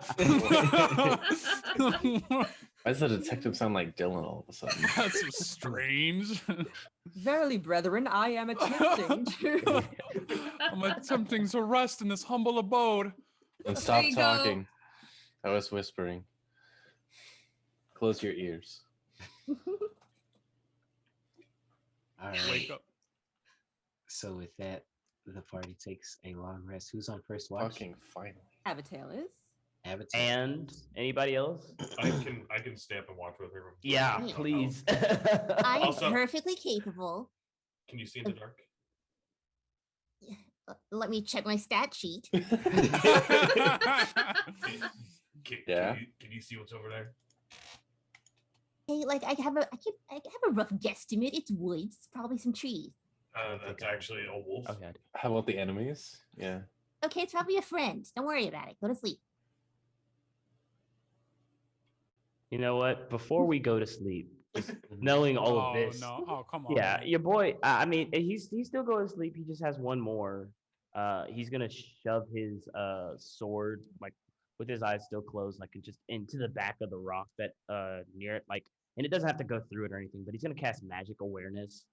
Why does the detective sound like Dylan all of a sudden?
That's so strange.
Verily, brethren, I am attempting to.
I'm attempting to rest in this humble abode.
And stop talking. I was whispering. Close your ears.
All right.
Wake up.
So with that, the party takes a long rest. Who's on first watch?
Fucking finally.
Avatar is.
Avatar.
And anybody else?
I can stay up and watch with her.
Yeah, please.
I'm
Also-
perfectly capable.
Can you see in the dark?
Let me check my stat sheet.
Yeah.
Can you see what's over there?
Hey, like I have a rough guesstimate. It's woods, probably some trees.
That's actually a wolf.
Okay.
How about the enemies? Yeah.
Okay, it's probably a friend. Don't worry about it. Go to sleep.
You know what? Before we go to sleep, knowing all of
Oh
this,
no! Oh come on.
yeah,
man.
your boy. I mean, he's still going to sleep. He just has one more. He's gonna shove his sword like with his eyes still closed, like just into the back of the rock that near it, like, and it doesn't have to go through it or anything. But he's gonna cast magic awareness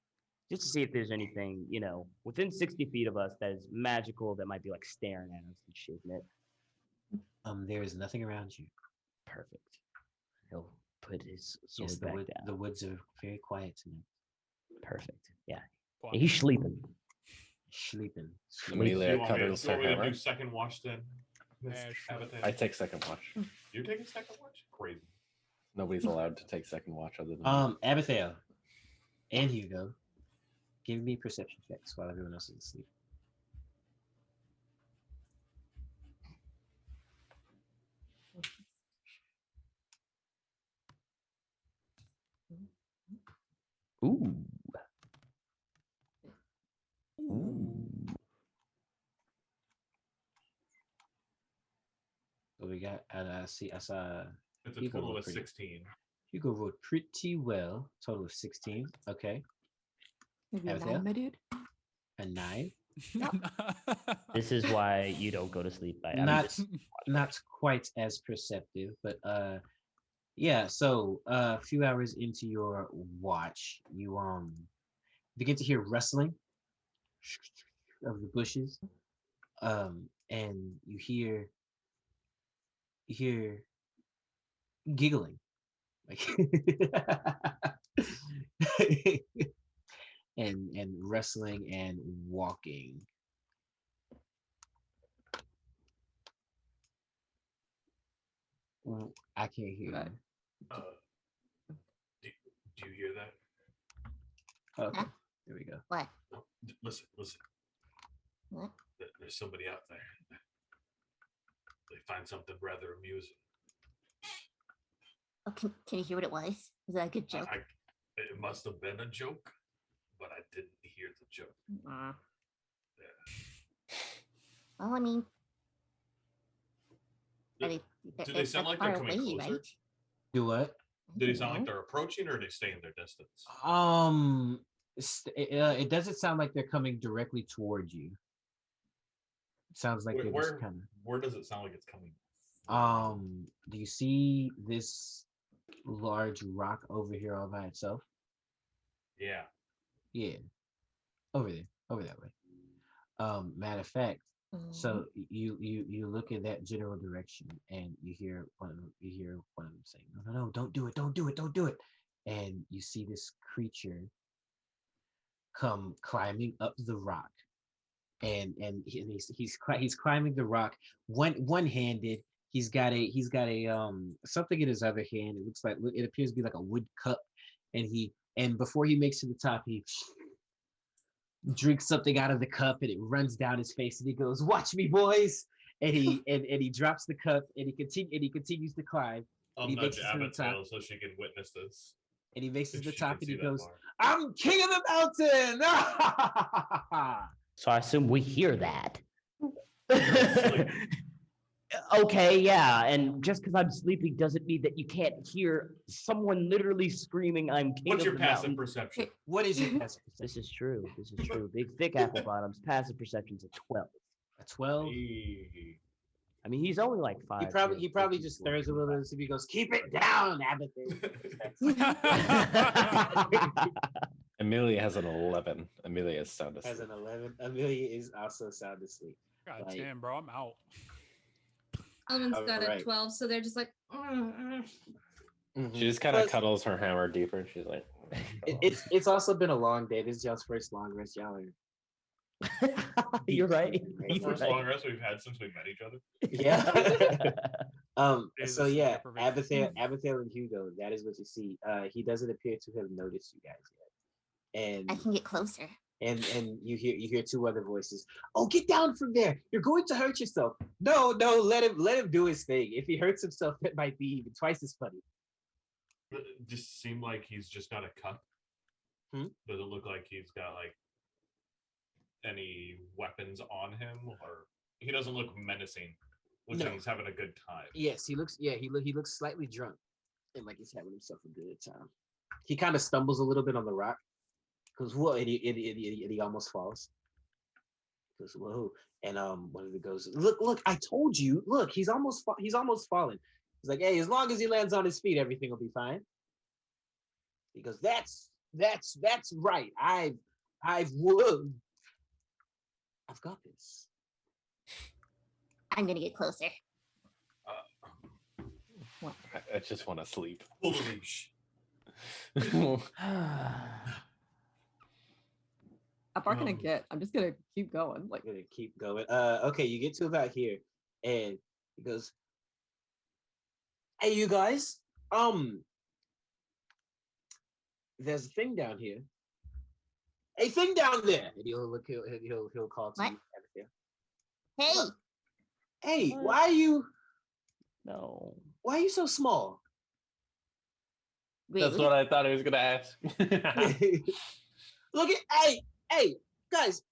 just to see if there's anything, within 60 feet of us that is magical that might be like staring at us and shit.
There is nothing around you.
Perfect. He'll put his sword
Yes,
back down.
the woods are very quiet tonight.
Perfect. Yeah.
Wow.
And he's sleeping.
Sleeping.
Amelia
You want me
cuddles
to
her
do
hammer.
second watch then? Miss
sure.
Avatar?
I take second watch.
You're taking second watch? Crazy.
Nobody's allowed to take second watch other than me.
Abigail and Hugo, give me perception checks while everyone else is asleep.
Ooh. Ooh.
I saw.
It's a
Hugo
total
rolled
of
pretty.
16.
Hugo rolled pretty well. Total of 16. Okay.
Maybe a
Abigail?
9, my dude.
A 9.
This is why you don't go to sleep.
Not quite as perceptive, but yeah. So a few hours into your watch, you begin to hear rustling of the bushes, and you hear giggling, like and wrestling and walking. I can't hear
Right.
you.
Do you hear that?
Okay,
Huh?
there we go.
What?
Listen.
What?
There's somebody out there. They find something rather amusing.
Oh, can you hear what it was? Was that a good joke?
It must have been a joke, but I didn't hear the joke.
Aw.
Yeah.
Well, I mean,
Do they sound like they're coming closer?
right?
Do what?
Do they sound like they're approaching, or are they staying their distance?
It doesn't sound like they're coming directly towards you. It sounds like they're just kind of.
Where does it sound like it's coming?
Do you see this large rock over here all by itself?
Yeah.
Yeah, over there, over that way. Matter of fact, so you look in that general direction, and you hear one of them saying, "No, don't do it," and you see this creature come climbing up the rock, and he's climbing the rock one-handed. He's got a something in his other hand. It appears to be like a wood cup, and before he makes it to the top, he drinks something out of the cup, and it runs down his face, and he goes, "Watch me, boys!" And he drops the cup, and he continues to climb.
I'll nudge Abigail so she can witness this.
And he makes it to the
She
top,
can
and he
see that
goes,
bar.
"I'm king of the mountain!"
So I assume we hear that. Okay, yeah, and just because I'm sleeping doesn't mean that you can't hear someone literally screaming, "I'm king
What's
of
your
the
passive
mountain."
perception?
What is your passive perception?
This is true. This is true. Big thick apple bottoms. Passive perception's a 12.
A 12.
I mean, he's only like 5.
He probably just stirs a little bit, and he goes, "Keep it down, Abigail."
Amelia has an 11. Amelia is sound asleep.
Has an 11. Amelia is also sound asleep.
God damn, bro, I'm out.
Ellen's got a
Alright.
12, so they're just like,
She just kind of cuddles her hammer deeper, and she's like,
It's also been a long day. This is y'all's first long rest. Y'all are.
You're right.
The first long rest we've had since we met each other.
Yeah.
Days
So
of sleep
yeah,
deprivation.
Abigail and Hugo. That is what you see. He doesn't appear to have noticed you guys yet, and
I can get closer.
and you hear two other voices. "Oh, get down from there! You're going to hurt yourself." No, let him do his thing. If he hurts himself, that might be even twice as funny.
It just seemed like he's just got a cup. Does it look like he's got like any weapons on him, or he doesn't look menacing? Looks like he's having a good time.
Yes, he looks. Yeah, he looks slightly drunk, and like he's having himself a good time. He kind of stumbles a little bit on the rock. Goes, "Whoa!" And he almost falls. Goes, "Whoa!" And one of the goes, "Look! I told you! Look, he's almost fallen." He's like, "Hey, as long as he lands on his feet, everything will be fine." He goes, "That's right. I've got this."
I'm gonna get closer.
I just want to sleep.
Pull the leash.
How far can I get? I'm just gonna keep going. Like,
Gonna keep going. Okay, you get to about here, and he goes, "Hey, you guys. There's a thing down here. A thing down there." And he'll call to
What?
you, Abigail.
Hey,
Look. "Hey,
What?
why are you so small?"
wait,
That's what I thought he was gonna ask.
Look at hey guys.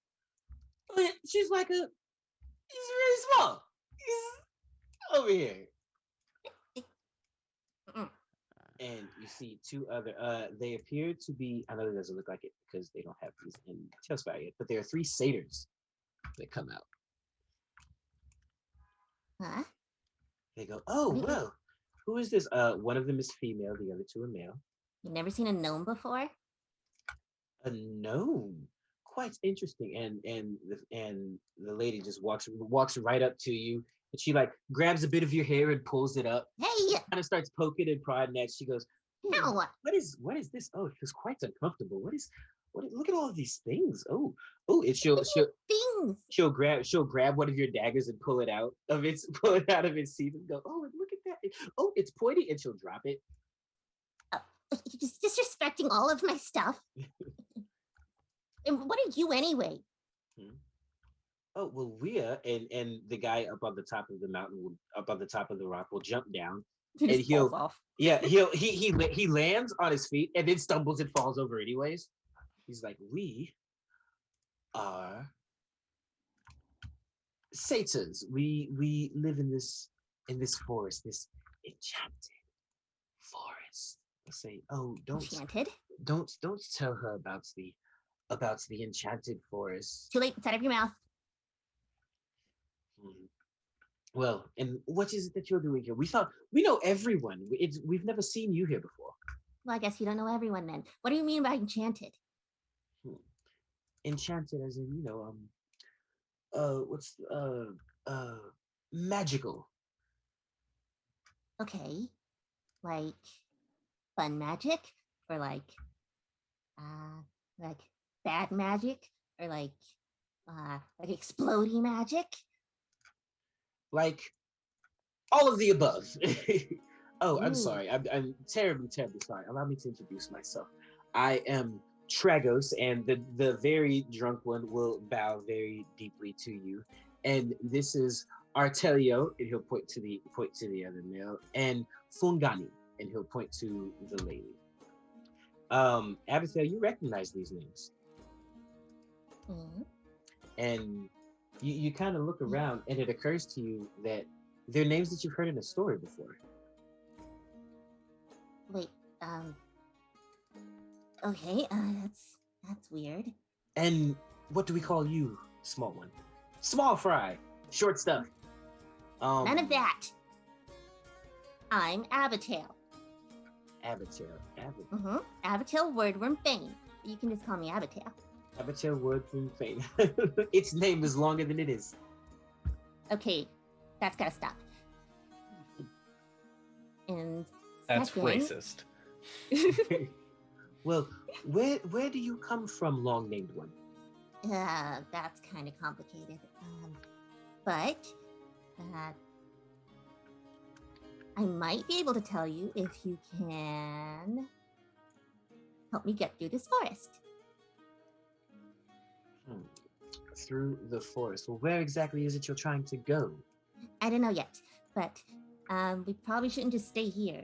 Look at, he's really small. He's over here. and you see two other. They appear to be. I know it doesn't look like it because they don't have these in Tailspire yet, but there are three satyrs that come out.
Huh?
They go, "Oh
What do you-
well, who is this?" One of them is female. The other two are male.
You've never seen a gnome before?
A gnome. Quite interesting. And the lady just walks right up to you, and she like grabs a bit of your hair and pulls it up.
Hey!
Kind of starts poking and prodding at. She goes,
No!
what is this? Oh, it feels quite uncomfortable. Look at all of these things. Oh, and
Things!
she'll grab one of your daggers and pull it out of its seat and go, oh, and look at that. Oh, it's pointy, and she'll drop it.
You're just disrespecting all of my stuff. And what are you anyway?
Oh, well, and the guy up on the top of the mountain, up on the top of the rock, will jump down,
He
and
just falls off.
he lands on his feet and then stumbles and falls over anyways. He's like, we are satyrs. We live in this forest, this enchanted forest. I say, oh,
Enchanted?
don't tell her about the enchanted forest.
Too late. It's out of your mouth.
Well, and what is it that you're doing here? We know everyone. We've never seen you here before.
Well, I guess you don't know everyone then. What do you mean by enchanted?
Enchanted as in, magical.
Okay. Like fun magic? Or like bad magic? Or like exploding magic?
Like all of the above. Oh, I'm
Ooh.
sorry. I'm terribly, terribly sorry. Allow me to introduce myself. I am Tragos, and the very drunk one will bow very deeply to you. And this is Artelio, and he'll point to the other male, and Fungani, and he'll point to the lady. Abigail, you recognize these names.
Mm-hmm.
And you kind of look around, and it occurs to you that they're names that you've heard in a story before.
Wait, okay, that's weird.
And what do we call you, small one? Small fry, short stuff.
None of that. I'm Abigail.
Abigail.
Mm-hmm. Abigail Wordworm Fane. You can just call me Abigail.
Abigail Wordworm Fane. Its name is longer than it is.
Okay, that's gotta stop. And
That's
second,
racist.
Well, where do you come from, long named one?
That's kind of complicated. But I might be able to tell you if you can help me get through this forest.
Through the forest. Well, where exactly is it you're trying to go?
I don't know yet, but we probably shouldn't just stay here.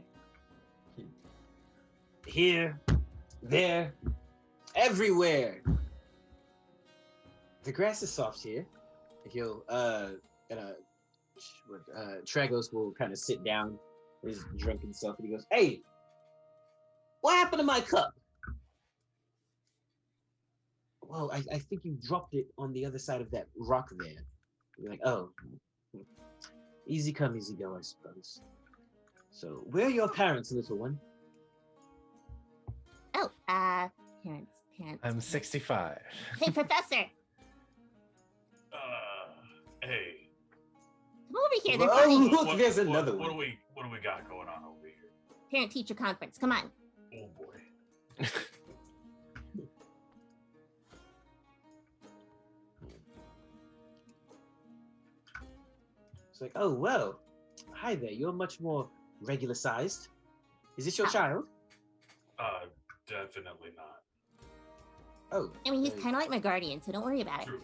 Here, there, everywhere. The grass is soft here. He'll Tragos will kind of sit down with his drunken self, and he goes, "Hey, what happened to my cup?" Well, I think you dropped it on the other side of that rock there. You're like, oh, easy come, easy go, I suppose. So, where are your parents, little one?
Oh, parents.
I'm 65.
Hey, Professor,
Hey.
come over here. They're
Oh,
funny.
look, there's another
What
one.
do we got going on over here?
Parent-teacher conference. Come on.
Oh boy.
It's like, oh, well, hi there. You're much more regular sized. Is this your child?
Definitely not.
Oh.
I mean, he's kind of like my guardian, so don't worry about it.
True.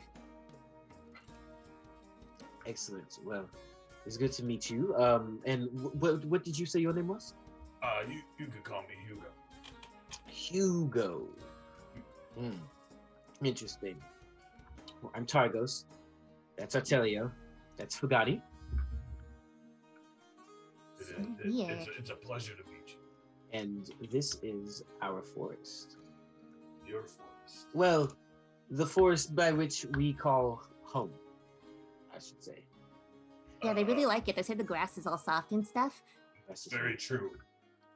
Excellent. Well, it's good to meet you. And what did you say your name was?
You could call me Hugo.
Hugo. Interesting. Well, I'm Targos. That's Artelio. That's Fugati.
Yeah.
It's a pleasure to meet you.
And this is our forest.
Your forest.
Well, the forest by which we call home, I should say.
Yeah, they really like it. They say the grass is all soft and stuff.
That's just
Very true.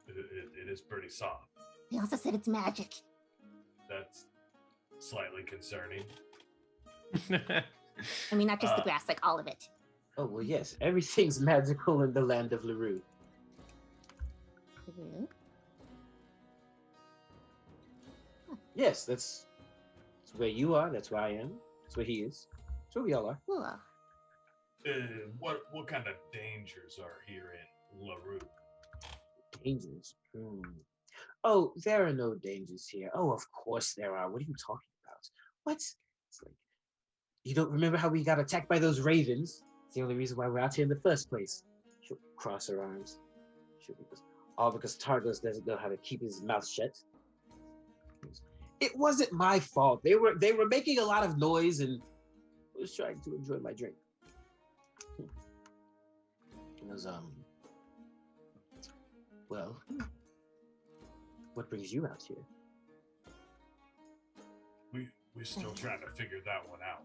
It is pretty soft.
They also said it's magic.
That's slightly concerning.
I mean, not just the grass, like all of it.
Oh, well, yes. Everything's magical in the land of LaRue. Yes, that's where you are. That's where I am. That's where he is. That's where we all are.
Cool.
What kind of dangers are here in LaRue?
Dangers? Oh, there are no dangers here. Oh, of course there are. What are you talking about? What? It's like, you don't remember how we got attacked by those ravens? It's the only reason why we're out here in the first place. She'll cross her arms. All because Targos doesn't know how to keep his mouth shut. It wasn't my fault. They were making a lot of noise, and I was trying to enjoy my drink. It was well, what brings you out here?
We're still trying to figure that one out.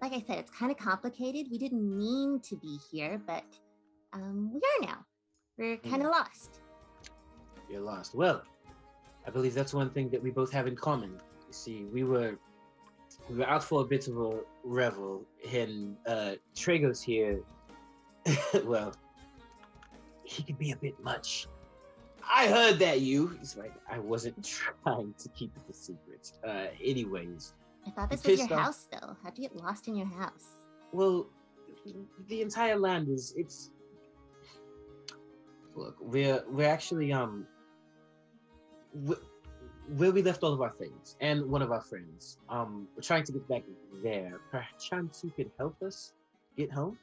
Like I said, it's kind of complicated. We didn't mean to be here, but we are now. We're kind of lost.
You're lost. Well, I believe that's one thing that we both have in common. You see, we were out for a bit of a revel, and Tragos here, well, he could be a bit much. I heard that He's right. I wasn't trying to keep it a secret. Anyways.
I thought this was your house, though. How'd you get lost in your house?
Well, the entire land it's... Look, we're actually, where we left all of our things, and one of our friends. We're trying to get back there. Perchance you could help us get home?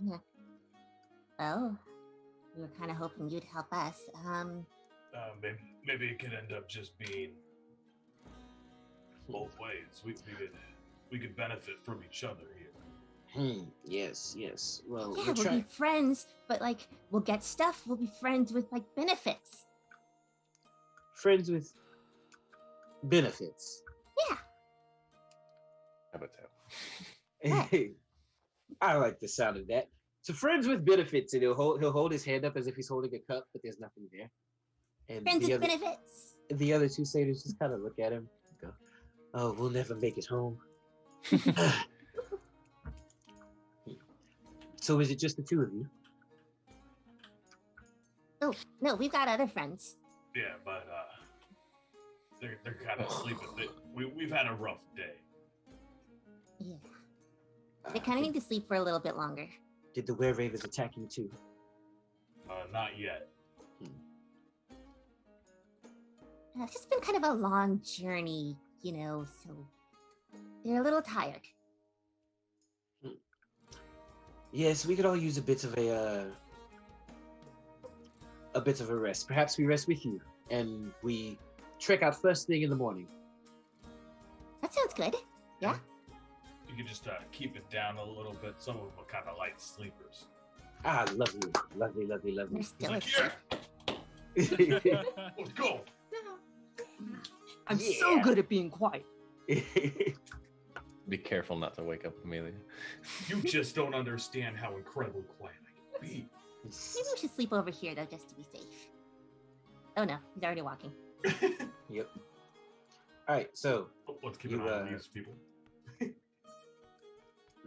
Yeah. Well, we were kind of hoping you'd help us.
Maybe it could end up just being both ways. We could benefit from each other here.
Yes. Well,
yeah, we'll be friends, but like we'll get stuff. We'll be friends with like benefits.
Friends with benefits.
Yeah.
Avatar.
I like the sound of that. So friends with benefits, and he'll hold his hand up as if he's holding a cup, but there's nothing there. And
friends with benefits.
The other two satyrs just kind of look at him and go, "Oh, we'll never make it home." So is it just the two of you?
Oh, no, we've got other friends.
Yeah, but they're kind of sleeping. We've had a rough day.
Yeah. They kind of need to sleep for a little bit longer.
Did the were-ravens attack you too?
Not yet.
It's just been kind of a long journey, so they're a little tired.
Yes, we could all use a bit of a rest. Perhaps we rest with you, and we trek out first thing in the morning.
That sounds good. Yeah.
You could just keep it down a little bit. Some of them are kind of light sleepers.
Ah, lovely.
They're still
Let's go.
I'm so good at being quiet.
Be careful not to wake up Amelia.
You just don't understand how incredibly quiet I can be.
Maybe we should sleep over here, though, just to be safe. Oh, no. He's already walking.
Yep. All right, so...
Let's keep an eye on these people.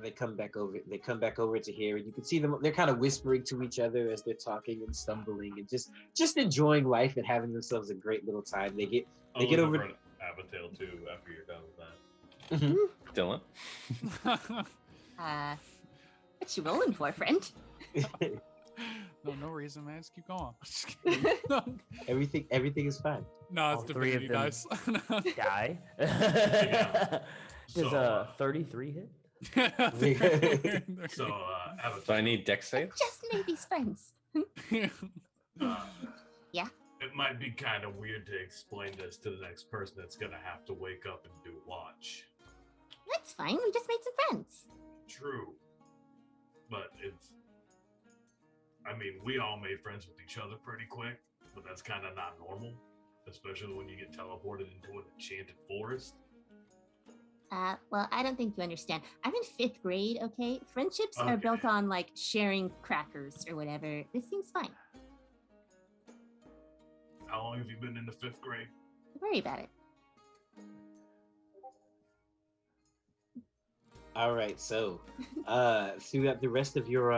They come back over to here, and you can see them. They're kind of whispering to each other as they're talking and stumbling, and just enjoying life and having themselves a great little time. They get over
Abigail too after you're done with that.
Dylan.
What you rolling for, friend?
No reason, man. Just keep going. Just kidding.
Everything is fine.
No, it's
All three of
divinity
them
dice.
die. Does a 33 hit?
So,
So I need dex save?
Just maybe friends. Yeah?
It might be kind of weird to explain this to the next person that's going to have to wake up and do watch.
That's fine. We just made some friends.
True. But it's. I mean, we all made friends with each other pretty quick, but that's kind of not normal, especially when you get teleported into an enchanted forest.
Well, I don't think you understand. I'm in 5th grade, okay? Friendships are
Okay.
built on like sharing crackers or whatever. This seems fine.
How long have you been in the 5th grade?
Don't worry about it.
All right, so throughout the rest of your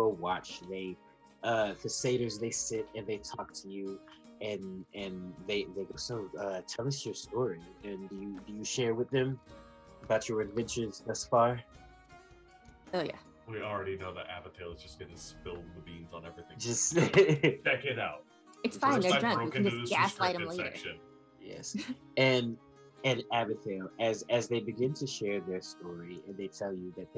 watch, the satyrs, they sit and they talk to you, and they go, so tell us your story, and do you share with them about your adventures thus far?
Oh yeah.
We already know that Abigail is just gonna spill the beans on everything.
Just
Check it out.
It's fine,
First
they're
I
drunk. We
broke
can
into
just
this
gaslight them
restricted
later.
section.
Yes. And Abigail, as they begin to share their story, and they tell you that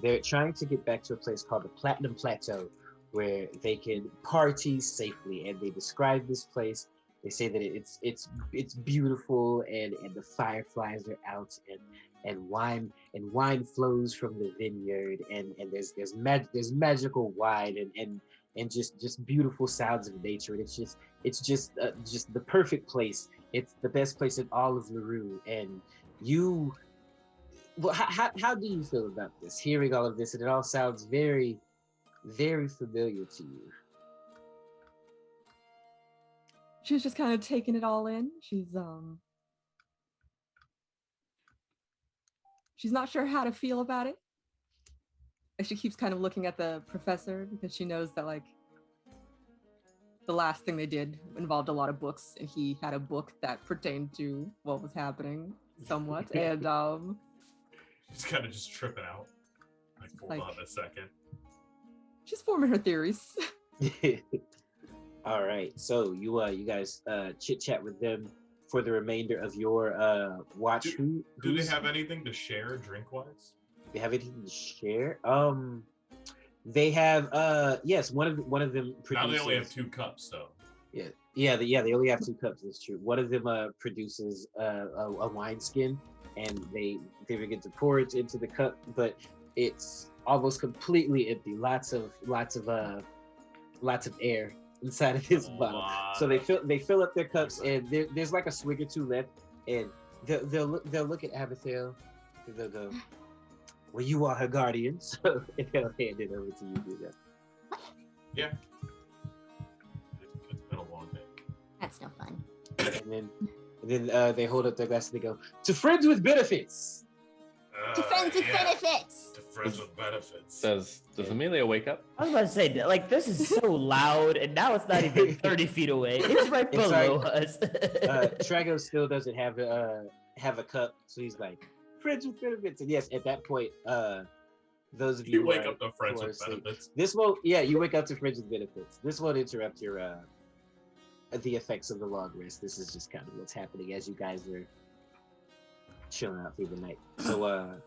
they're trying to get back to a place called the Platinum Plateau, where they can party safely, and they describe this place. They say that it's beautiful, and the fireflies are out, and wine flows from the vineyard, and there's magical wine, and just beautiful sounds of nature, and it's just the perfect place. It's the best place in all of LaRue, and you. Well, how do you feel about this? Hearing all of this, and it all sounds very, very familiar to you.
She's just kind of taking it all in. She's not sure how to feel about it. And she keeps kind of looking at the professor because she knows that like the last thing they did involved a lot of books, and he had a book that pertained to what was happening somewhat. And
She's kind of just tripping out. Hold on a second.
she's forming her theories.
All right, so you guys chit chat with them for the remainder of your watch.
Do they have anything to share drink wise?
They have anything to share? They have yes, one of them produces.
Now they only have 2 cups, though.
Yeah, they only have 2 cups. That's true. One of them produces a wineskin, and they begin to pour it into the cup, but it's almost completely empty. Lots of air inside of this bottle. So they fill up their cups, and there's like a swig or 2 left, and they'll look at Abigail, and they'll go, "Well, you are her guardian," so they'll hand it over to you. Do that.
Yeah. It's been a long day.
That's no fun.
And then they hold up their glass and they go, "To friends with benefits."
To friends with benefits.
To friends with benefits.
Does Amelia wake up?
I was about to say, like, this is so loud, and now it's not even 30 feet away. It's right below us.
Trago still doesn't have a cup, so he's like, "Friends with benefits." And yes, at that point, those of you
wake up to friends with benefits.
This won't. Yeah, you wake up to friends with benefits. This won't interrupt your the effects of the long rest. This is just kind of what's happening as you guys are chilling out through the night. So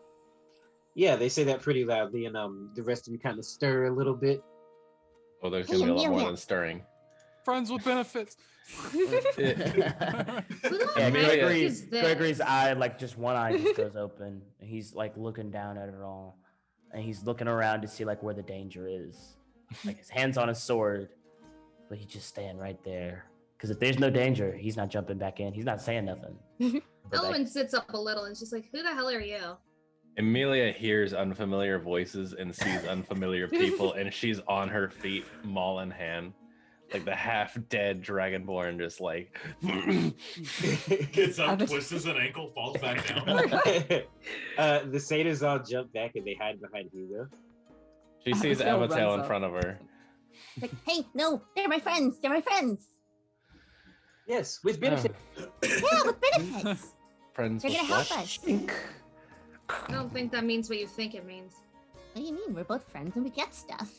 yeah, they say that pretty loudly, and the rest of you kind of stir a little bit.
Oh, there's gonna be a lot more than stirring.
Friends with benefits.
Yeah, Gregory's eye, like just one eye just goes open, and he's like looking down at it all, and he's looking around to see like where the danger is. Like his hand's on his sword, but he's just staying right there. Because if there's no danger, he's not jumping back in. He's not saying nothing.
Elwin sits up a little and is just like, "Who the hell are you?"
Amelia hears unfamiliar voices and sees unfamiliar people, and she's on her feet, maul in hand, like the half-dead dragonborn, just like
gets up, twists his ankle, falls back down.
The satyrs all jump back and they hide behind Hugo.
She sees Abigail in front of her.
Like, hey, no, they're my friends. They're my friends.
Yes, with benefits.
Yeah, with benefits.
Friends
They're
with
gonna help us.
I don't think that means what you think it means.
What do you mean? We're both friends and we get stuff.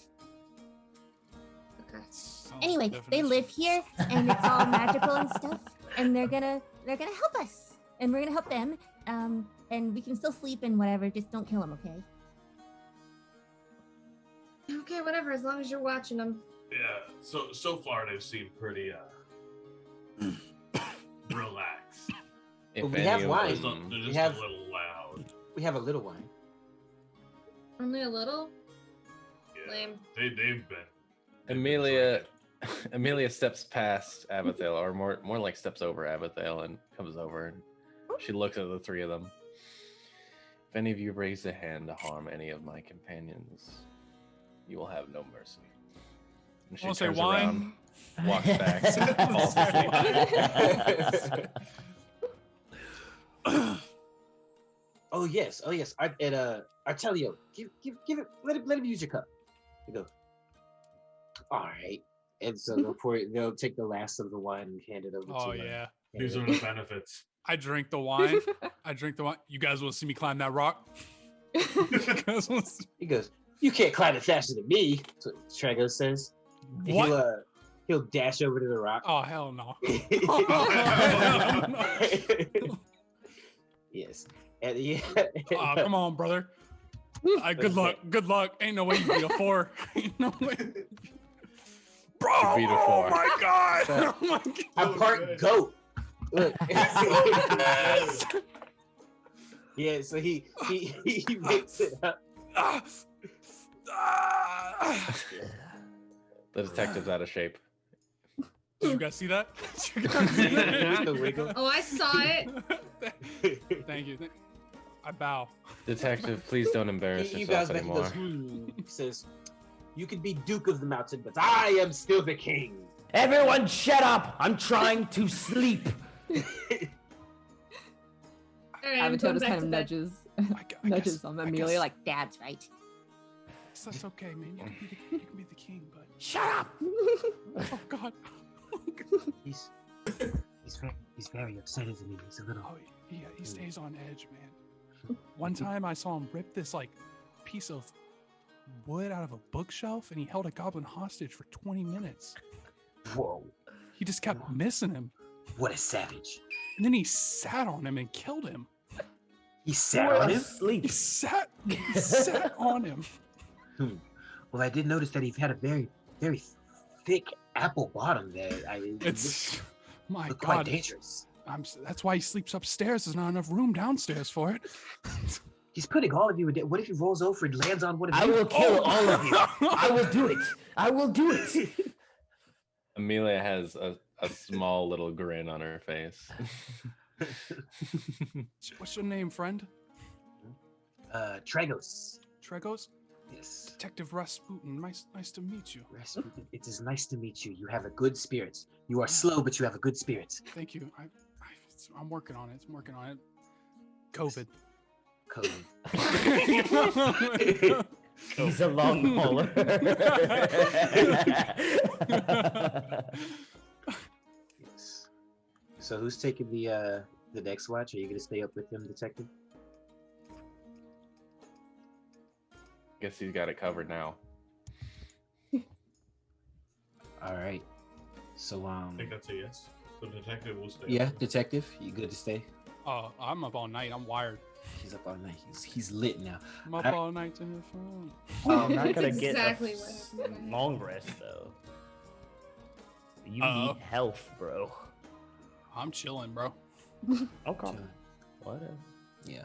Okay.
Anyway, they live here and it's all magical and stuff, and they're gonna help us, and we're gonna help them. And we can still sleep and whatever. Just don't kill them, okay?
Okay, whatever. As long as you're watching them.
Yeah. So far they've seemed pretty relaxed.
We have wine.
They're just
We have
a little loud.
We have a little wine.
Only a little?
Yeah,
Lame.
they've been.
Amelia steps past Abathale, or more like steps over Abathale and comes over. And she looks at the three of them. If any of you raise a hand to harm any of my companions, you will have no mercy. And she
Wanna say
turns
wine?
around, walks back, falls asleep.
Oh yes. Artelio, give it. Let him use your cup. You go. All right. And so they'll take the last of the wine and hand it over
Oh
to
yeah.
These are the benefits.
I drink the wine. You guys want to see me climb that rock?
He goes, "You can't climb it faster than me." So Trago says.
What?
He'll dash over to the rock.
Oh hell no.
Yes. And yeah.
Oh, come on, brother. Good luck. Good luck. Ain't no way you beat a 4. Ain't no way. Bro,
beat a
oh
4.
my god. Oh my god.
I'm part goat. Look. Yeah, so he makes it up.
The detective's out of shape.
Did you guys see that?
The wiggle.
Oh, I saw it.
Thank you. I bow.
Detective, please don't embarrass
You
yourself
guys, he
anymore.
goes, He says, "You could be Duke of the Mountain, but I am still the king."
Everyone, shut up! I'm trying to sleep.
Avatar just kind of nudges
guess-
on
I
Amelia,
guess-
like, "Dad's right."
That's okay, man. You can be the king, but
Shut up!
oh god.
He's very upset, isn't he? He's a little.
Oh yeah, he stays on edge, man. One time I saw him rip this like piece of wood out of a bookshelf, and he held a goblin hostage for 20 minutes.
Whoa!
He just kept missing him,
What a savage!
and then he sat on him and killed him.
He sat on him.
He sat on him.
Well, I did notice that he had a very, very thick apple bottom there.
It's my
looked
god.
quite dangerous.
That's why he sleeps upstairs. There's not enough room downstairs for it.
He's putting all of you in. What if he rolls over and lands on one of you?
I will kill all of you. I will do it. I will do it.
Amelia has a small little grin on her face.
What's your name, friend?
Tragos.
Tregos?
Yes.
Detective Rasputin. Nice to meet you.
Rasputin, it is nice to meet you. You have a good spirit. You are slow, but you have a good spirit.
Thank you. I'm working on it. I'm working on it. COVID.
He's a long hauler.
Yes. So who's taking the next watch? Are you gonna stay up with him, detective?
Guess he's got it covered now.
All right. So
I think that's a yes. The detective will stay.
yeah, detective, you good to stay?
Oh, I'm up all night. I'm wired.
He's up all night. He's lit now.
I'm up all night to have fun.
I'm not gonna
That's
get
exactly
a
what happened.
long rest though. You
Uh-oh.
need health, bro.
I'm chilling, bro.
Okay. Whatever.
Yeah.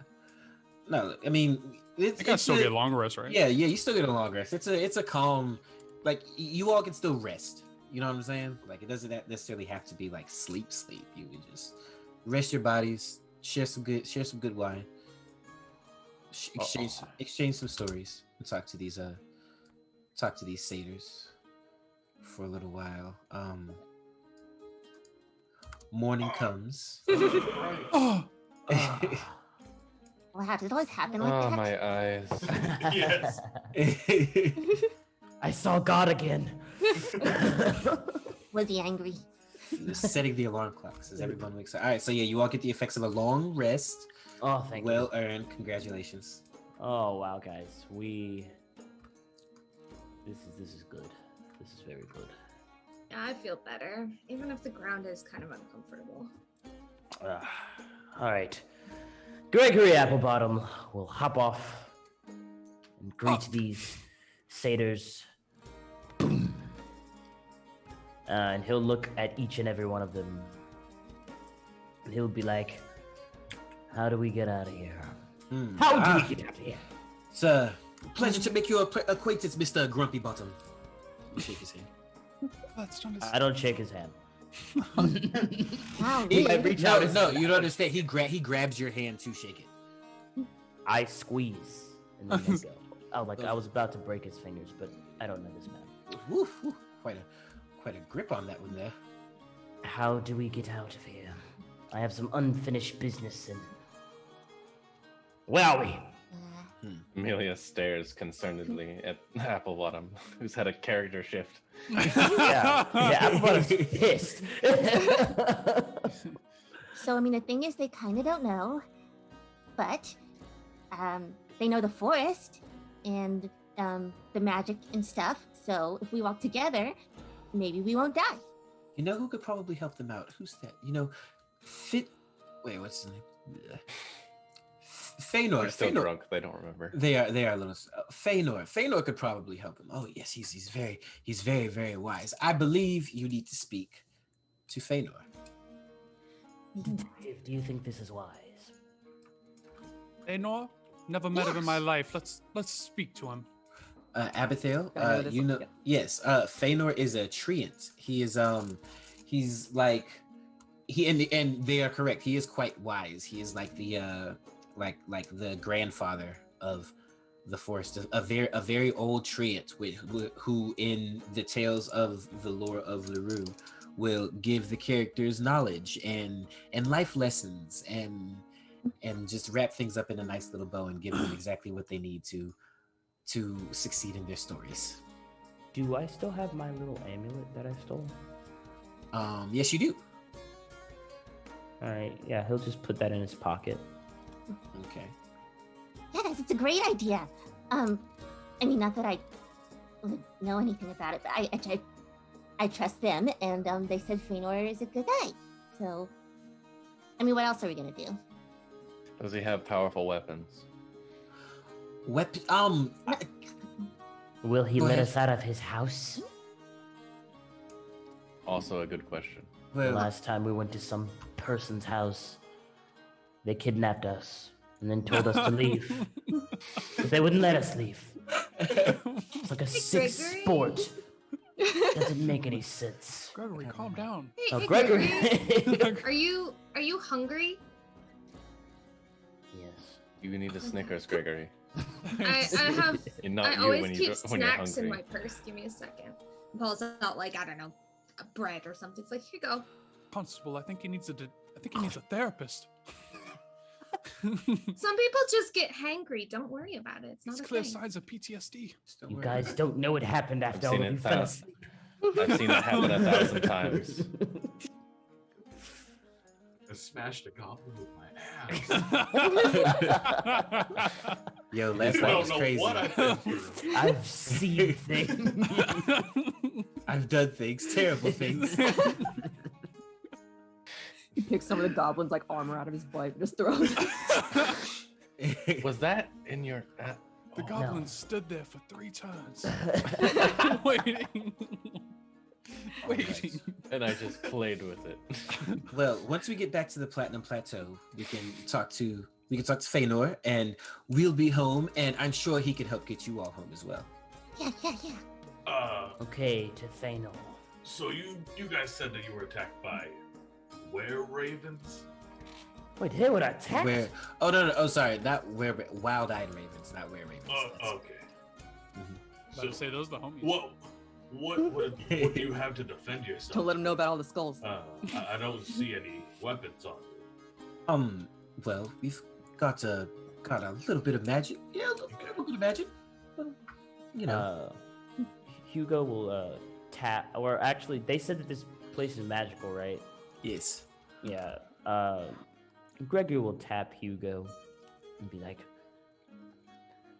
No, I mean,
I think I still get long rest, right?
Yeah, you still get a long rest. It's a calm, like you all can still rest. You know what I'm saying? Like it doesn't necessarily have to be like sleep. You can just rest your bodies, share some good wine, exchange some stories, and talk to these satyrs for a little while. Morning comes.
Oh,
Wow, does it always happen like
Oh,
that?
my eyes.
Yes.
I saw God again.
Was he angry?
Setting the alarm clocks as everyone wakes up. All right, so yeah, you all get the effects of a long rest.
Oh, thank you.
Well earned. Congratulations.
Oh wow, guys, this is good. This is very good.
Yeah, I feel better, even if the ground is kind of uncomfortable.
All right, Gregory Applebottom will hop off and greet these satyrs. Boom. And he'll look at each and every one of them. And he'll be like, "How do we get out of here? How do we get out of here?"
It's a Pleasure to make your acquaintance, Mr. Grumpy Bottom. You shake his hand.
That's not his...
I don't shake his hand.
Wow,
He,
rude.
no, you don't understand. He grabs your hand to shake it.
I squeeze and then let go. I was about to break his fingers, but I don't know this man.
Woof, woof. Quite a grip on that one there.
How do we get out of here? I have some unfinished business and... Where are we?
Amelia stares concernedly at Applebottom, who's had a character shift.
Yeah, Applebottom's pissed.
So I mean, the thing is, they kind of don't know, but they know the forest and the magic and stuff. So if we walk together, maybe we won't die.
You know who could probably help them out? Who's that? Wait, what's his name? Feanor.
They're still drunk. They don't remember.
They are a little. Feanor. Feanor could probably help him. Oh yes, he's very, very wise. I believe you need to speak to Feanor.
Detective, do you think this is wise?
Hey, Noah. Never met him in my life. Let's speak to him.
Abigail,
you know,
yes. Feanor is a treant. He is he's like and they are correct. He is quite wise. He is like the like the grandfather of the forest, a very old treant who in the tales of the lore of Lyre will give the characters knowledge and life lessons and just wrap things up in a nice little bow and give them exactly what they need to succeed in their stories.
Do I still have my little amulet that I stole?
Yes, you do.
All right, yeah, he'll just put that in his pocket.
Okay.
Yeah, guys, it's a great idea. I mean, not that I would know anything about it, but I trust them, and they said Feanor is a good guy. So, I mean, what else are we gonna do?
Does he have powerful weapons?
Will he let us out of his house?
Also a good question.
The last time we went to some person's house, they kidnapped us and then told us to leave. But they wouldn't let us leave. It's like a sick sport. Doesn't make any sense.
Gregory, calm down.
Hey,
Gregory.
Are you hungry?
Yes.
You need a Snickers, Gregory.
I have.
And not
I
you
always
when
keep
you're
snacks in
hungry.
my purse. Give me a second. Pulls out like I don't know, a bread or something. It's like here you go.
Constable, I think he needs a therapist.
Some people just get hangry. Don't worry about it. It's not
It's
a
clear
thing.
signs of PTSD.
You guys don't know what happened after all of you fell asleep.
I've seen it happen 1,000 times.
I smashed a goblin with my ass.
Yo, last night was crazy.
I've seen things.
I've done things, terrible things.
He picks some of the goblin's like armor out of his butt and just throws it.
Was that in your...
The goblin
No.
stood there for 3 turns. Waiting. Waiting.
And I just played with it.
Well, once we get back to the Platinum Plateau, we can talk to Feanor, and we'll be home, and I'm sure he can help get you all home as well.
Yeah.
Okay, to Feanor.
So you guys said that you were attacked by were-ravens?
Wait, they were attacked?
Oh no, oh sorry, not wild-eyed ravens, not were-ravens.
Oh, okay.
About to say those are the homies.
What do you have to defend yourself?
Don't let him know about all the skulls.
I don't see any weapons on you.
Well, we've got a little bit of magic. Yeah, a little bit of magic. Well, you know.
Hugo will tap, or actually, they said that this place is magical, right?
Yes.
Yeah. Gregory will tap Hugo and be like,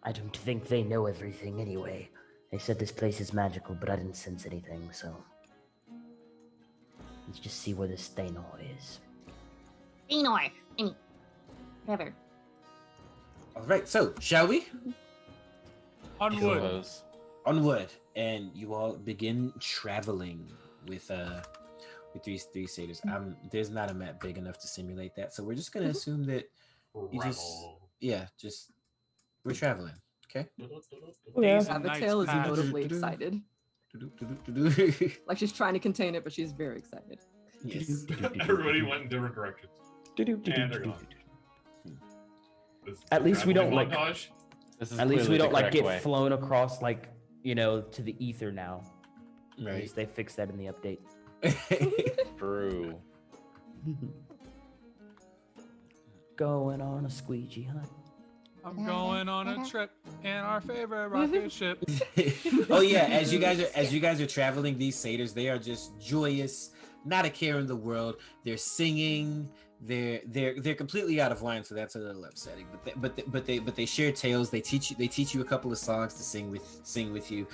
I don't think they know everything anyway. They said this place is magical, but I didn't sense anything, so let's just see where this Feanor is.
Feanor. I mean, whatever.
All right, so shall we?
Onward.
Onward, and you all begin traveling with these 3 satyrs. There's not a map big enough to simulate that, so we're just gonna assume that you we're traveling. Okay.
Days and
Abigail is
nights pass.
notably excited. Like she's trying to contain it, but she's very excited.
Yes.
Everybody went in different directions. And they're gone.
At least we don't
Traveling
like.
montage?
This is
At least we
clearly the
don't like
correct
get
way.
flown across like to the ether now. At
Right.
least they fixed that in the update.
True.
Going on a squeegee hunt.
I'm going on a trip in our favorite rocket ship.
Oh yeah, as you guys are traveling, these satyrs, they are just joyous, not a care in the world. They're singing. They're completely out of line, so that's a little upsetting. But they share tales. They teach you a couple of songs to sing with you,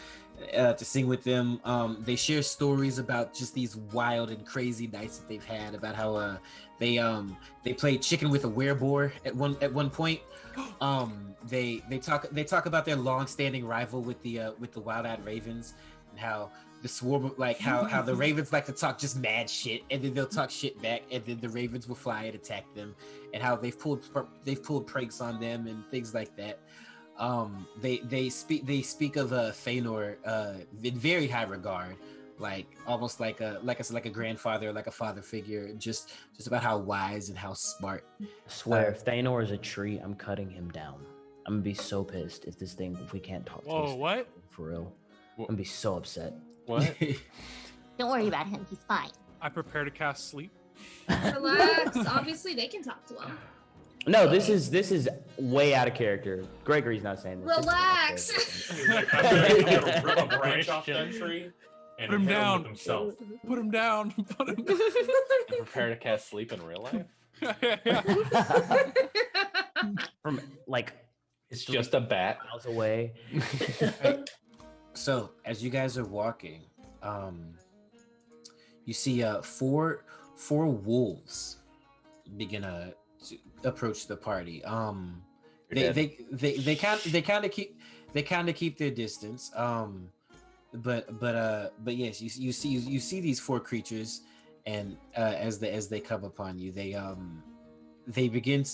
to sing with them. They share stories about just these wild and crazy nights that they've had. About how they played chicken with a wereboar at one point. They talk about their long-standing rival with the wild-eyed ravens, and how the swarm, like how the ravens like to talk just mad shit, and then they'll talk shit back, and then the ravens will fly and attack them, and how they've pulled pranks on them and things like that. They speak of Feanor in very high regard, like almost like a grandfather, like a father figure, just about how wise and how smart.
I swear, if Thanor is a tree, I'm cutting him down. I'm gonna be so pissed if we can't talk to
Whoa,
this
what?
thing for real. I'm gonna be so upset.
What?
Don't worry about him. He's fine.
I prepare to cast sleep.
Relax. Obviously, they can talk to him.
No, this is way out of character. Gregory's not saying this.
Relax.
I'm gonna rip a branch off that tree and
Put him
hit
down.
with himself.
Put him down. Put him
Prepare to cast sleep in real life?
From like
It's just a bat.
miles away.
So as you guys are walking, you see four wolves begin to approach the party. They kind of keep their distance. But yes, you see these four creatures, and as they come upon you, they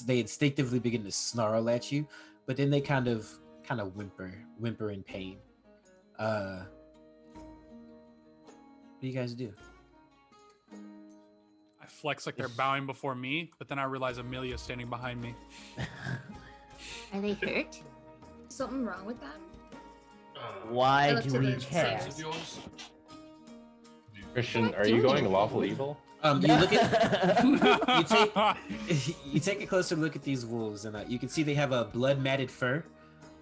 instinctively begin to snarl at you, but then they kind of whimper in pain. What do you guys do?
I flex like they're bowing before me, but then I realize Amelia's standing behind me.
Are they hurt?
Something wrong with them?
Why
I look
do
to
we
the
care?
Friends of yours?
Christian, are you going lawful evil?
You look at you take a closer look at these wolves, and you can see they have a blood matted fur,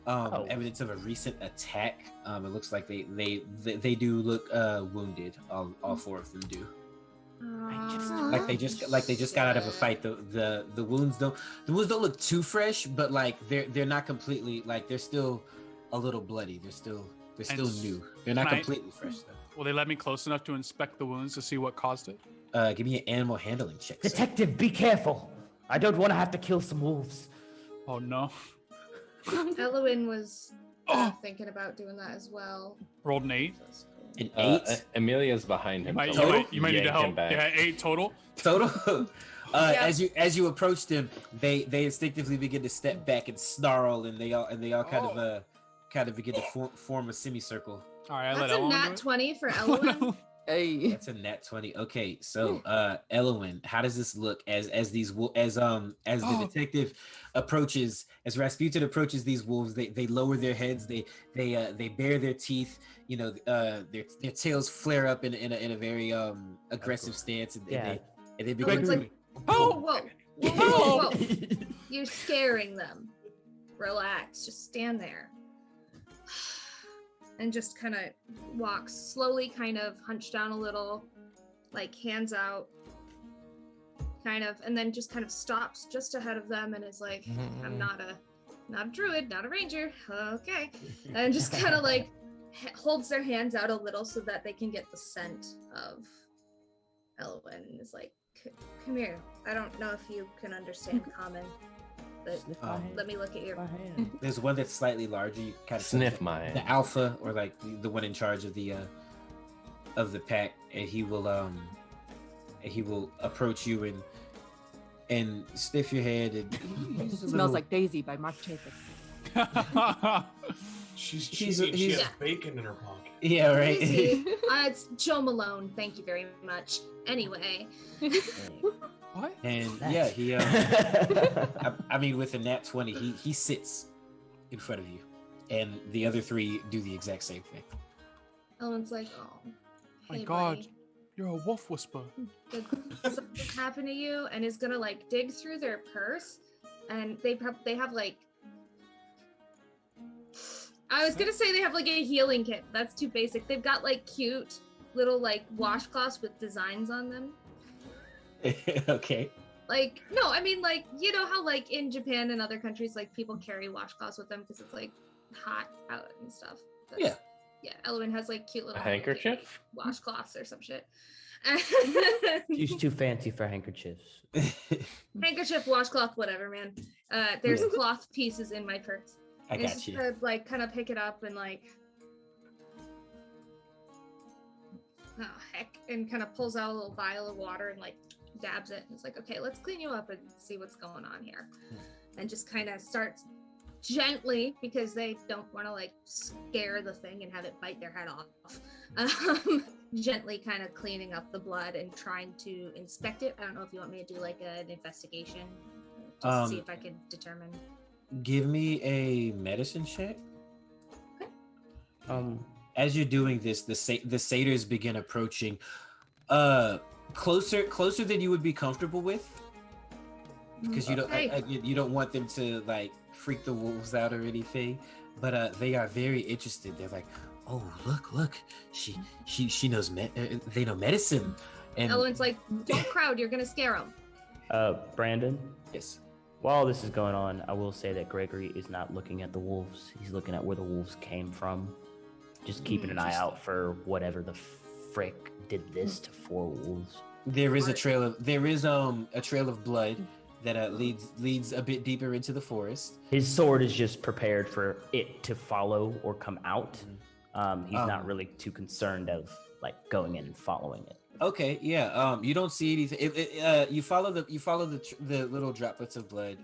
evidence of a recent attack. It looks like they do look wounded. All four of them do. Like they just got out of a fight. The wounds don't look too fresh, but like they're not completely, like they're still a little bloody. They're still new. They're not completely fresh though.
Will they let me close enough to inspect the wounds to see what caused it?
Give me an animal handling check. sir.
Detective, be careful. I don't want to have to kill some wolves.
Oh no.
Elowen was thinking about doing that as well.
Rolled an 8.
An 8?
Amelia's behind him.
You
so
might need to
yank
help.
him back.
Yeah, 8 total.
Total.
Yeah.
As you approach them, they instinctively begin to step back and snarl, and they all kind of begin to form a semicircle.
All right, I
That's
let
a
Ellen do
nat
it.
20 for Elowen.
Hey.
That's a nat 20. Okay, so Elowen, how does this look as the detective approaches, as Rasputin approaches these wolves? They lower their heads, they bare their teeth, their tails flare up in a very aggressive stance, and they begin
It's
to
like, whoa. You're scaring them. Relax, just stand there. And just kind of walks slowly, kind of hunched down a little, like hands out, kind of, and then just kind of stops just ahead of them and is like, I'm not a druid, not a ranger, okay. And just kind of like holds their hands out a little so that they can get the scent of Elowen, and is like, come here. I don't know if you can understand common, but let me look at your
hand.
There's one that's slightly larger. You kind of
Sniff my
the alpha, or like the one in charge of the pack, and he will approach you and sniff your head, and
Smells like Daisy by Mark Jacobs.
She has bacon in her pocket.
Yeah, right.
Easy. It's Joe Malone. Thank you very much. Anyway.
What?
And yeah, he I mean, with a nat 20, he sits in front of you, and the other three do the exact same thing.
Ellen's like, oh,
My
hey,
God,
buddy.
you're a wolf whisperer.
Did something happen to you? And is gonna like dig through their purse, and they have like. I was gonna say they have like a healing kit. That's too basic. They've got like cute little like washcloths with designs on them.
Okay.
Like, no, I mean, like, you know how like in Japan and other countries, like people carry washcloths with them because it's like hot out and stuff.
Yeah.
Yeah, Elwin has like cute little
handkerchief
washcloths or some shit.
She's too fancy for handkerchiefs.
Handkerchief, washcloth, whatever, man. There's cloth pieces in my purse.
I got you.
To, like, kind of pick it up and like, oh heck, and kind of pulls out a little vial of water and like dabs it. And it's like, okay, let's clean you up and see what's going on here. And just kind of starts gently, because they don't want to like scare the thing and have it bite their head off. Gently kind of cleaning up the blood and trying to inspect it. I don't know if you want me to do like an investigation just to see if I can determine.
Give me a medicine check.
Okay.
As you're doing this, the satyrs begin approaching closer than you would be comfortable with, because you don't want them to like freak the wolves out or anything, but they are very interested. They're like, oh, look, she knows they know medicine. And
Ellen's like, don't crowd, you're gonna scare them.
Brandon?
Yes.
While this is going on, I will say that Gregory is not looking at the wolves. He's looking at where the wolves came from. Just keeping an eye out for whatever the frick did this to 4 wolves.
There is a trail of blood that leads a bit deeper into the forest.
His sword is just prepared for it to follow or come out. He's not really too concerned of like going in and following it.
Okay, yeah. You don't see anything. You follow the little droplets of blood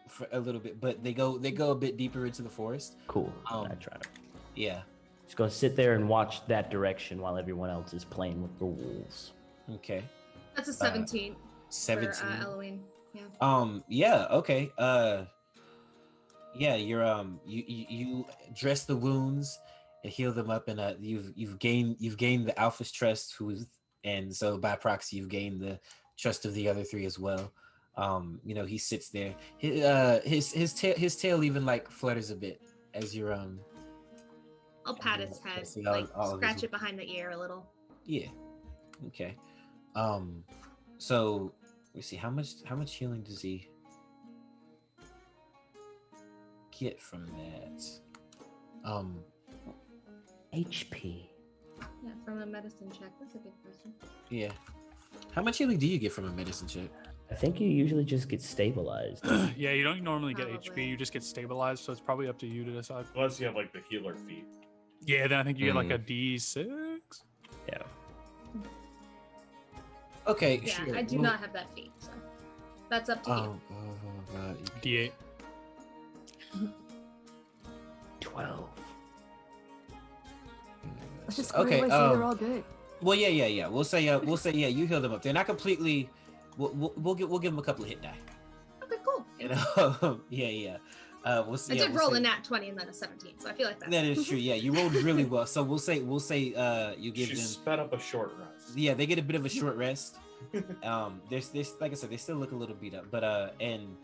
for a little bit, but they go a bit deeper into the forest.
Cool. I try to.
Yeah.
Just gonna sit there and watch that direction while everyone else is playing with the wolves.
Okay.
That's a 17.
17.
For Halloween. Yeah.
Yeah. Okay. Yeah. You're you dress the wounds and heal them up, and you've gained the alpha's trust, and so by proxy you've gained the trust of the other 3 as well. He sits there. His tail even like flutters a bit as you're
I'll pat its head, like scratch it behind the ear a little.
Yeah. Okay. So we see how much healing does he get from that?
HP.
Yeah, from a medicine check. That's a good question.
Yeah. How much healing do you get from a medicine check?
I think you usually just get stabilized.
Yeah, you don't normally get HP. You just get stabilized, so it's probably up to you to decide.
Unless you have like the healer feat.
Yeah, then I think you get like a D6.
Yeah.
Okay,
yeah,
sure.
I do not have that feat, so that's up to you.
D8.
12.
Okay.
They're all good.
Well, yeah. We'll say yeah. You heal them up. They're not completely. We'll give them a couple of hit die.
Okay, cool.
Yeah. We'll see.
I did roll a nat 20 and then a 17, so I feel like
that is true. Yeah, you rolled really well. So we'll say you give them.
Sped up a short rest.
Yeah, they get a bit of a short rest. There's like I said, they still look a little beat up, but and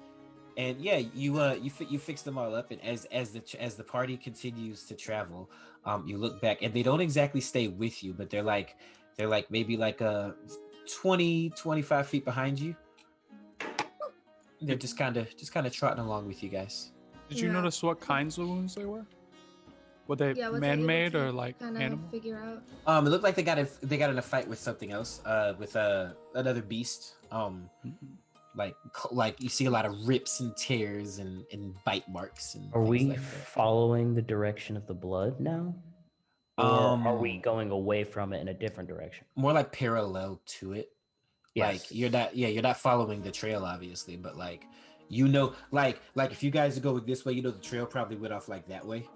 yeah, you fix them all up, and as the party continues to travel, you look back, and they don't exactly stay with you, but they're like maybe like 20-25 feet behind you. They're just kind of trotting along with you guys.
Did you notice what kinds of wounds they were? Were they man-made or like animal?
Figure out.
It looked like they got in a fight with something else, with another beast. Like you see a lot of rips and tears and bite marks. And
are we
like
following the direction of the blood now? Or are we going away from it in a different direction?
More like parallel to it.
Yes.
Like you're not following the trail obviously, but like You know, like if you guys are going this way, you know the trail probably went off like that way.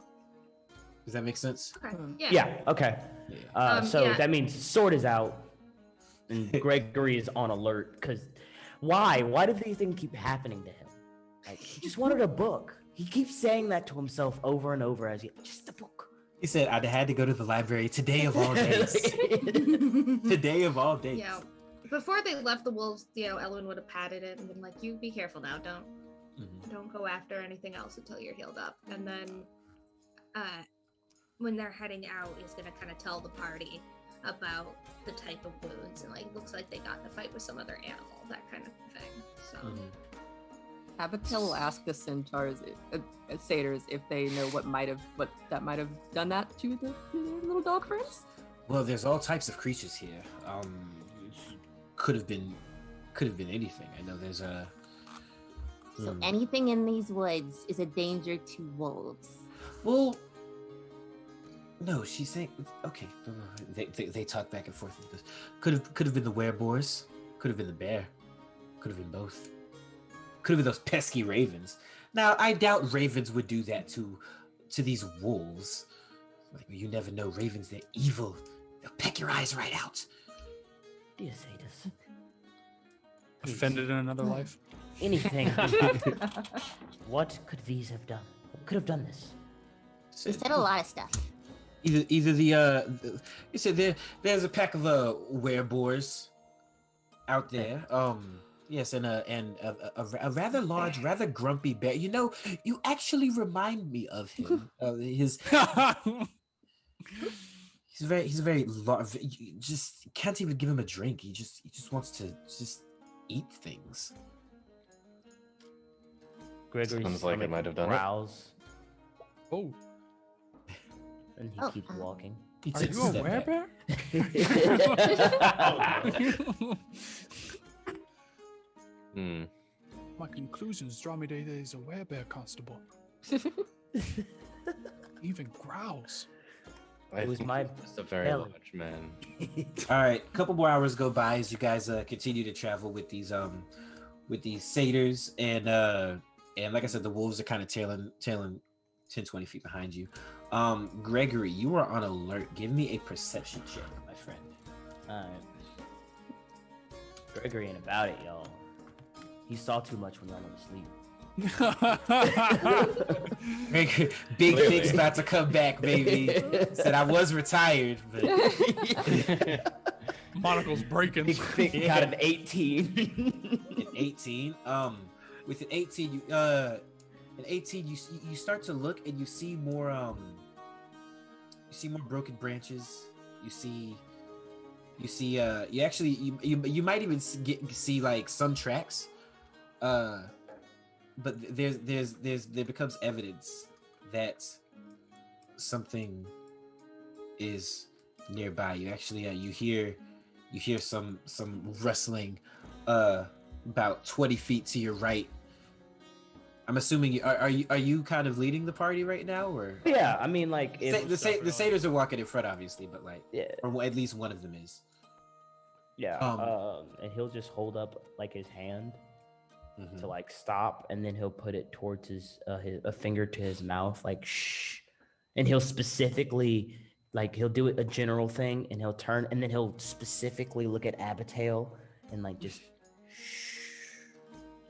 Does that make sense?
Okay. Yeah.
Yeah. Okay.
Yeah.
So
yeah.
that means sword is out, and Gregory is on alert. Because why? Why do these things keep happening to him? Like he just wanted a book. He keeps saying that to himself over and over as he just a book.
He said, "I had to go to the library today of all days. Today of all days."
Yeah. Before they left the wolves, Elwyn would have patted it and been like, "You be careful now. Don't go after anything else until you're healed up." And then, when they're heading out, he's gonna kind of tell the party about the type of wounds and like looks like they got in a fight with some other animal, that kind of thing. So.
Abatil will ask the centaurs, satyrs, if they know what that might have done that to the little dog friends.
Well, there's all types of creatures here. Could have been anything. I know there's a.
So anything in these woods is a danger to wolves.
Well, no, she's saying. Okay, they talk back and forth with this. Could have been the wereboars. Could have been the bear. Could have been both. Could have been those pesky ravens. Now, I doubt ravens would do that to these wolves. Like, you never know. Ravens, they're evil. They'll peck your eyes right out.
Dear Satyrs.
Offended in another life.
Anything. What could these have done? What could have done this?
They said a lot of stuff.
Either you said there's a pack of wereboars out there. Yes, and a rather large, rather grumpy bear. You know, you actually remind me of him. He's very large. You just can't even give him a drink. He just wants to just eat things.
Gregory
Sounds like it might have done
growls,
it. Oh.
And he keeps walking.
Are you a werebear? My conclusions draw me to he's a werebear constable. Even growls.
It was my
just a very large man.
All right, a couple more hours go by as you guys continue to travel with these satyrs, and like I said, the wolves are kind of tailing 10, 20 feet behind you. Gregory, you are on alert. Give me a perception check, my friend.
All right. Gregory ain't about it, y'all. He saw too much when y'all were asleep.
Big Thick's about to come back, baby. Said I was retired, but
Monocle's breaking.
Big Thick got an 18.
An 18. With an 18, you start to look and you see more broken branches. You might even see like some tracks. But there becomes evidence that something is nearby. You actually you hear some rustling about 20 feet to your right. I'm assuming are you kind of leading the party right now, or?
Yeah, I mean, like
the satyrs are walking in front, obviously, but like,
yeah,
or at least one of them is.
Yeah, and he'll just hold up like his hand to like stop, and then he'll put it towards his a finger to his mouth, like shh, and he'll specifically like he'll do a general thing, and he'll turn, and then he'll specifically look at Abigail and like just shh,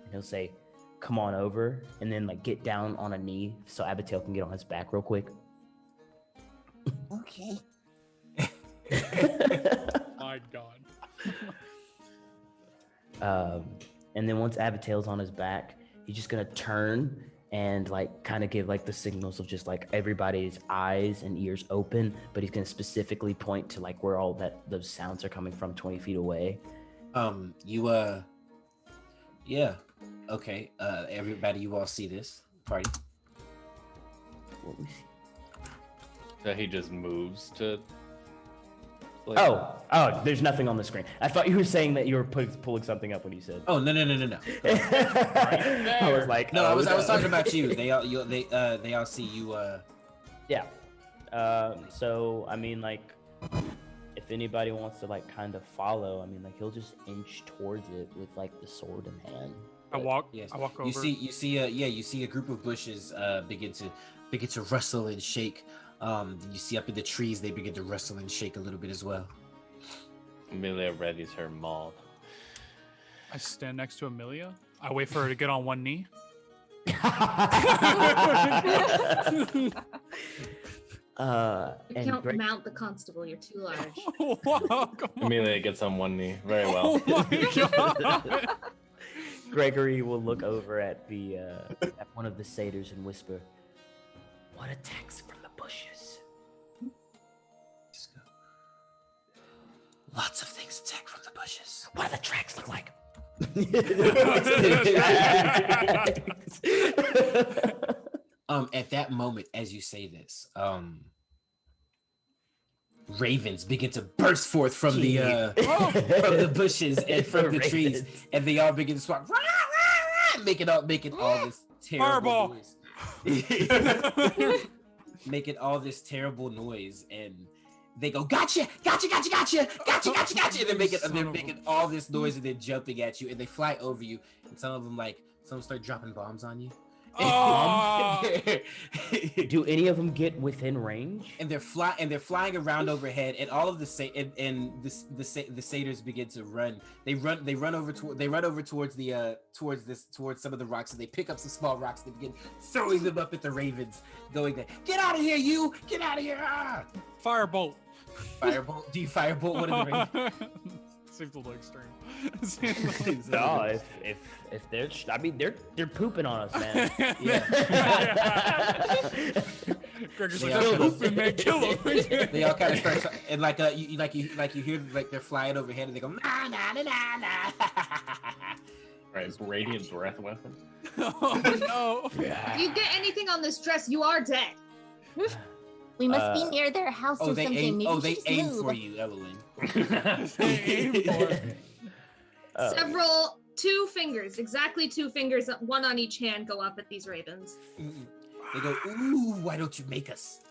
and he'll say, "Come on over," and then like get down on a knee so Abigail can get on his back real quick.
Okay.
My God.
And then once Abigail's on his back, he's just gonna turn and like kind of give like the signals of just like everybody's eyes and ears open, but he's gonna specifically point to like where all those sounds are coming from 20 feet away.
Yeah. Okay. Everybody, you all see this party?
What we see?
That he just moves to. Like,
oh, there's nothing on the screen. I thought you were saying that you were pulling something up when you said.
Oh no.
I was like,
no, I was talking about you. They all see you.
Yeah. So I mean, like, if anybody wants to like kind of follow, I mean, like he'll just inch towards it with like the sword in hand.
I
but-
walk.
Yes.
I walk over.
You see a group of bushes begin to rustle and shake. You see up in the trees they begin to rustle and shake a little bit as well.
Amelia readies her maul.
I stand next to Amelia. I wait for her to get on one knee.
You
And
can't
Greg-
mount the constable. You're too large.
Wow, come on.
Amelia gets on one knee. Very well.
Oh my god.
Gregory will look over at the at one of the satyrs and whisper, "What attacks from the bushes?"
Just go. Lots of things attack from the bushes.
What do the tracks look like?
At that moment, as you say this, ravens begin to burst forth from the bushes and from the trees, and they all begin to swat, rah, rah, rah, making all this terrible noise. Making all this terrible noise, and they go, gotcha, gotcha, gotcha, gotcha, gotcha, gotcha, gotcha, and they're making all this noise, and they're jumping at you, and they fly over you, and some of them start dropping bombs on you.
Oh.
Do any of them get within range?
And they're flying around overhead, and all of the satyrs begin to run. They run over towards some of the rocks, and they pick up some small rocks. They begin throwing them up at the ravens, going there. Get out of here, you! Get out of here! Ah!
Firebolt.
Firebolt? Do you firebolt one of the ravens?
Seems a little extreme.
No, if they're, I mean, they're pooping on us, man.
Yeah.
Gregor's
They
like,
all-
"That's pooping, man, kill him."
They all kind of start, and you hear like they're flying overhead, and they go nah nah nah nah nah.
Right, it's radiant breath weapon.
Oh no.
If you get anything on this dress, you are dead.
We must be near their house or
They
something.
aim.
Maybe
Oh,
we
they
should just
aim
move.
for you, Evelyn.
Several 2 fingers, exactly 2 fingers, one on each hand, go up at these ravens.
They go, ooh, why don't you make us?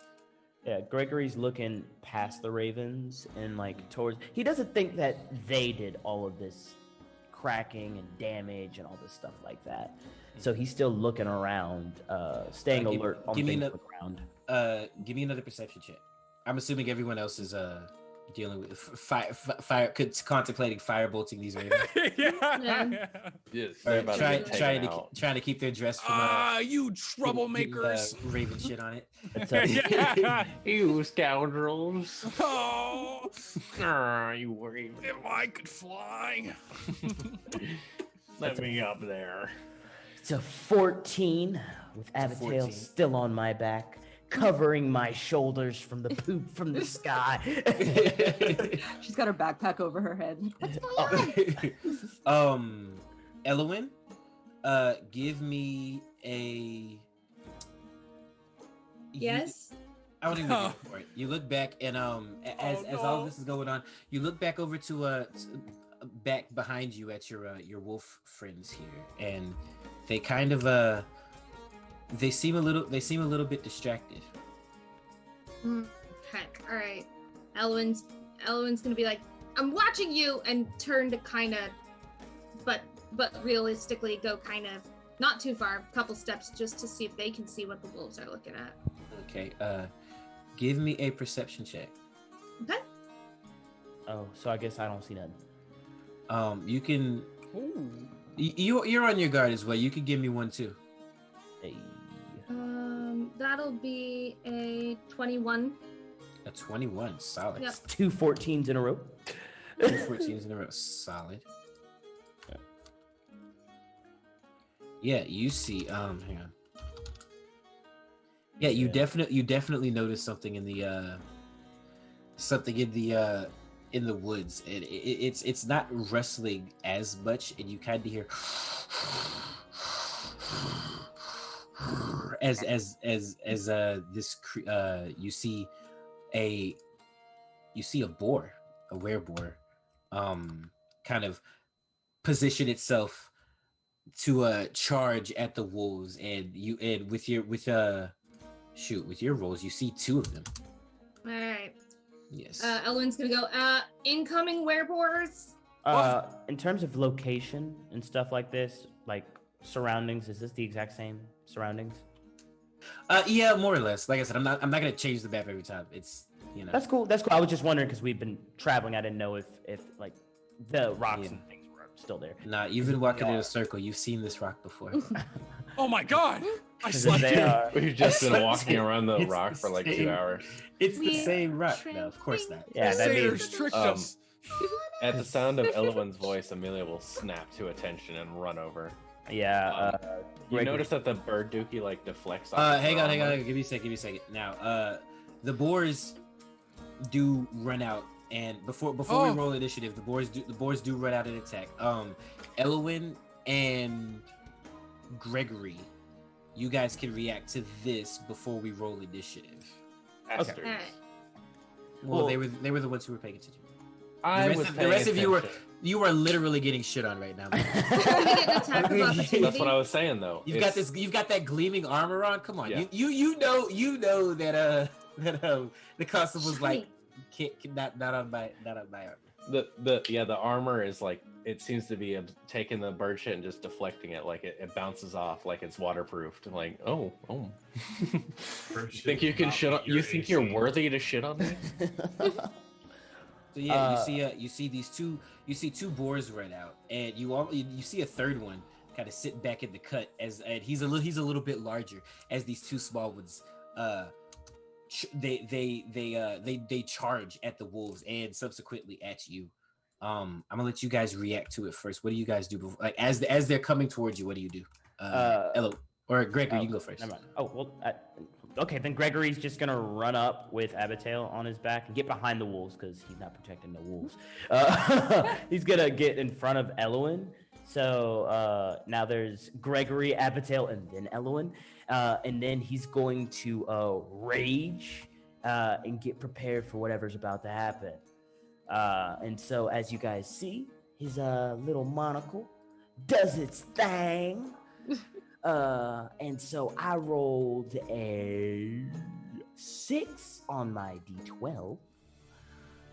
Yeah, Gregory's looking past the ravens and like towards. He doesn't think that they did all of this cracking and damage and all this stuff like that. So he's still looking around, staying alert on things on the ground.
Give me another perception check. I'm assuming everyone else is dealing with fire, contemplating firebolting these ravens.
Yeah.
Yes.
Or trying to keep their dress from
you troublemakers.
Raven shit on it.
Yeah.
You scoundrels.
Oh,
You raven.
if I could fly.
Let me up there.
It's a 14 with Abatail
14.
still on my back, covering my shoulders from the poop from the sky.
She's got her backpack over her head. What's going on?
Elwin, give me a.
Yes?
I don't even go for it. You look back, and as all this is going on, you look back over to back behind you at your wolf friends here, and they kind of they seem a little bit distracted.
Heck, alright. Elwin's gonna be like, I'm watching you, and turn to kind of, but realistically go kind of not too far, a couple steps, just to see if they can see what the wolves are looking at.
Okay, give me a perception check.
Okay.
Oh, so I guess I don't see nothing.
You can.
Ooh.
You're on your guard as well. You can give me one too.
Hey.
That'll be a 21.
A 21, solid.
Yep.
2 14s in a row.
2 14s in a row, solid. Yeah, you see. Hang on. Yeah, you definitely notice something in the in the woods. It's not rustling as much, and you kind of hear as this you see a boar, a wereboar, kind of position itself to charge at the wolves, and with your rolls, you see 2 of them.
All right.
Yes.
Elwin's gonna go. Incoming wereboars.
In terms of location and stuff like this,
like surroundings? Is this the exact same surroundings?
Yeah, more or less. Like I said, I'm not gonna change the map every time. It's
That's cool. That's cool. I was just wondering because we've been traveling. I didn't know if like the rocks and things were still there.
Nah, you've been walking in a circle. You've seen this rock before.
Oh my god! I
slept here.
We've just been walking around the rock for like 2 hours.
It's the same rock. No, of course not.
Yeah, that means
tricked us.
At the sound of Elowen's voice, Amelia will snap to attention and run over.
Yeah.
You notice that the bird dookie like deflects.
Hang on. Give me a second. Now, the boars do run out, and before we roll initiative, the boars do run out and attack. Elowen and Gregory, you guys can react to this before we roll initiative.
Okay.
Alright.
Well, they were the ones who were paying attention.
The
rest of you are literally getting shit on right now.
That's what I was saying though.
You've got that gleaming armor on. Come on,
Yeah.
you know that the constable's like not on my armor.
The armor is like, it seems to be taking the bird shit and just deflecting it, like it bounces off like it's waterproofed. I'm like, oh. You think you can shit on? You think you're worthy to shit on me?
So yeah, you see two boars run out, and you see a third one kind of sit back in the cut and he's a little bit larger as these two small ones. They charge at the wolves and subsequently at you. I'm gonna let you guys react to it first. What do you guys do before, like as they're coming towards you? What do you do? Elo or Gregory, you can go first.
Never mind. Oh well. Okay, then Gregory's just gonna run up with Abigail on his back and get behind the wolves because he's not protecting the wolves. He's gonna get in front of Elowen. So now there's Gregory, Abigail, and then Elowen. And then he's going to rage and get prepared for whatever's about to happen. And so as you guys see, his little monocle does its thing. And so I rolled a 6 on my D12,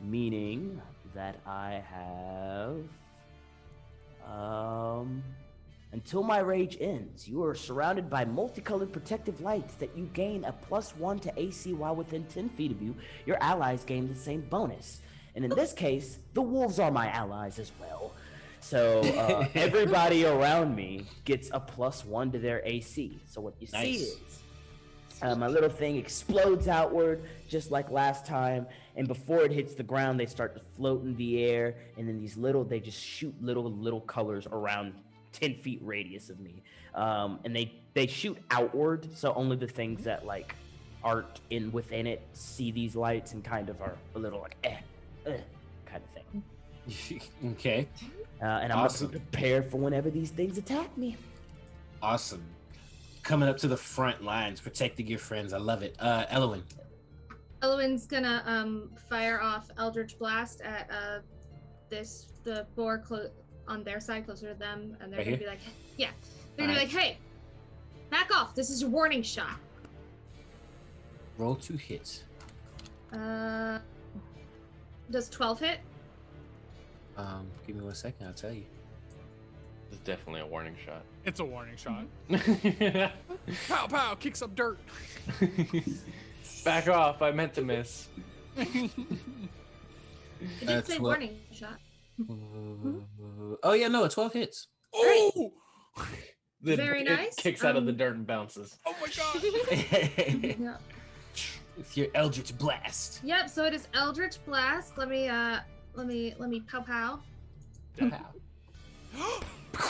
meaning that I have, until my rage ends, you are surrounded by multicolored protective lights that you gain a +1 to AC while within 10 feet of you. Your allies gain the same bonus. And in this case, the wolves are my allies as well. So everybody around me gets a +1 to their AC. So what you see is my little thing explodes outward just like last time, and before it hits the ground, they start to float in the air, and then they just shoot little colors around 10 feet radius of me, and they shoot outward, so only the things that like aren't within it see these lights and kind of are a little like kind of thing.
Okay.
And I'm awesome. Prepared for whenever these things attack me.
Awesome. Coming up to the front lines, protecting your friends. I love it. Elowen.
Elowen's gonna fire off Eldritch Blast at the boar on their side, closer to them, and they're
right
gonna
here?
be like, yeah, they're gonna be like, hey, back off. This is your warning shot.
Roll 2 hits.
Does 12 hit?
Give me 1 second. I'll tell you.
It's definitely a warning shot.
It's a warning shot. Pow pow, kick some dirt.
Back off! I meant to miss.
It did say warning shot.
Oh yeah, no, 12 hits.
Oh,
Very nice.
It kicks out of the dirt and bounces.
Oh my god!
Yeah.
With your Eldritch Blast.
Yep. So it is Eldritch Blast. Let me pow pow.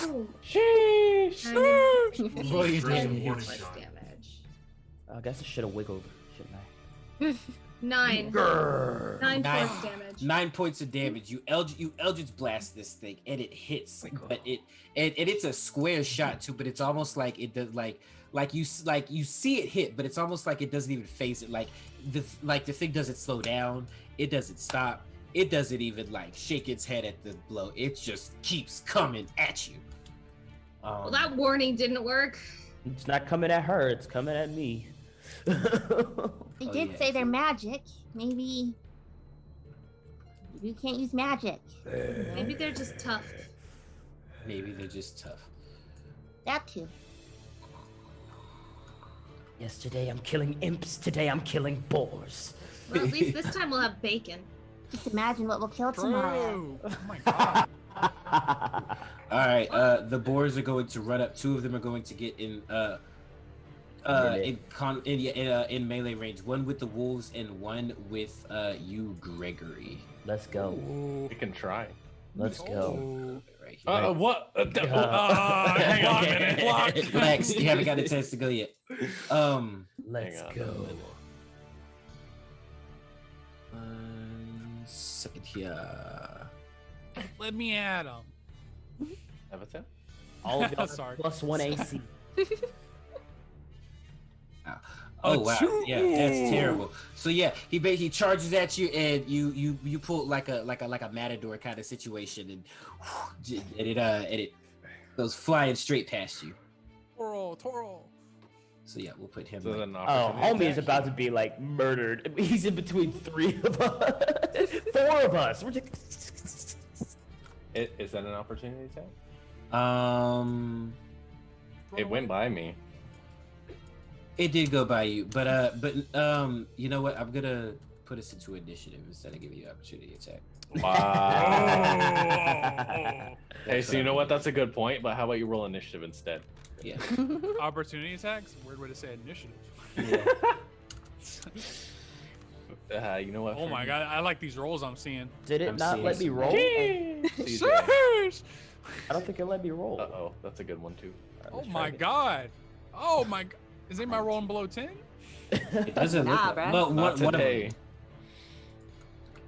Ooh.
Sheesh.
Roll your
Ten
damage.
plus damage.
I guess I should have wiggled, shouldn't I?
9.
Grrr.
9
Nine.
points damage.
9 points of damage. You Eldritch Blast this thing, and it hits, but it's a square shot too. But it's almost like it does, like you see it hit, but it's almost like it doesn't even phase it. Like the thing doesn't slow down. It doesn't stop. It doesn't even like shake its head at the blow. It just keeps coming at you.
Well, that warning didn't work.
It's not coming at her, it's coming at me.
They did say they're magic. Maybe you can't use magic.
Maybe they're just tough.
Maybe they're just tough.
That too.
Yesterday I'm killing imps. Today I'm killing boars.
Well, at least this time we'll have bacon.
Just imagine what we'll kill tomorrow.
True. Oh my god.
All right, the boars are going to run up. 2 of them are going to get in in melee range. 1 with the wolves and 1 with you, Gregory.
Let's go.
We can try.
Let's go.
Right here.
What?
Hang on a minute. Block.
Relax, you haven't got a chance to go yet.
Let's
Hang on.
go.
1 second here.
Let me at him.
Avatar?
All of y'all
Sorry.
plus 1 AC.
Oh wow, yeah, that's terrible. So yeah, he basically charges at you, and you pull like a matador kind of situation, and it goes flying straight past you.
Toro.
So yeah, we'll put him.
So
like-
then
Oh, homie is about to be like murdered. He's in between 3 of us. 4 of us. We're just...
Is that an opportunity attack? It went by me.
It did go by you, but you know what? I'm gonna put us into initiative instead of giving you opportunity attack.
Wow. Hey, so you know what? That's a good point. But how about you roll initiative instead?
Yeah.
Opportunity attacks? Weird way to say initiative.
You know what?
Oh my god, I like these rolls I'm seeing.
Did it
I'm
not
seeing
let me
some-
roll?
CJ.
I don't think it let me roll.
Uh-oh, that's a good one too. All right,
Oh
let's try
my
it.
god. Oh my god. Is anybody rolling below 10?
It doesn't
Nah,
look.
bruh.
Well,
Not
one of
today.
them.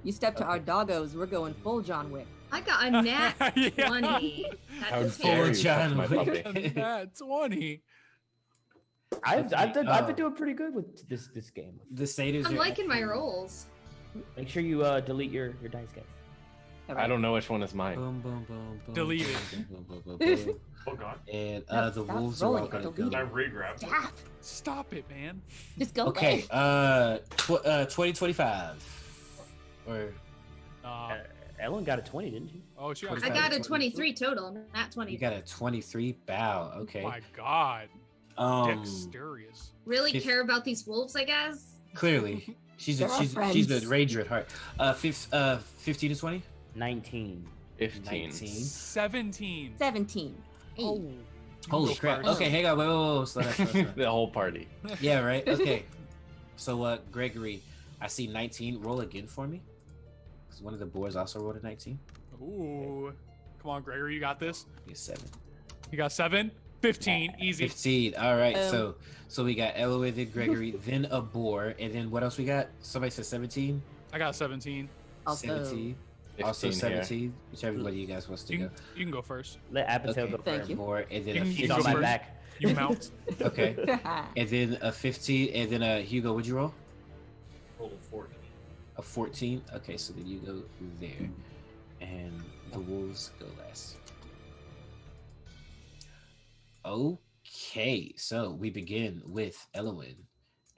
You step to our doggos, we're going full John Wick.
I got a nat
Yeah.
20.
How
That's
dare
Full
you
John
touch my
Wick.
puppy?
Nat 20.
I've been doing pretty good with this game.
The satyrs.
I'm
are-
liking my rolls.
Make sure you delete your dice, guys.
I don't know which one is mine.
Boom, boom, boom, boom.
Delete it.
Boom, boom, boom, boom, boom.
Oh god.
And
No,
the
stop
wolves are all
rolling it,
gonna
delete
go.
I re-grabbed it.
Stop.
Stop it, man.
Just go
Okay,
away.
2025. Or
Ellen got a 20, didn't you?
Oh, she
I got a 23 total, not 20.
you got a 23 bow.
Oh
Okay.
my god. Dexterous.
Really
Fif-
care about these wolves, I guess?
Clearly. She's
They're our
she's
friends.
a rager at heart. 15 to 20?
19.
15.
19.
17.
17.
Oh.
Holy
Go
crap.
first.
Okay, hang on. Whoa. Slow down, slow down, slow down.
The whole party.
Yeah, right. Okay. So, Gregory, I see 19. Roll again for me. Because one of the boys also rolled a 19.
Ooh. Come on, Gregory, you got this.
Be a 7.
You got 7? 15. Easy.
15. All right. So we got Eloy, then Gregory, then a boar, and then what else we got? Somebody said 17.
I got 17.
Also,
17. Also
15 here.
17. Whichever one of you guys wants to
You
go.
can, you can go first.
Let Apatel
Okay.
go
Thank
first.
you.
Boar, and then
You
a
can-
He's
go
on my
first.
back.
You mount.
Okay. And then a 15, and then Hugo, would you roll?
Roll a 14.
A 14. Okay, so then you go there, and the wolves go last. Okay, so we begin with Elowin,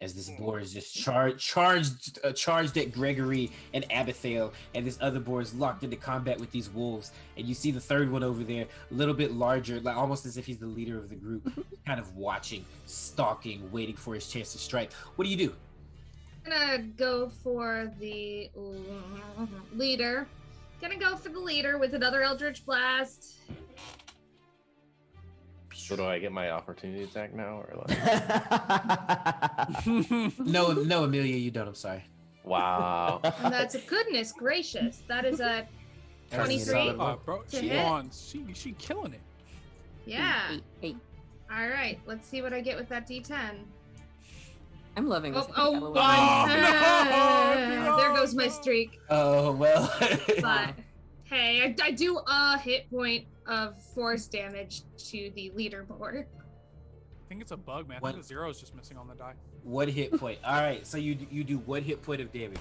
as this boar is just charged at Gregory and Abigail, and this other boar is locked into combat with these wolves. And you see the third one over there, a little bit larger, like almost as if he's the leader of the group, kind of watching, stalking, waiting for his chance to strike. What do you do?
Gonna go for the leader. Gonna go for the leader with another Eldritch Blast.
So do I get my opportunity attack now, or like?
No, Amelia, you don't. I'm sorry.
Wow.
And that's a goodness gracious. That is a 23.
Bro,
To
she
hit.
on. She killing it.
Yeah.
Eight.
All right. Let's see what I get with that D10.
I'm loving this.
Oh,
Eloy.
no,
there goes my streak.
Oh well.
But hey, I do a hit point of force damage to the leaderboard.
I think it's a bug, man. I
What?
think the zero is just missing on the die.
1 hit point. All right, so you do 1 hit point of damage.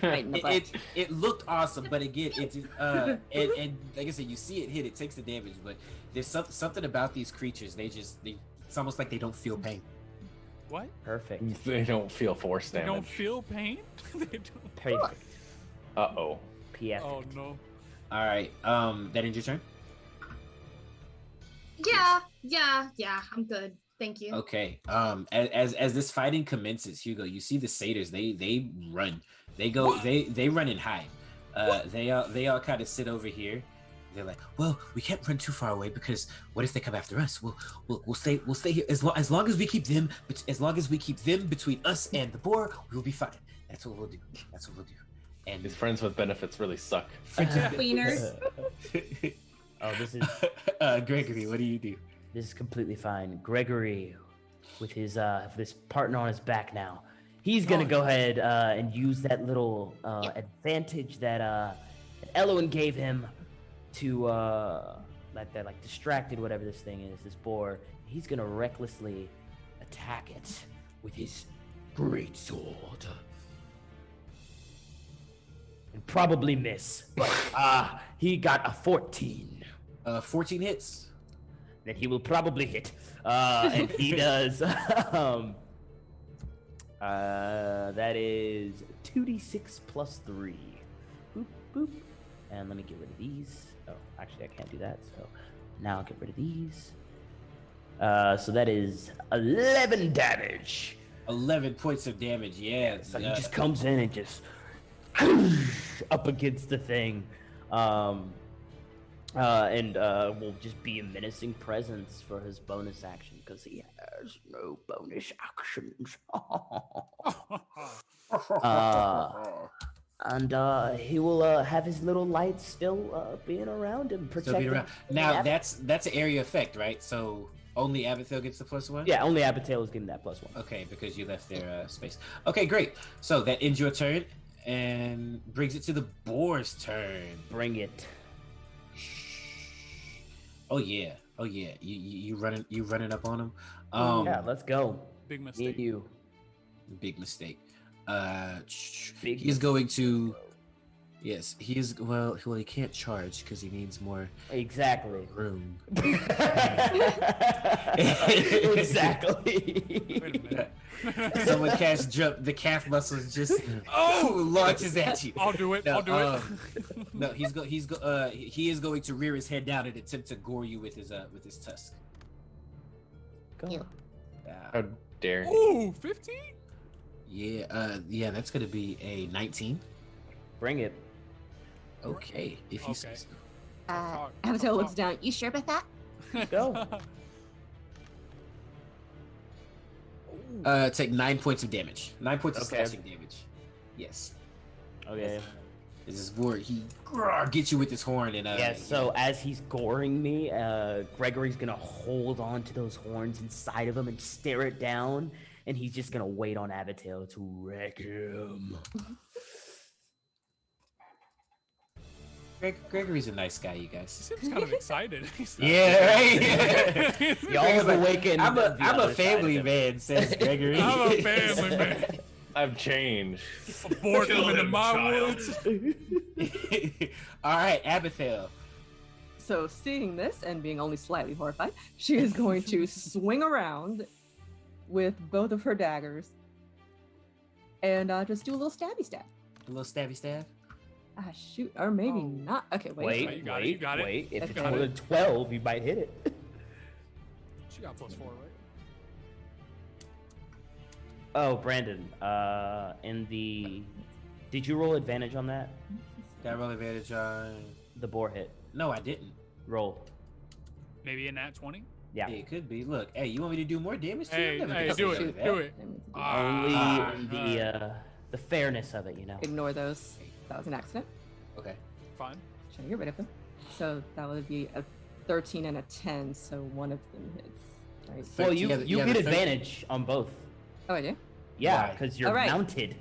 Right in the butt.
It looked awesome, but again, it and like I said, you see it hit, it takes the damage, but there's something about these creatures. It's almost like they don't feel pain.
What?
Perfect.
They don't feel force
They don't
damage.
feel pain? They don't.
Perfect.
Uh-oh.
PF.
Oh no.
All right, that ends your turn.
Yeah. I'm good. Thank you.
Okay. As this fighting commences, Hugo, you see the satyrs. They run. They go. They run and hide. They all kind of sit over here. They're like, well, we can't run too far away because what if they come after us? We'll stay here as long as we keep them. But as long as we keep them between us and the boar, we'll be fine. That's what we'll do. And
These friends with benefits really suck.
Tweeners.
Oh, this is
Gregory. What do you do?
this is completely fine. Gregory, with his this partner on his back now, he's gonna go ahead and use that little advantage that Elwyn gave him to that like distracted whatever this thing is, this boar. He's gonna recklessly attack it with his great sword. And probably miss, but he got a 14.
14 hits.
Then he will probably hit. And he does. That is 2d6 plus 3. Boop, boop. And let me get rid of these. Oh, actually, I can't do that. So now I'll get rid of these. So that is 11 damage.
11 points of damage. Yeah.
So he just comes in and just up against the thing. And will just be a menacing presence for his bonus action because he has no bonus actions. And he will have his little lights still being around him, protecting.
Now that's an area effect, right? So only Abathale gets the +1?
Yeah, only Abathale is getting that +1.
Okay, because you left their space. Okay, great. So that ends your turn and brings it to the boar's turn.
Bring it.
Oh yeah. You running up on him.
Yeah, let's go.
Big mistake.
You.
Big mistake. He's going to. Yes, he is. Well, he can't charge because he needs more.
Exactly.
Room.
Exactly.
Someone cast jump. The calf muscle just launches at you.
I'll do it.
No,
I'll do it.
No, he is going to rear his head down and attempt to gore you with his tusk.
Go.
How dare he?
Ooh, 15?
Yeah, that's gonna be a 19.
Bring it.
Okay, if you say so.
Avatar looks down. You sure about that?
Go.
Take 9 points of damage. 9 points of slashing damage. Yes.
Okay.
This is where he gets you with his horn and
So as he's goring me, Gregory's gonna hold on to those horns inside of him and stare it down, and he's just gonna wait on Abathale to wreck him.
Gregory's a nice guy, you guys.
He seems kind of excited.
Yeah, right.
Y'all awakened.
I'm a family man, says Gregory.
I'm a family man.
I've changed.
A boar coming to my woods.
All right, Abathale.
So seeing this and being only slightly horrified, she is going to swing around with both of her daggers and just do a little stabby stab.
A little stabby stab.
Shoot, or maybe not. Okay, wait.
You got it.
Wait. If
Okay.
it's more than 12, you might hit it.
She got +4, right?
Oh, Brandon. Did you roll advantage on that?
Did I roll advantage on
The boar hit.
No, I didn't.
Roll.
Maybe in that 20?
Yeah.
It could be. Look, hey, you want me to do more damage to
Hey,
you?
do it.
Only the fairness of it, you know.
Ignore those. That was an accident.
Okay.
Fine.
Trying to get rid of them. So that would be a 13 and a 10, so one of them hits. Right?
Well, you
Yeah,
get
the
advantage on both.
Oh, I do?
Yeah,
Why?
because you're
All right.
mounted.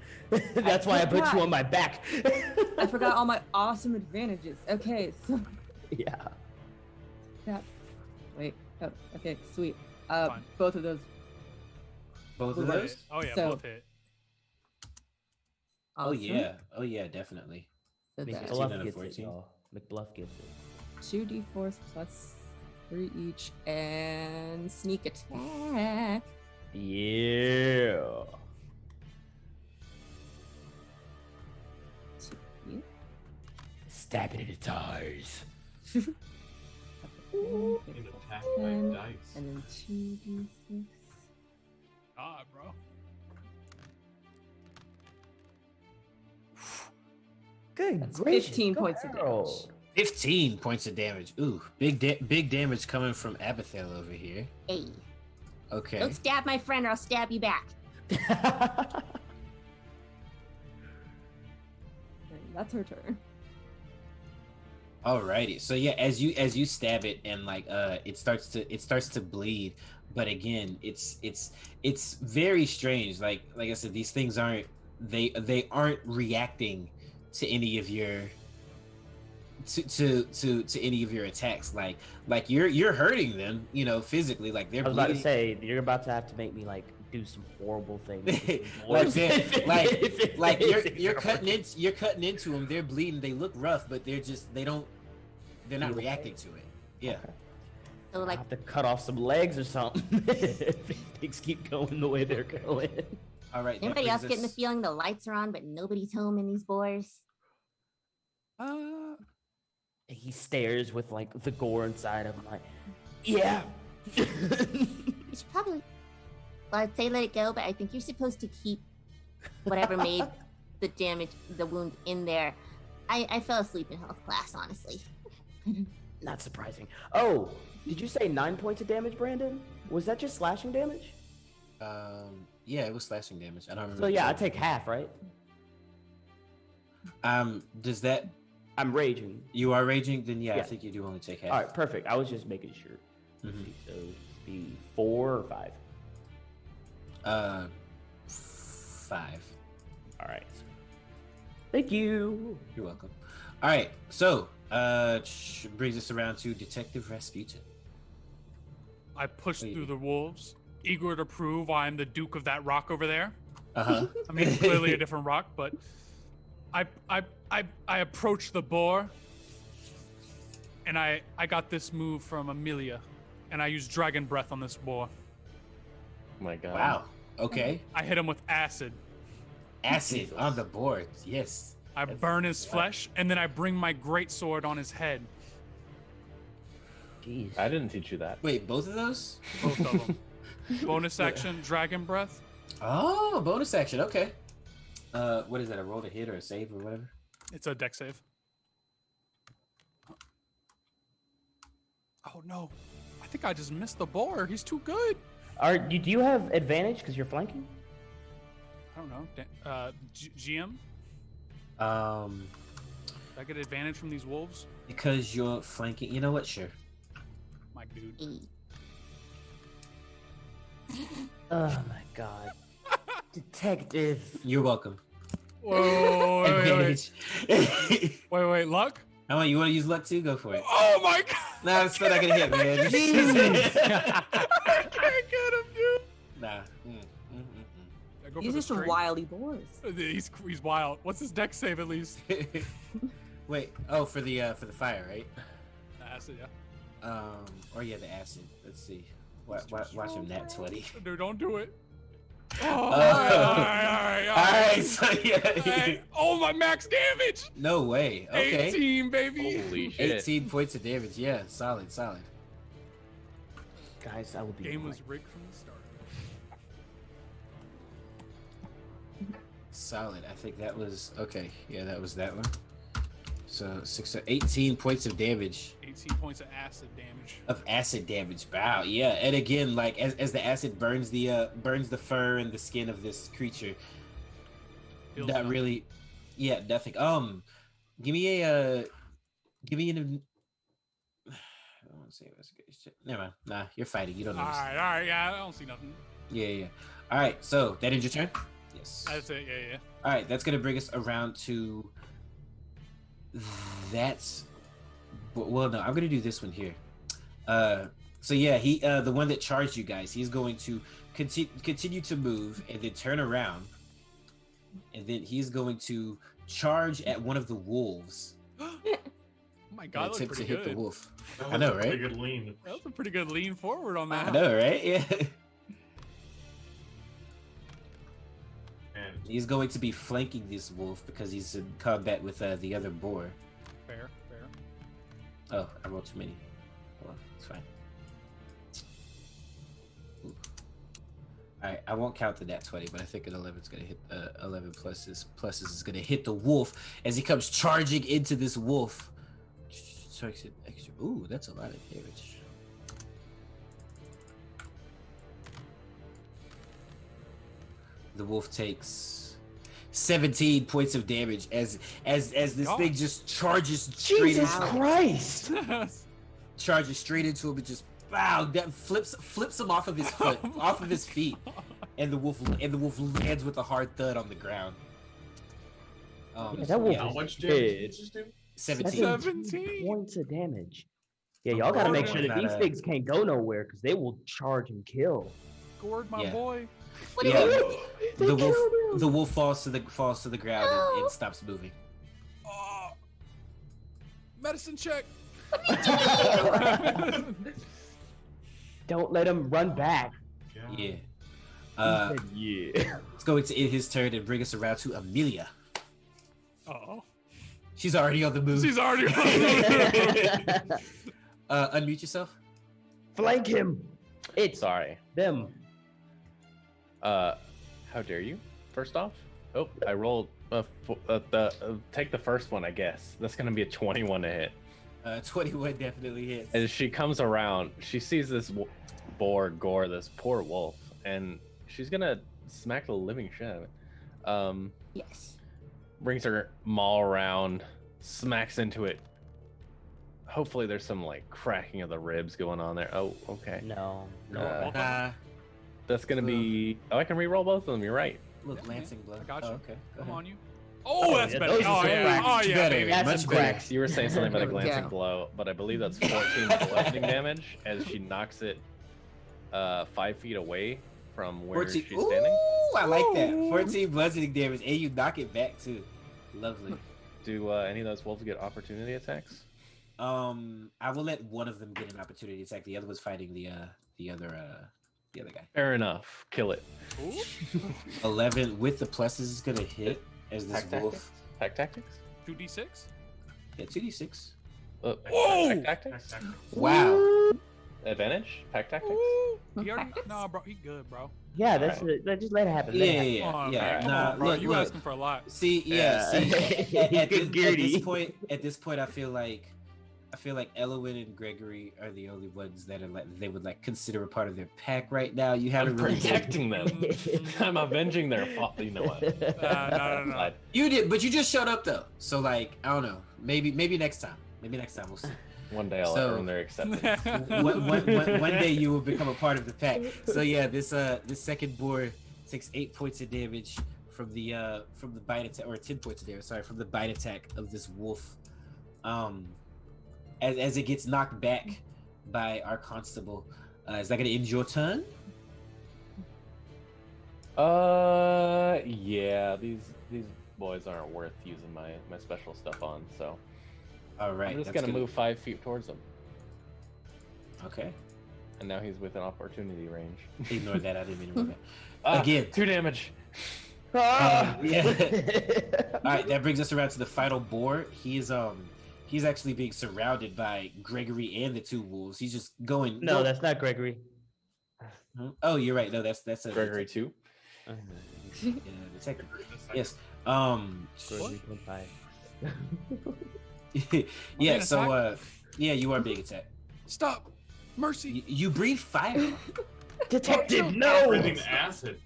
That's why I put you on my back.
I forgot all my awesome advantages. Okay, so
Yeah.
that. Wait. Oh, okay, sweet.
Fine.
Both of those.
Both of
Both.
those?
Oh, yeah,
So-
both hit.
Oh
Awesome.
yeah. Oh yeah, definitely.
So that
McBluff
15 out of
gets it,
14.
y'all. McBluff gets it.
2d4s plus 3 each, and sneak attack.
Yeah.
You.
Stab it in its eyes.
He's attacked by
10,
dice.
and then 2d6.
Ah, bro.
Good
That's
gracious,
15
go
points of
Harold.
damage.
15 points of damage. Ooh, big damage coming from Abathale over here.
Hey,
Okay.
don't stab my friend or I'll stab you back.
And that's her turn.
Alrighty. So yeah, as you stab it and like it starts to bleed, but again, it's very strange. Like I said, these things aren't they aren't reacting to any of your to any of your attacks. Like you're hurting them, you know, physically. Like they're
I was about to
bleeding.
say you're about to have to make me like do some horrible things.
like you're cutting into them. They're bleeding. They look rough, but they're not reacting to it. Yeah.
Okay.
So
I
like,
have to cut off some legs or something if things keep going the way they're going.
All right. that
anybody else
brings
getting the
us-
feeling the lights are on, but nobody's home in these boars?
He stares with like the gore inside of him, like, yeah.
You should probably. Well, I'd say let it go, but I think you're supposed to keep whatever made the damage, the wound in there. I fell asleep in health class, honestly.
Not surprising. Oh, did you say 9 points of damage, Brandon? Was that just slashing damage?
Yeah, it was slashing damage. I don't remember.
So yeah, I take half, right?
Does that?
I'm raging.
You are raging? Then yeah, I
Yeah.
think you do only take half.
All right, perfect. I was just making sure.
Mhm.
So be 4 or 5.
5.
All right. Thank you.
You're welcome. All right, so brings us around to Detective Rasputin.
I push
Wait.
through the wolves, eager to prove I'm the Duke of that rock over there.
Uh-huh.
I mean, clearly a different rock, but I approach the boar, and I got this move from Amelia, and I use dragon breath on this boar.
Oh my god.
Wow. Okay.
I hit him with acid.
Acid on the board. Yes.
I burn his flesh, and then I bring my great sword on his head.
Jeez.
I didn't teach you that.
Wait, both of those?
Both of them. Bonus action, dragon breath.
Oh, bonus action. Okay. What is that? A roll to hit or a save or whatever?
It's a deck save. Oh no! I think I just missed the boar. He's too good.
Do you have advantage because you're flanking?
I don't know. GM,
Um,
did I get advantage from these wolves?
because you're flanking. You know what? Sure.
My dude.
Oh my god. Detective.
You're welcome.
Whoa! Wait,
Advantage.
wait, luck.
How about you want to use luck too? Go for it.
Oh my god!
Nah, it's still not gonna hit, man.
I can't get him, dude.
Nah.
I go
These
for
are
the
some
straight.
wily boars.
He's wild. What's his deck save at least?
Wait. Oh, for the fire, right?
Acid, yeah.
Or yeah, the acid. Let's see. Watch him nat 20.
Dude, don't do it. Oh,
All
alright.
right. So yeah.
Hey, oh, my max damage.
No way. Okay.
18, baby.
Holy shit.
18 points of damage. Yeah, solid.
Guys, I will be
Game
right.
was rigged from the start.
Solid. I think that was okay. Yeah, that was that one. So 18 points of damage.
18 points of acid damage.
Of acid damage. Wow. Yeah, and again, like as the acid burns the fur and the skin of this creature.
Feels
Not
nothing.
really. Yeah, nothing. Give me an. I don't want to say investigation. Never mind. Nah, you're fighting. You don't know.
Alright, yeah, I don't see nothing.
Yeah. All right. So that ends your turn. Yes.
That's it, yeah.
All right, that's gonna bring us around to well, no, I'm gonna do this one here. So yeah, he the one that charged you guys, he's going to continue to move and then turn around, and then he's going to charge at one of the wolves.
Oh my
And
god, that was
attempt to
pretty
hit
good.
the wolf.
That
I
was
know,
a pretty
right?
good lean.
That was a pretty good lean forward on
I
that.
know, right? Yeah.
And
He's going to be flanking this wolf because he's in combat with the other boar.
Fair.
Oh, I rolled too many. well, it's fine. Ooh. All right, I won't count the nat 20, but I think an 11's gonna hit. 11 pluses is gonna hit the wolf as he comes charging into this wolf. Strikes it extra. Ooh, that's a lot of damage. The wolf takes 17 points of damage as this thing just charges straight
Jesus Christ!
charges straight into him and just that flips him off of his foot, off of his feet, and the wolf lands with a hard thud on the ground.
That wolf
How
is
much
dead.
damage did you just do?
17
points of damage. Yeah, y'all gotta make sure that these things can't go nowhere because they will charge and kill.
Gord, my boy.
What are you doing?
The wolf falls to the ground and stops moving.
Medicine check.
Don't let him run back.
Yeah.
Yeah.
It's going to end his turn and bring us around to Amelia.
Uh-oh.
She's already on the move.
She's already on the move.
Unmute yourself.
Flank him. It's
Sorry.
them.
How dare you? First off, oh, I rolled. Take the first one, I guess. That's gonna be a 21 to hit.
21 definitely hits.
As she comes around, she sees this boar gore this poor wolf, and she's gonna smack the living shit out of it.
Yes.
Brings her maul around, smacks into it. Hopefully, there's some like cracking of the ribs going on there. Oh, okay.
No.
That's gonna be. Oh, I can re-roll both of them. You're right.
Look, Lancing Blood.
I got you.
Oh, okay. Go
Come
ahead.
on, you. Oh, that's better.
those
Oh,
are
yeah.
cracks.
Oh, yeah,
Better.
baby.
That's
Much
some
better.
cracks.
You were saying something about a
There we
glancing
go.
blow, but I believe that's 14 bludgeoning damage as she knocks it 5 feet away from where
14.
she's standing.
Ooh, I like that. 14 bludgeoning damage, and you knock it back too. Lovely.
Do any of those wolves get opportunity attacks?
I will let one of them get an opportunity attack. The other was fighting the other guy.
Fair enough. Kill it.
11 with the pluses is gonna hit as this
Pack
wolf.
Pack tactics?
2d6?
Yeah, 2d6.
Whoa!
Pack tactics?
Wow.
Advantage? Pack tactics?
He already, nah, bro. He good, bro.
Yeah, that's it. Just let it happen.
Yeah,
Let it happen.
yeah,
Come on,
yeah.
man. Come
Nah,
on, bro.
look,
You
look.
asking for a lot.
See,
Yeah.
see. At
Good Geardy.
this point, I feel like Elowen and Gregory are the only ones that are like they would like consider a part of their pack right now. You
I'm
haven't really
protecting them. I'm avenging their fault. You know what?
No.
You did, but you just showed up though. So like, I don't know. Maybe next time. Maybe next time we'll see.
One day I'll
So-
earn their acceptance.
one day you will become a part of the pack. So yeah, this second boar takes 8 points of damage from the bite attack, or 10 points of damage. Sorry, from the bite attack of this wolf. As it gets knocked back by our constable. Is that gonna end your turn?
Yeah. These boys aren't worth using my special stuff on. So
All right.
I'm just
that's
gonna move 5 feet towards him.
Okay.
And now he's within opportunity range.
Ignore that. I didn't mean to move that. Again.
2 damage.
Yeah. All right. That brings us around to the final boar. He's actually being surrounded by Gregory and the two wolves. He's just going.
No, that's not Gregory.
Oh, you're right. No, that's a
Gregory 2.
Yeah, detective. Yes.
Gregory 25.
Yeah.
being
So,
attacked?
yeah, you are being attacked.
Stop. Mercy.
You breathe fire
Detective, no!
Breathing acid.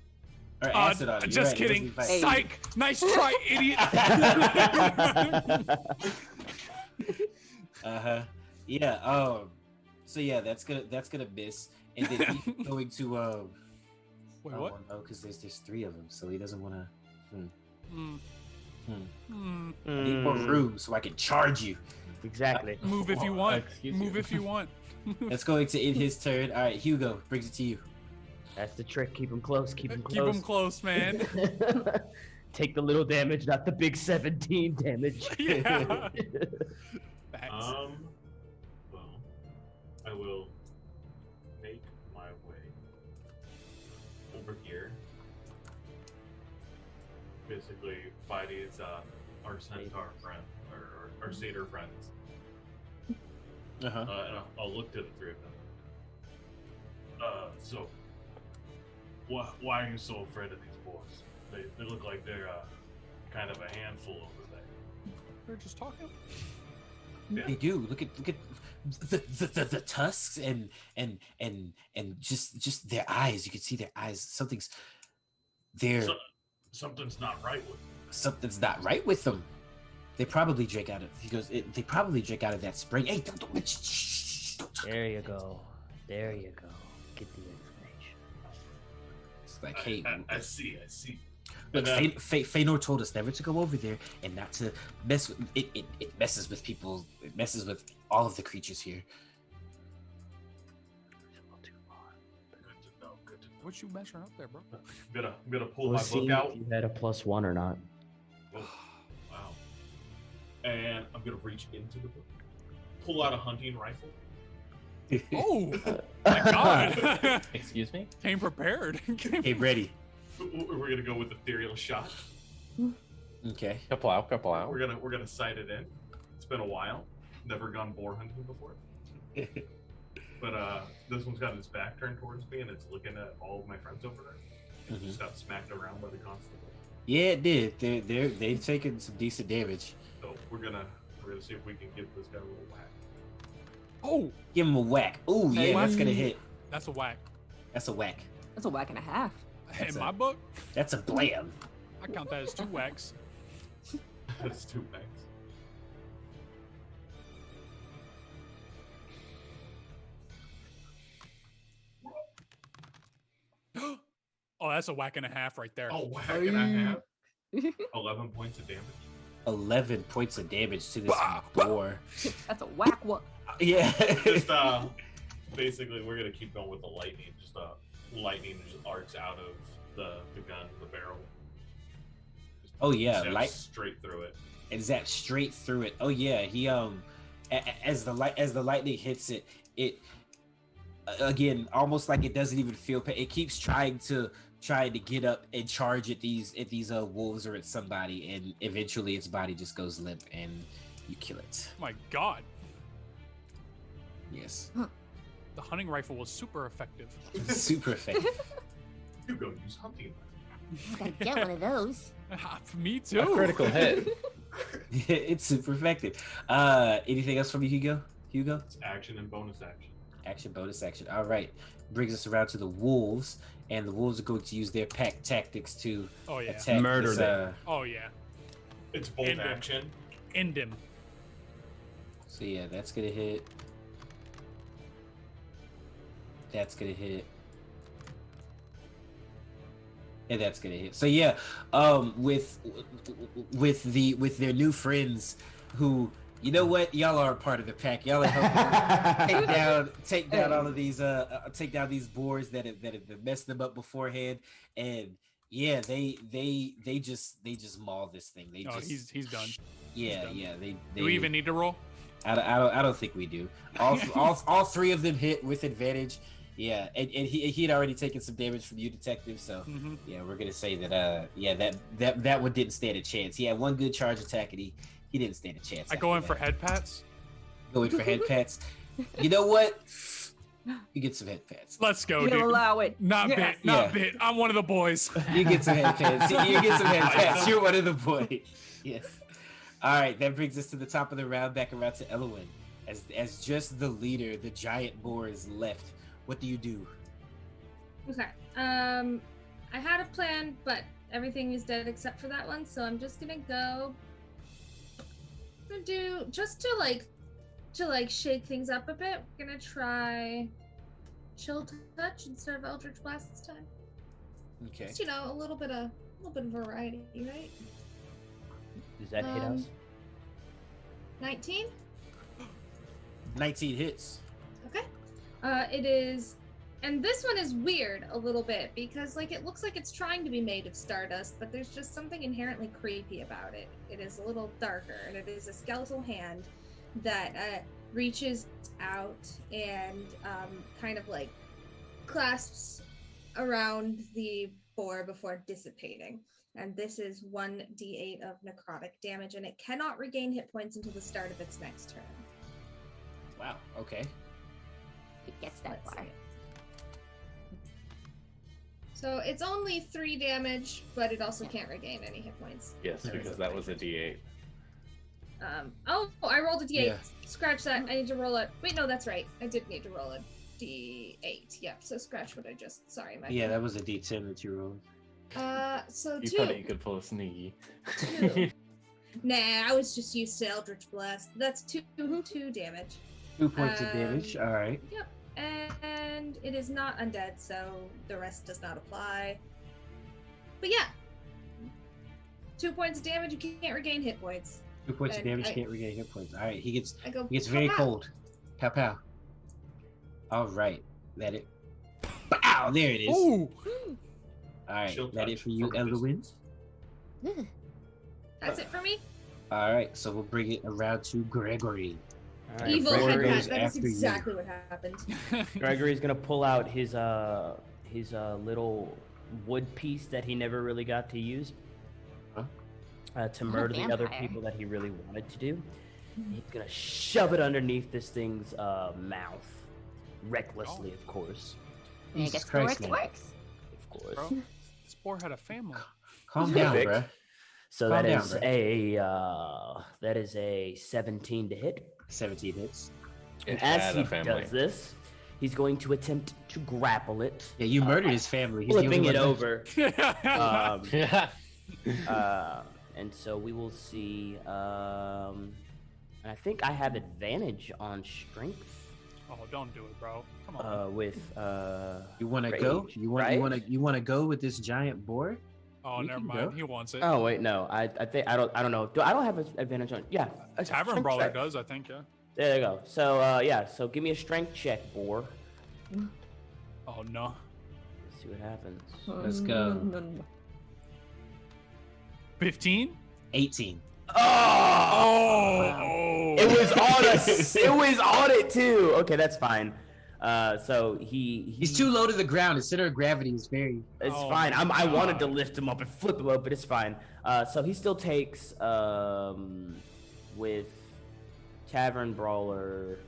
or acid on it. You're
Just
right, it doesn't
kidding.
breathe fire.
Psych. Nice try, idiot.
Yeah. So yeah, that's gonna miss, and then he's going to
Wait,
oh,
what?
no, because there's 3 of them, so he doesn't want to. I need more room so I can charge you.
Exactly.
Move if you want.
Excuse
Move
you.
if you want.
That's going to end his turn. All right, Hugo brings it to you.
That's the trick. Keep him close. Keep him
Keep
close.
him close, man.
Take the little damage, not the big 17 damage.
Yeah. Facts.
Well, I will make my way over here. Basically, fight his our centaur friend or satyr friends.
Uh-huh.
And I'll look to the three of them. So, why are you so afraid of these boys? They look like they're kind of a handful over there.
We're just talking.
Yeah.
They do. Look at the tusks and just their eyes. You can see their eyes. Something's
something's not right with them.
Something's not right with them. They probably drink out of. He goes. They probably drink out of that spring. Hey, don't.
There you go. There you go. Get the information.
It's like, hey,
I see.
look, Feanor told us never to go over there and not to mess with it. It messes with people. It messes with all of the creatures here.
Good to know.
What you measuring up there, bro?
I'm gonna pull
We'll
my
see
book out.
if you had a +1 or not.
Oh, wow. And I'm gonna reach into the book, pull out a hunting rifle.
Oh my god!
Excuse me?
Came prepared.
Hey, ready?
We're gonna go with ethereal shot.
Okay.
Couple out.
We're gonna sight it in. It's been a while. Never gone boar hunting before. But this one's got its back turned towards me and it's looking at all of my friends over there. It just got smacked around by the constable.
Yeah, it did. They've taken some decent damage.
So we're gonna see if we can give this guy a little whack.
Oh,
give him a whack. Oh yeah, that's gonna hit.
That's a whack.
That's a whack.
That's a whack and a half.
In my book,
that's a blam.
I count that as 2 whacks.
That's 2 whacks.
Oh, that's a whack and a half right there.
Oh, whack and a half. 11 points of damage.
11 points of damage to this boar.
That's a whack. What?
Yeah.
Just basically, we're gonna keep going with the lightning. Just lightning just arcs out of the gun, the barrel. Just
oh yeah,
straight through it.
And zaps straight through it. Oh yeah, he as the lightning hits it, it again almost like it doesn't even feel pain. It keeps trying to get up and charge at these wolves or at somebody, and eventually its body just goes limp and you kill it.
Oh my god.
Yes.
The hunting rifle was super effective.
Super effective.
You go use hunting.
Gotta get one of those.
Me too.
A critical hit.
It's super effective. Anything else from you, Hugo?
It's action and bonus action.
Action, bonus action. All right. Brings us around to the wolves, and the wolves are going to use their pack tactics to attack
murder them.
Oh yeah.
It's bolt action.
End him.
So yeah, that's gonna hit. That's gonna hit. And that's gonna hit. So yeah, with their new friends, who, you know what, y'all are a part of the pack. Y'all are helping take down all of these take down these boars that have messed them up beforehand. And yeah, they just maul this thing.
He's done.
Yeah,
done.
yeah.
Do we even need to roll?
I don't think we do. All 3 of them hit with advantage. Yeah, and he had already taken some damage from you, detective. So yeah, we're gonna say that that one didn't stand a chance. He had one good charge attack, and he didn't stand a chance.
I go in for head pats.
Go in for head pats. You know what? You get some head pats.
Let's go,
You'll
dude.
allow it.
Not
Yes.
bit. Not bit. I'm one of the boys.
You get some head pats. You get some head pats. You're one of the boys. Yes. All right, that brings us to the top of the round. Back around to Elwyn, as just the leader, the giant boar is left. What do you do?
Okay. I had a plan, but everything is dead except for that one. So I'm just gonna go. Do just to shake things up a bit. We're gonna try chill touch instead of eldritch blast this time.
Okay.
Just, a little bit of variety, right?
Does that hit us?
19.
19 hits.
Okay. It is, and this one is weird a little bit because it looks like it's trying to be made of stardust, but there's just something inherently creepy about it. It is a little darker, and it is a skeletal hand that reaches out and kind of clasps around the boar before dissipating. And this is 1d8 of necrotic damage, and it cannot regain hit points until the start of its next turn.
Wow. Okay.
It gets that
Let's
far.
see. So it's only 3 damage, but it also can't regain any hit points.
Yes, because that was a D8.
Oh, I rolled a D8.
Yeah.
Scratch that. I need to roll it. Wait, no, that's right. I did need to roll a D8. Yep. So scratch what I just. Sorry, my.
Yeah, that was a D10 that you rolled.
So
You
2.
thought you could pull a sneaky.
2. Nah, I was just used to Eldritch Blast. That's 2 damage.
2 points of damage. All right.
Yep. And it is not undead, so the rest does not apply. But yeah. 2 points of damage, you can't regain hit points.
2 points of
And
damage,
I-
can't regain hit points. All right, he gets
I go,
very
"Pow, pow."
cold. Pow pow. All right, let it. Pow! There it is.
Ooh.
All right,
Chill
that
touch
it for you,
from
Elwin.
Ugh.
That's it for me.
All right, so we'll bring it around to Gregory.
All right,
Evil
Gregory
head
goes
hat. That is
after you.
exactly what happened.
Gregory's gonna pull out his little wood piece that he never really got to use to murder the other
vampire.
people that he really wanted to do. He's gonna shove it underneath this thing's mouth, recklessly, of course.
And I
Jesus
guess
Christ,
it
man.
works.
Of course.
Bro, this boar had a family.
Calm down,
Perfect.
bruh.
So
Calm
that
down,
is
bro.
a 17 to hit.
17 hits.
And
It
as
had
he
a family.
does this, he's going to attempt to grapple it,
Yeah, you murdered his family. He's the
flipping
only
it
one left.
over.
Yeah.
And so we will see. And I think I have advantage on strength
Oh, don't do it, bro. Come on.
with.
You want to go?
Rage,
You want
right?
you want to go with this giant boar?
Oh,
you
never
can
mind.
go.
He wants it.
Oh wait, no. I think I don't know. I don't have advantage on. Yeah, a
Tavern
strength
Brawler
check.
does, I think, yeah.
There you go. So yeah. So give me a strength check, boar.
Oh, no.
Let's see what happens.
Let's go.
15?
18.
Oh!
It was on us. It was on it too. Okay, that's fine. So
He's too low to the ground. His center of gravity is very.
It's
Oh
fine.
my
I wanted to
God.
lift him up and flip him up, but it's fine. So he still takes with Tavern Brawler.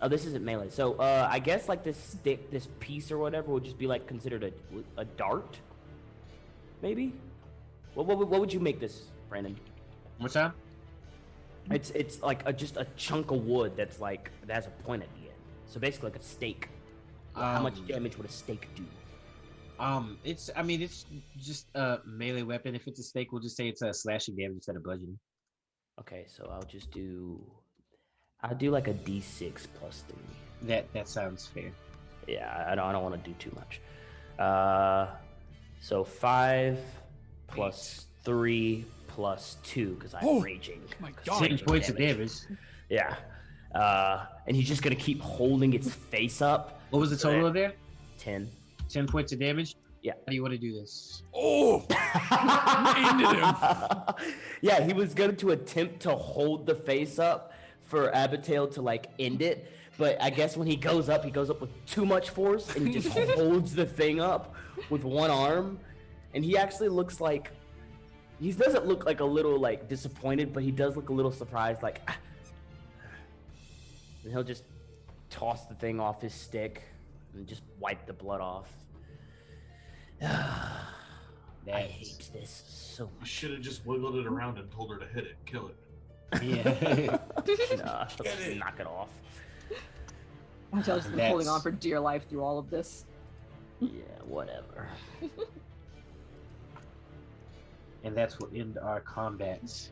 Oh, this isn't melee. So I guess like this stick, this piece or whatever, would just be like considered a dart, maybe. What would you make this, Brandon?
One more time.
It's like just a chunk of wood that's like that has a point at the end. So basically like a stake. How much damage would a stake do?
It's just a melee weapon. If it's a stake, we'll just say it's a slashing damage instead of bludgeoning.
Okay, so I'll do like a d6 plus 3.
That sounds fair.
Yeah, I don't want to do too much. So 5 plus 3 plus 2 because I'm
Oh,
raging.
my
'cause
God.
10
raging
points of damage.
Yeah. And he's just gonna keep holding its face up.
What was the
So
total
that-
of there?
10.
10 points of damage?
Yeah.
How do you want to do this?
Oh! Ended him.
Yeah, he was going to attempt to hold the face up for Abigail to like end it, but I guess when he goes up with too much force and he just holds the thing up with one arm, and he actually looks like he doesn't look like a little like disappointed, but he does look a little surprised, like, "Ah." And he'll just toss the thing off his stick and just wipe the blood off. I
That's-
hate this so
You
much.
should have just wiggled it around and told her to hit it, kill it.
Yeah.
Nah, let's knock it off.
Angel's been
That's-
holding on for dear life through all of this.
Yeah, whatever.
And that's what end our combats.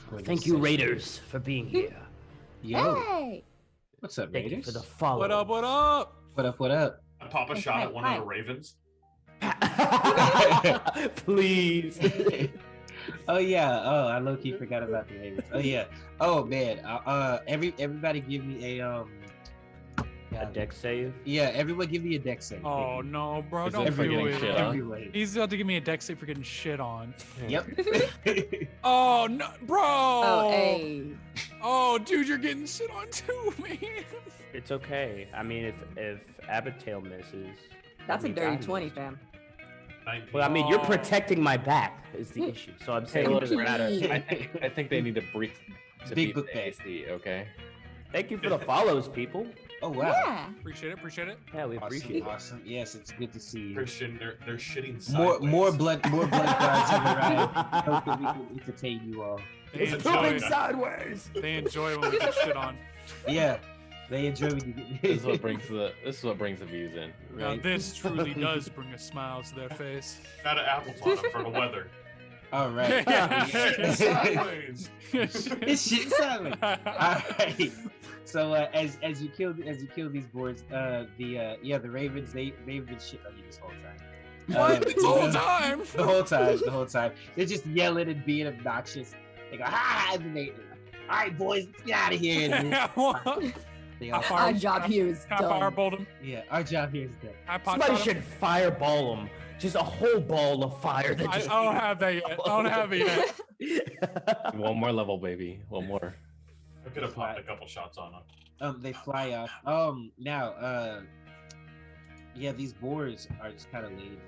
for this
Thank you,
session.
Raiders, for being here.
Yo,
Hey!
what's up,
Thank you
Raiders?
for the follow.
What up, what up?
What up, what up?
I pop a shot at one of the ravens.
Please.
Oh yeah. Oh, I low key forgot about the Ravens. Oh yeah. Oh man. Everybody give me a
A deck save.
Yeah, everyone give me a deck save.
Oh, no, bro.
Is
Don't
that for
do
getting
it.
shit on?
Everyone.
He's about to give me a deck save for getting shit on.
Yep.
Oh, no, bro.
Oh, hey.
Oh, dude, you're getting shit on too, man.
It's okay. I mean, if Abigail misses,
That's a
means
dirty
I
20,
lose.
fam.
19.
Well, I mean, you're
Oh.
protecting my back is the issue. So I'm saying it doesn't matter.
I think they need to break to
Big
beat
book
the
bag.
AC, okay?
Thank you for the follows, people.
Oh wow.
Yeah.
Appreciate it.
Yeah, we appreciate it.
Awesome. Yes, it's good to see you.
Christian, they're shitting
More
sideways.
blood clouds in the ride. Hope that we can entertain you all.
They
It's
enjoy
moving
it.
sideways.
They enjoy when we get shit on.
Yeah, they enjoy when you get.
This is what brings the views in.
Now
Right.
this truly does bring a smile to their face.
Got an apple bottom for the weather.
All right.
Shitting sideways.
It's shit sideways. All right. So as you kill these boards, the ravens they've been shitting on you this whole time. The whole time. They're just yelling and being obnoxious. They go, ha! And then they, all right, boys, let's get out of here. And they all,
Our job here is
I
done.
firebolt him.
yeah, our job here is done.
I pot
Somebody
shot him.
should fireball them. Just a whole ball of fire that
I
just.
don't have that yet.
One more level, baby. One more.
I could have popped a couple shots on them.
They fly off. Now, yeah, these boars are just kind of lazy.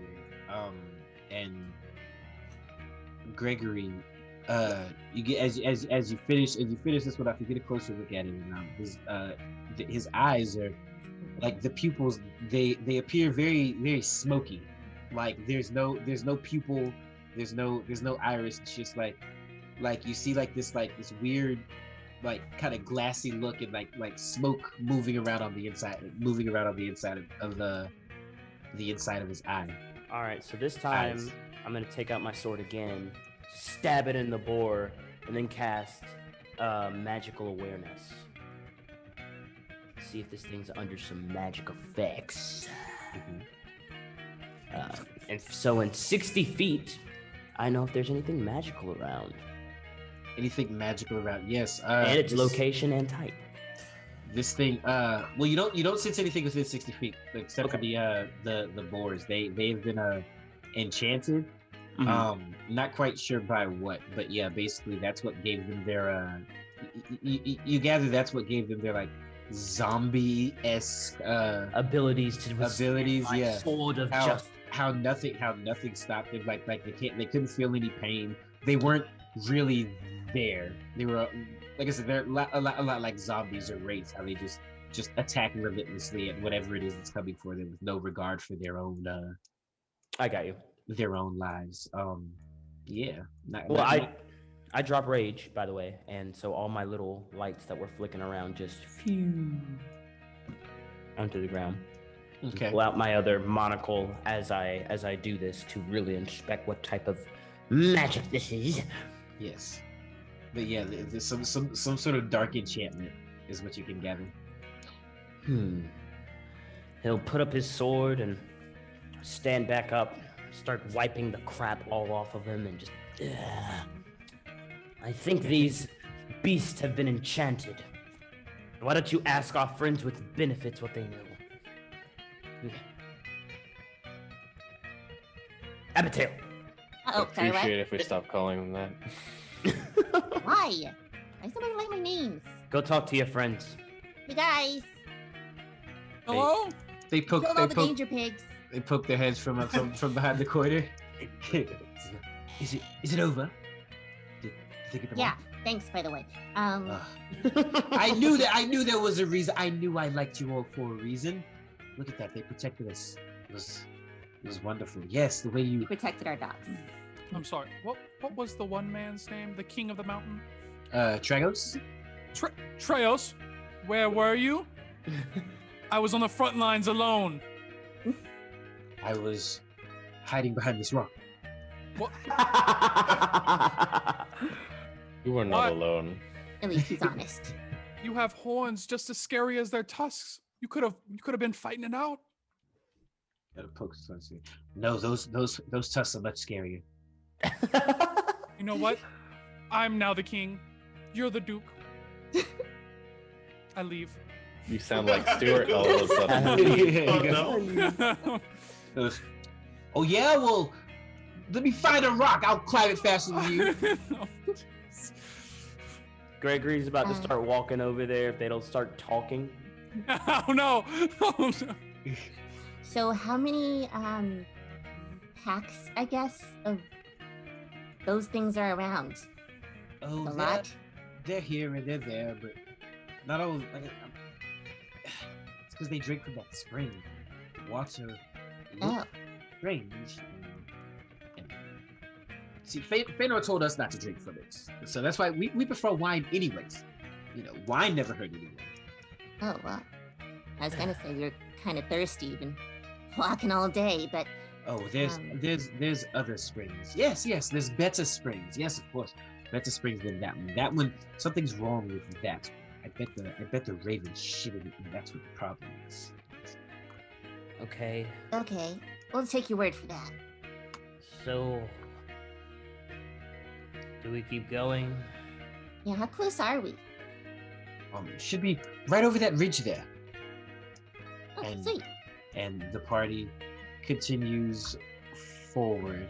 And Gregory, you get as you finish this one off, you get a closer look at it, and his eyes are like the pupils. They appear very very smoky. Like there's no pupil, there's no iris. It's just like you see this weird kind of glassy look and like smoke moving around on the inside of the inside of his eye.
All right, so this time
Eyes.
I'm gonna take out my sword again, stab it in the boar, and then cast magical awareness. See if this thing's under some magic effects. And so in 60 feet, I know if there's anything magical around.
Anything magical around? Yes.
And its location and type.
This thing. Well, you don't sense anything within 60 feet except for the boars. They've been enchanted. Not quite sure by what, but yeah, basically that's what gave them their. You gather that's what gave them their like zombie-esque
abilities to
abilities. Yeah.
Sword of
how,
justice.
how nothing stopped them. Like they couldn't feel any pain. They weren't really there. They were, like I said, they're a lot like zombies or wraiths. How they just attack relentlessly at whatever it is that's coming for them with no regard for their own.
I got you.
Their own lives. Yeah.
I drop rage, by the way, and so all my little lights that were flicking around just phew onto the ground.
Okay.
Pull out my other monocle as I do this to really inspect what type of magic this is.
Yes. But yeah, there's some sort of dark enchantment is what you can gather.
He'll put up his sword and stand back up, start wiping the crap all off of him, and just. I think these beasts have been enchanted. Why don't you ask our friends with benefits what they know? Abigail.
Oh, sorry, what?
Appreciate it if we stop calling them that.
Why? Why somebody like my names?
Go talk to your friends.
Hey guys,
Hello?
They poke
killed all the danger pigs.
they poke their heads from behind the corner. Is it over? Did they get them
Yeah,
all?
thanks by the way.
I knew there was a reason. I knew I liked you all for a reason. Look at that. They protected us. It was wonderful. Yes, the way you
protected our dogs.
I'm sorry. What was the one man's name? The king of the mountain?
Tragos?
Treos, where were you? I was on the front lines alone.
I was hiding behind this rock.
What?
You were not alone.
At least he's honest.
You have horns just as scary as their tusks. You could have been fighting it out.
Gotta poke something. No, those tusks are much scarier.
You know what? I'm now the king. You're the duke. I leave.
You sound like Stuart all of a sudden.
Oh no.
Oh yeah, well, let me find a rock. I'll climb it faster than you.
Gregory's about to start walking over there if they don't start talking.
Oh no! Oh no!
So how many packs, I guess, of those things are around?
Oh,
A lot?
they're here and they're there, but Not only it's because they drink from that spring. The water looks strange. And see, Fëanor told us not to drink from it, so that's why we prefer wine anyways. You know, wine never hurt anyone.
Oh, well, I was gonna say you're kind of thirsty. You've been walking all day, but
oh, there's other springs. Yes, there's better springs. Yes, of course, better springs than that one. That one, something's wrong with that. I bet the raven shitted it, and that's what the problem is.
Okay.
Okay, we'll take your word for that.
So, do we keep going?
Yeah, how close are we?
It should be right over that ridge there.
Oh,
and,
sweet.
And the party continues forward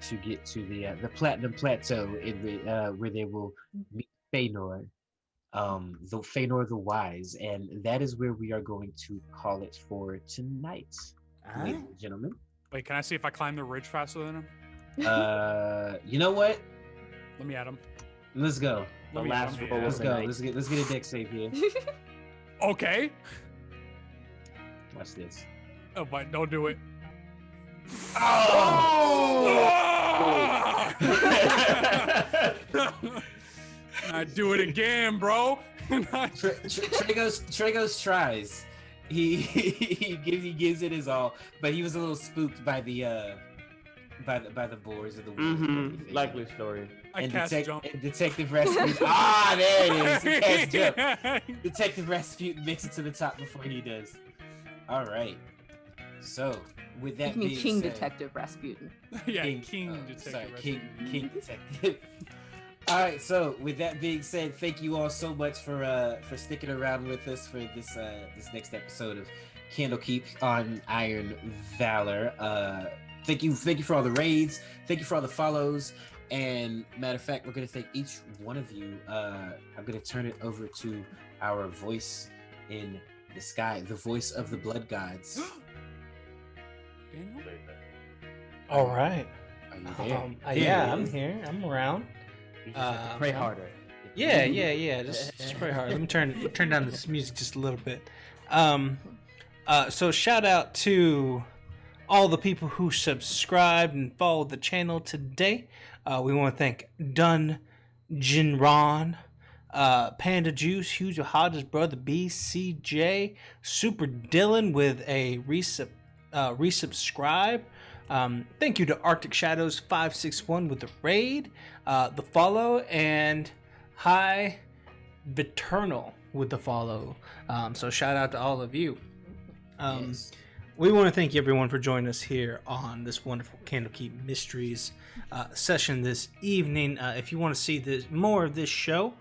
to get to the Platinum Plateau in the where they will meet Fëanor, the Fëanor the Wise, and that is where we are going to call it for tonight, ladies and gentlemen.
Wait, can I see if I climb the ridge faster than him?
You know what?
Let me at him.
Let's go.
The last roll.
Let's go. Let's get a deck save here.
Okay.
Watch this.
Oh, but don't do it. I do it again, bro.
Tragos tries. He gives it his all, but he was a little spooked by the boars of the wood.
Likely story.
And
jump.
Detective Rasputin. Ah, there it is. He cast jump. Detective Rasputin makes it to the top before he does. All right. So with that being
King
said,
Detective Rasputin.
Yeah, King Detective.
Sorry,
Rasputin.
King Detective. All right. So with that being said, thank you all so much for sticking around with us for this next episode of Candlekeep on Iron Valor. Thank you for all the raids. Thank you for all the follows. And matter of fact, we're gonna thank each one of you. I'm gonna turn it over to our voice in the sky, the voice of the blood gods.
All right.
Are you there?
Yeah, I'm here. I'm around.
You just have to pray harder.
Yeah. Just pray harder. Let me turn down this music just a little bit. So shout out to all the people who subscribed and followed the channel today. We want to thank Dun Jinron, Panda Juice, Hughes Hodges, Brother B, CJ, Super Dylan with a resubscribe. Thank you to Arctic Shadows 561 with the raid, the follow, and Hi Viternal with the follow. So shout out to all of you.
Yes.
We want to thank everyone for joining us here on this wonderful Candlekeep Mysteries session this evening. If you want to see more of this show,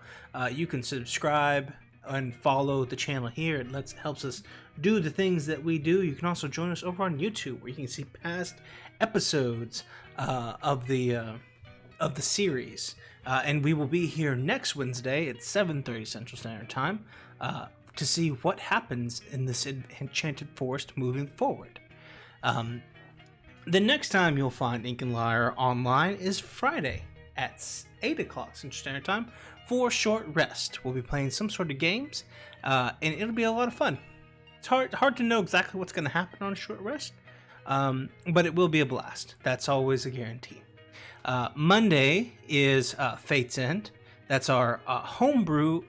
you can subscribe and follow the channel here. It helps us do the things that we do. You can also join us over on YouTube, where you can see past episodes of the series. And we will be here next Wednesday at 7:30 Central Standard Time to see what happens in this enchanted forest moving forward. The next time you'll find Ink and Lyre online is Friday at 8 o'clock Central Standard Time for a short rest. We'll be playing some sort of games, and it'll be a lot of fun. It's hard to know exactly what's going to happen on a short rest, but it will be a blast. That's always a guarantee. Monday is Fate's End. That's our homebrew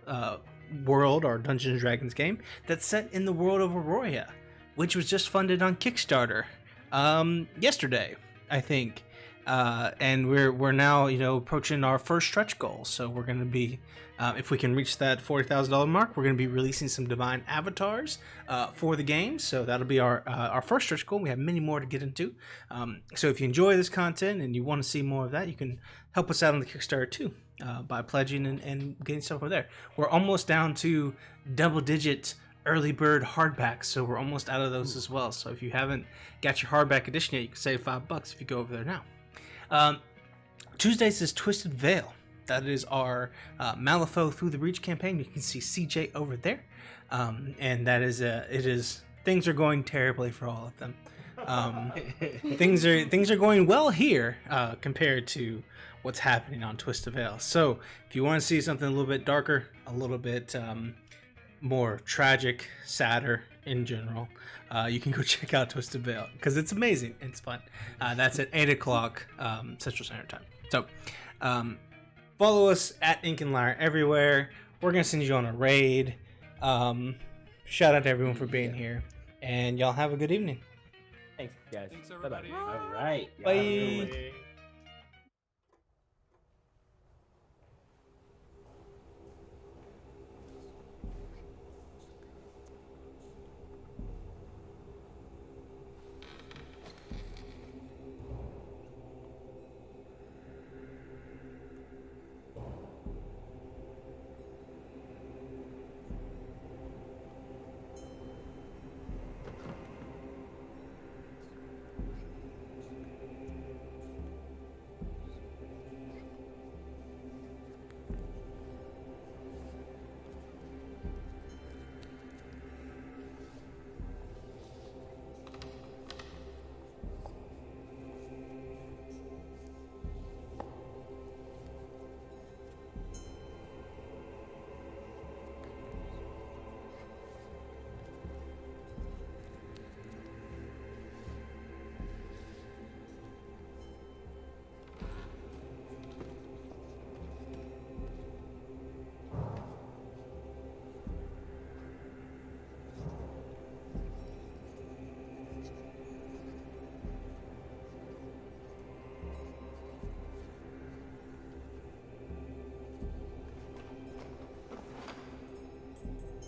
world, our Dungeons & Dragons game that's set in the world of Arroya, which was just funded on Kickstarter yesterday, I think. And we're now approaching our first stretch goal. So we're going to be, if we can reach that $40,000 mark, we're going to be releasing some divine avatars for the game. So that'll be our first stretch goal. We have many more to get into. So if you enjoy this content and you want to see more of that, you can help us out on the Kickstarter too by pledging and getting stuff over there. We're almost down to double-digit early bird hardbacks, so we're almost out of those as well. So if you haven't got your hardback edition yet, you can save $5 if you go over there now. Tuesdays is Twisted Veil. That is our Malifaux Through the Reach campaign. You can see CJ over there, and that is things are going terribly for all of them. Things are going well here compared to what's happening on Twisted Veil. So if you want to see something a little bit darker, a little bit more tragic, sadder in general, you can go check out Twisted Veil because it's amazing. It's fun. That's at 8 o'clock Central Standard Time. So follow us at Ink and Lyre everywhere. We're going to send you on a raid. Shout out to everyone for being here. And y'all have a good evening.
Thanks, guys.
Thanks,
Bye-bye.
everybody.
All right.
Bye.